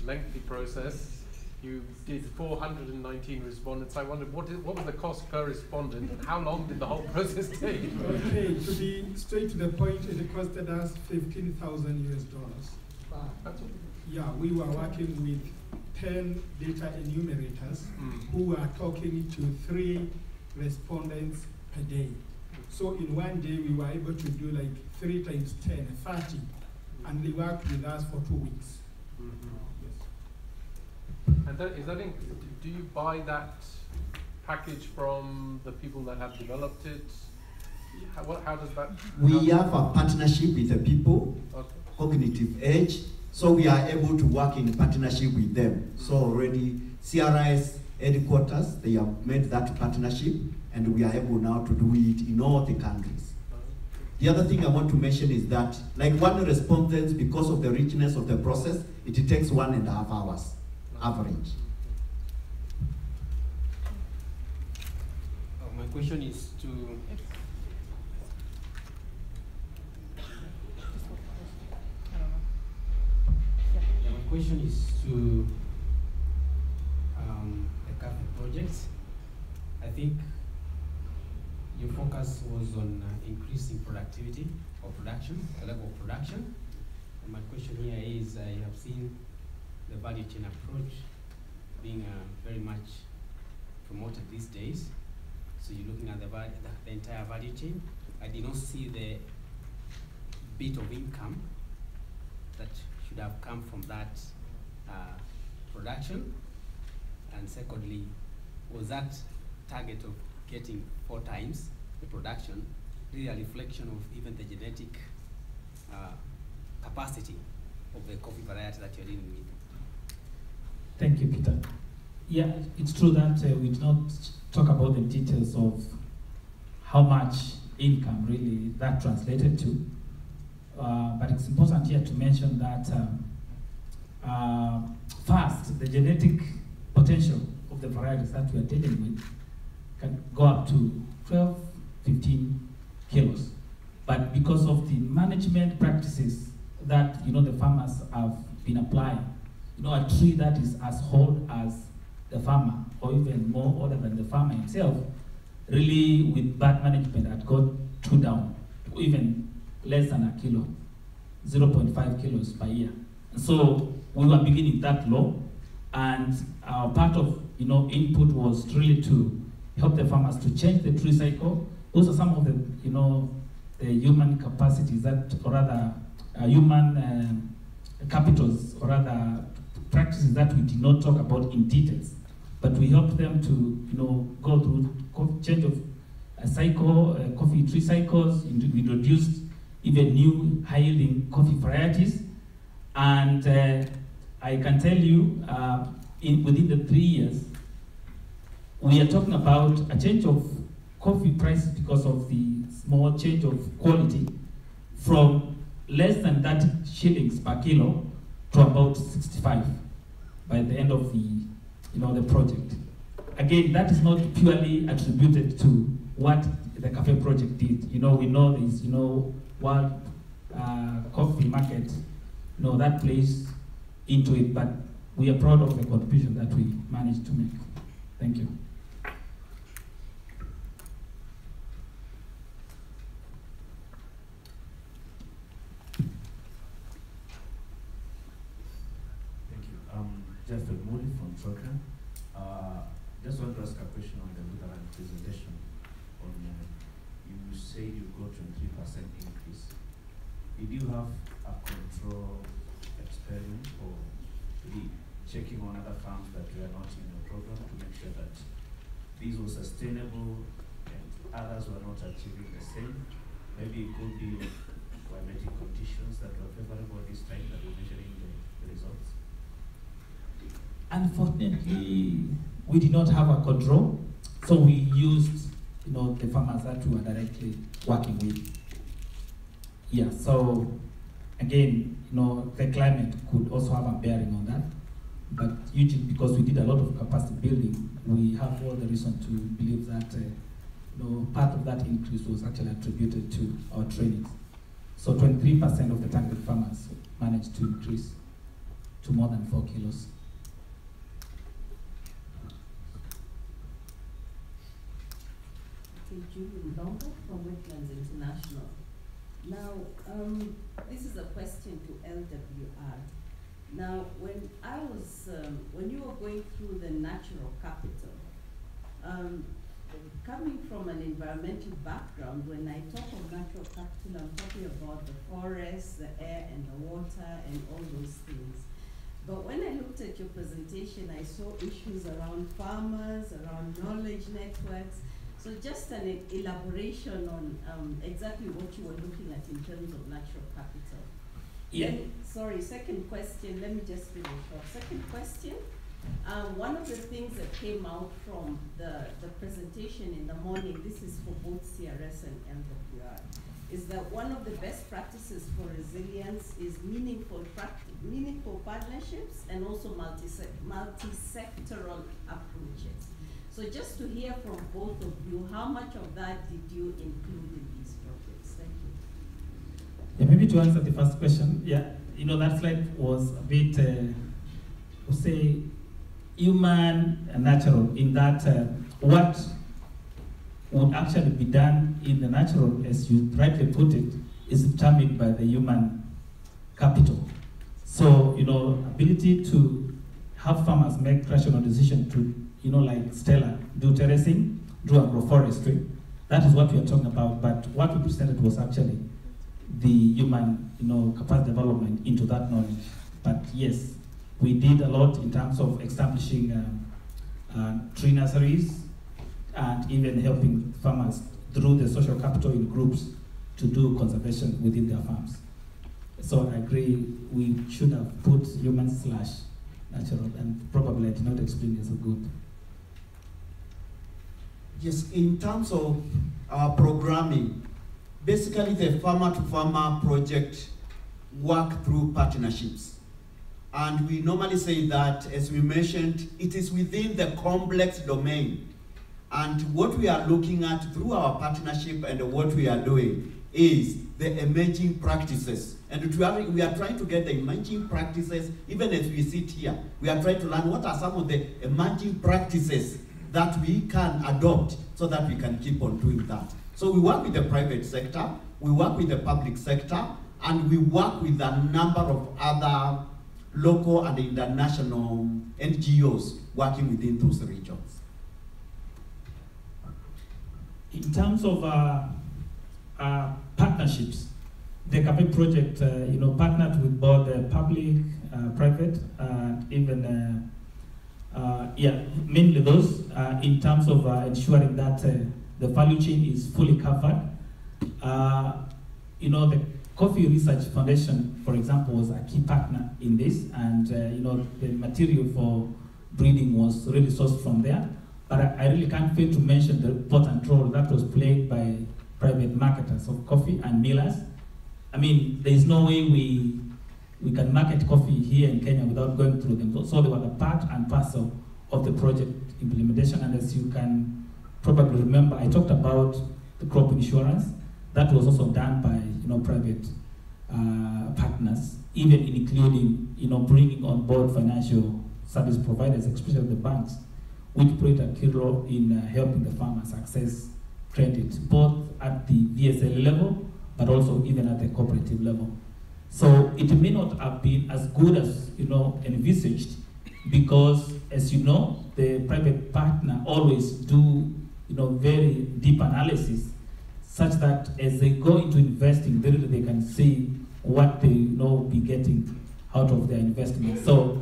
lengthy process. You did 419 respondents. I wondered what was the cost per respondent, and how long did the whole process take? Okay, to be straight to the point, it costed us $15,000 US. Wow, that's all. Yeah, we were working with 10 data enumerators who were talking to 3 respondents per day. So in one day, we were able to do like 3 times 10, 30, and they worked with us for 2 weeks. And do you buy that package from the people that have developed it? How does that? We have a partnership with the people, okay. Cognitive Edge, so we are able to work in partnership with them. So already CRI's headquarters, they have made that partnership, and we are able now to do it in all the countries. The other thing I want to mention is that, like one respondent, because of the richness of the process, it takes 1.5 hours, average. My question is to my question is to the CAFÉ projects. I think your focus was on increasing productivity or production, the level of production. And my question here is, I have seen the value chain approach being very much promoted these days. So you're looking at the entire value chain. I did not see the bit of income that should have come from that production. And secondly, was that target of getting 4 times the production really a reflection of even the genetic capacity of the coffee variety that you're dealing with? Thank you, Peter. Yeah, it's true that we did not talk about the details of how much income really that translated to, but it's important here to mention that first, the genetic potential of the varieties that we are dealing with can go up to 12, 15 kilos. But because of the management practices that the farmers have been applying, a tree that is as old as the farmer, or even more older than the farmer himself, really with bad management had got down to even less than a kilo, 0.5 kilos per year. And so we were beginning that low, and our part of input was really to help the farmers to change the tree cycle. Those are some of the the human capacities that, or rather human capitals, or rather practices that we did not talk about in details, but we helped them to go through change of a cycle, coffee tree cycles. We introduced even new high-yielding coffee varieties, and I can tell you, within the 3 years, we are talking about a change of coffee prices because of the small change of quality from less than 30 shillings per kilo to about 65 by the end of the project. Again, that is not purely attributed to what the CAFÉ project did. We know there is world coffee market, that plays into it, but we are proud of the contribution that we managed to make. Thank you. Jeff Moody from Troca. Just want to ask a question on the Lutheran presentation. You say you got 23% increase. Did you have a control experiment or really checking on other farms that were not in the program to make sure that these were sustainable and others were not achieving the same? Maybe it could be climatic conditions that were favorable this time that were measuring the results. Unfortunately, we did not have a control, so we used, the farmers that we were directly working with. Yeah, so again, the climate could also have a bearing on that, but usually because we did a lot of capacity building, we have all the reason to believe that, part of that increase was actually attributed to our trainings. So 23% of the target farmers managed to increase to more than 4 kilos. Julie Mbongo from Wetlands International. Now, this is a question to LWR. Now, when you were going through the natural capital, coming from an environmental background, when I talk of natural capital, I'm talking about the forest, the air, and the water, and all those things. But when I looked at your presentation, I saw issues around farmers, around knowledge networks. So just an elaboration on exactly what you were looking at in terms of natural capital. Yeah. Then, sorry, second question, let me just finish off. Second question, one of the things that came out from the presentation in the morning, this is for both CRS and LWR, is that one of the best practices for resilience is meaningful partnerships and also multi-sectoral approaches. So just to hear from both of you, how much of that did you include in these projects? Thank you. Yeah, maybe to answer the first question, yeah, you know, that slide was a bit, we'll say, human and natural in that what would actually be done in the natural, as you rightly put it, is determined by the human capital. So, you know, ability to have farmers make rational decisions to, you know, like Stella, do terracing, do agroforestry. That is what we are talking about. But what we presented was actually the human, you know, capacity development into that knowledge. But yes, we did a lot in terms of establishing tree nurseries and even helping farmers through the social capital in groups to do conservation within their farms. So I agree, we should have put human/natural, and probably I did not explain it so good. Yes, in terms of our programming, basically the farmer-to-farmer project work through partnerships. And we normally say that, as we mentioned, it is within the complex domain. And what we are looking at through our partnership and what we are doing is the emerging practices. And we are trying to get the emerging practices, even as we sit here. We are trying to learn what are some of the emerging practices that we can adopt so that we can keep on doing that. So we work with the private sector, we work with the public sector, and we work with a number of other local and international NGOs working within those regions. In terms of partnerships, the CAFÉ project, you know, partnered with both the public, private, and even, yeah, mainly those in terms of ensuring that the value chain is fully covered. You know, the Coffee Research Foundation, for example, was a key partner in this, and you know, the material for breeding was really sourced from there. But I really can't fail to mention the important role that was played by private marketers of coffee and millers. I mean, there is no way we can market coffee here in Kenya without going through them. So they were the part and parcel of the project implementation. And as you can probably remember, I talked about the crop insurance. That was also done by, you know, private partners, even including, you know, bringing on board financial service providers, especially the banks, which played a key role in helping the farmers access credit, both at the VSL level, but also even at the cooperative level. So it may not have been as good as, you know, envisaged, because, as you know, the private partner always do, you know, very deep analysis, such that as they go into investing, they can see what they, you know, be getting out of their investment. So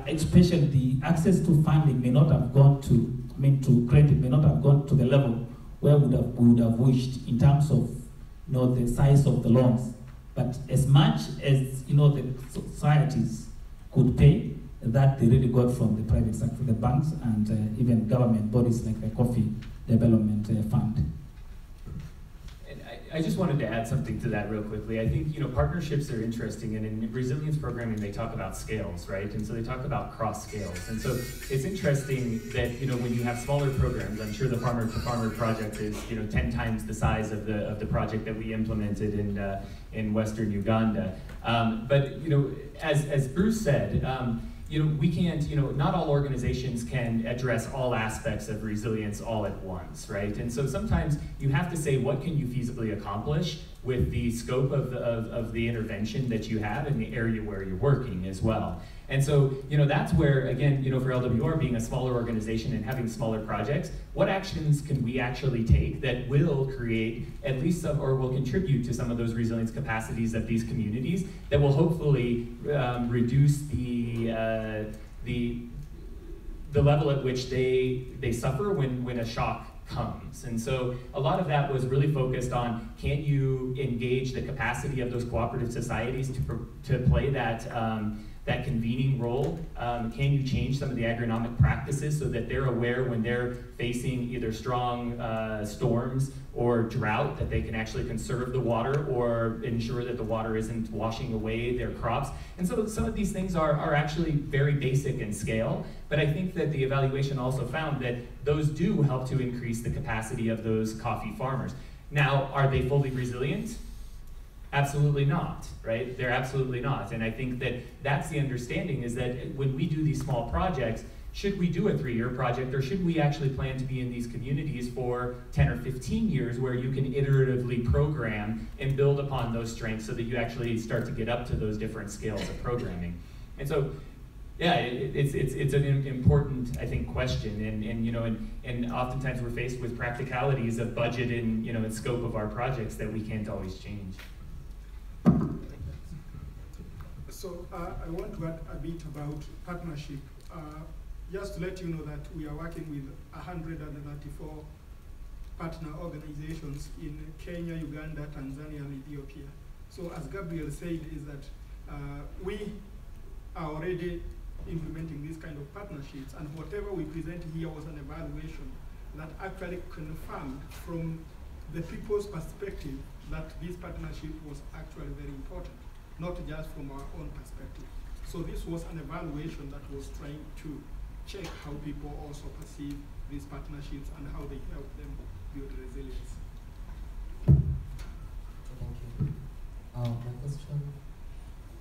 especially the access to funding may not have gone to, I mean, to credit may not have gone to the level where we would have wished in terms of, you know, the size of the loans. But as much as, you know, the societies could pay, that they really got from the private sector, the banks, and even government bodies like the Coffee Development Fund. I just wanted to add something to that real quickly. I think, you know, partnerships are interesting, and in resilience programming they talk about scales, right? And so they talk about cross scales. And so it's interesting that, you know, when you have smaller programs, I'm sure the Farmer to Farmer project is, you know, 10 times the size of the project that we implemented in Western Uganda. But, you know, as Bruce said, you know, we can't, you know, not all organizations can address all aspects of resilience all at once, right? And so sometimes you have to say, what can you feasibly accomplish with the scope of the intervention that you have in the area where you're working as well. And so, that's where, again, for LWR being a smaller organization and having smaller projects, what actions can we actually take that will create at least some, or will contribute to some of those resilience capacities of these communities that will hopefully reduce the level at which they suffer when a shock comes. And so a lot of that was really focused on, can you engage the capacity of those cooperative societies to play that convening role? Can you change some of the agronomic practices so that they're aware when they're facing either strong storms or drought that they can actually conserve the water or ensure that the water isn't washing away their crops? And so some of these things are actually very basic in scale, but I think that the evaluation also found that those do help to increase the capacity of those coffee farmers. Now, are they fully resilient? Absolutely not, right? They're absolutely not. And I think that that's the understanding, is that when we do these small projects, should we do a 3-year project, or should we actually plan to be in these communities for 10 or 15 years where you can iteratively program and build upon those strengths so that you actually start to get up to those different scales of programming? And so, yeah, it's an important, I think, question, and oftentimes we're faced with practicalities of budget and scope of our projects that we can't always change. So I want to add a bit about partnership. Just to let you know that we are working with 134 partner organizations in Kenya, Uganda, Tanzania, and Ethiopia. So as Gabriel said, is that we are already implementing these kind of partnerships, and whatever we present here was an evaluation that actually confirmed from the people's perspective that this partnership was actually very important, not just from our own perspective. So this was an evaluation that was trying to check how people also perceive these partnerships and how they help them build resilience. Thank you. My question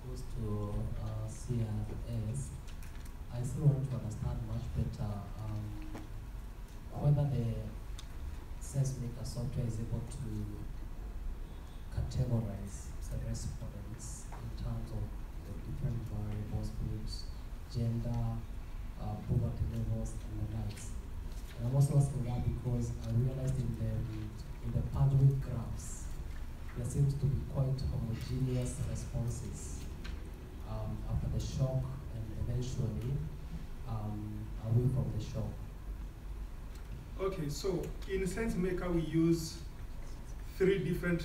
goes to CRS. I still want to understand much better whether the SenseMaker software is able to categorize the respondents in terms of the different variables, be it gender, poverty levels, and the likes. And I'm also asking that because I realized in the bandwidth graphs, there seems to be quite homogeneous responses after the shock and eventually away from the shock. Okay, so in SenseMaker we use 5 different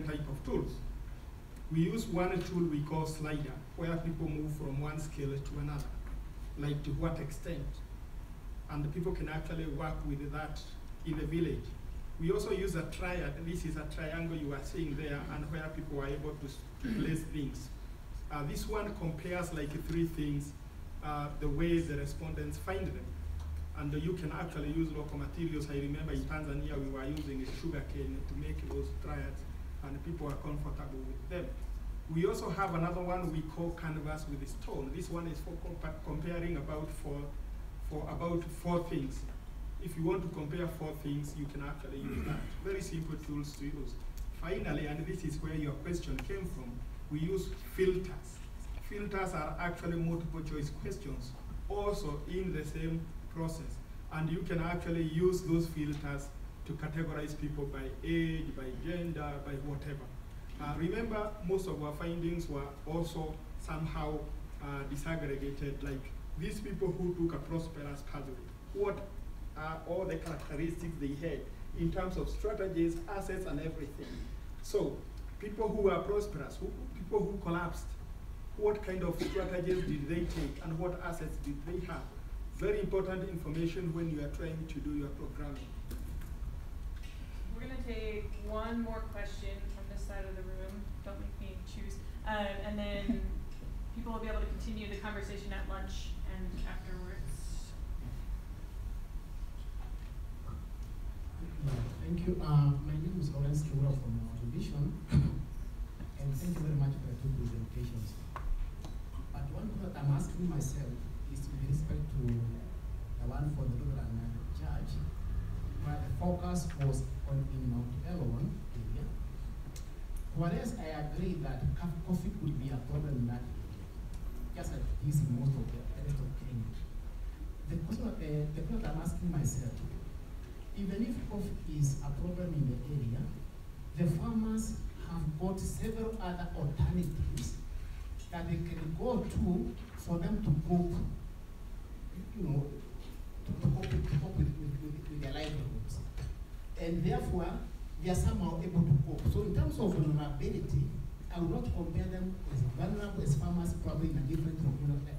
type of tools. We use one tool we call slider, where people move from one scale to another, like to what extent. And the people can actually work with that in the village. We also use a triad. This is a triangle you are seeing there, and where people are able to place things. This one compares like 3 things, the way the respondents find them. And you can actually use local materials. I remember in Tanzania we were using sugarcane to make those triads, and people are comfortable with them. We also have another one we call canvas with stone. This one is for comparing about 4 things. If you want to compare 4 things, you can actually use that. Very simple tools to use. Finally, and this is where your question came from, we use filters. Filters are actually multiple choice questions, also in the same process. And you can actually use those filters to categorize people by age, by gender, by whatever. Remember, most of our findings were also somehow disaggregated, like these people who took a prosperous pathway, what are all the characteristics they had in terms of strategies, assets, and everything. So people who were prosperous, people who collapsed, what kind of strategies did they take and what assets did they have? Very important information when you are trying to do your programming. We're going to take one more question from this side of the room. Don't make me choose. And then people will be able to continue the conversation at lunch and afterwards. Thank you. My name is Lawrence Kiura from Division. And thank you very much for your 2 presentations. But one thing that I'm asking myself is with respect to the one for the Lutheran Church, where the focus was on in Mount Elon area. Whereas I agree that coffee could be a problem in that area. just like this in most of the rest of Kenya. The question I'm asking myself, even if coffee is a problem in the area, the farmers have got several other alternatives that they can go to for them to cope, you know, to cope with their livelihoods. And therefore, they are somehow able to cope. So in terms of vulnerability, I would not compare them as vulnerable as farmers probably in a different, you know, like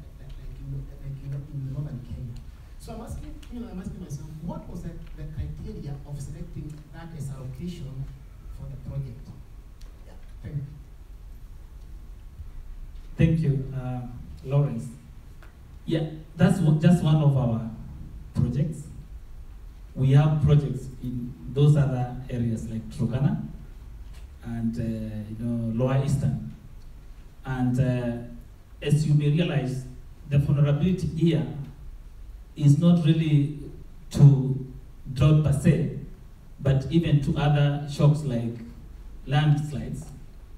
in northern Kenya. So I'm asking, I'm asking myself, what was the criteria of selecting that as allocation for the project? Yeah, thank you. Thank you, Lawrence. Yeah, that's just one of our projects. We have projects in those other areas like Turkana and Lower Eastern. And as you may realize, the vulnerability here is not really to drought per se, but even to other shocks like landslides.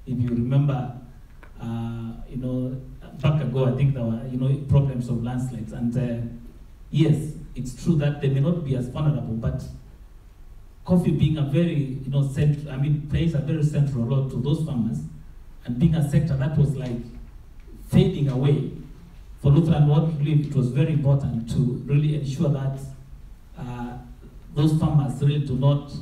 If you remember, back ago, I think there were problems of landslides, and yes, it's true that they may not be as vulnerable, but coffee being a very plays a very central role to those farmers, and being a sector that was like fading away. For Lutheran World Relief, it was very important to really ensure that those farmers really do not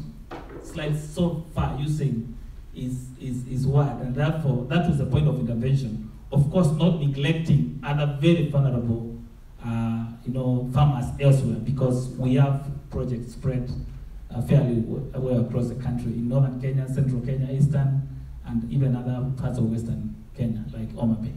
slide so far using his word, and therefore that was the point of intervention. Of course, not neglecting other very vulnerable farmers elsewhere, because we have projects spread fairly well across the country, in northern Kenya, central Kenya, eastern, and even other parts of western Kenya, like Homa Bay.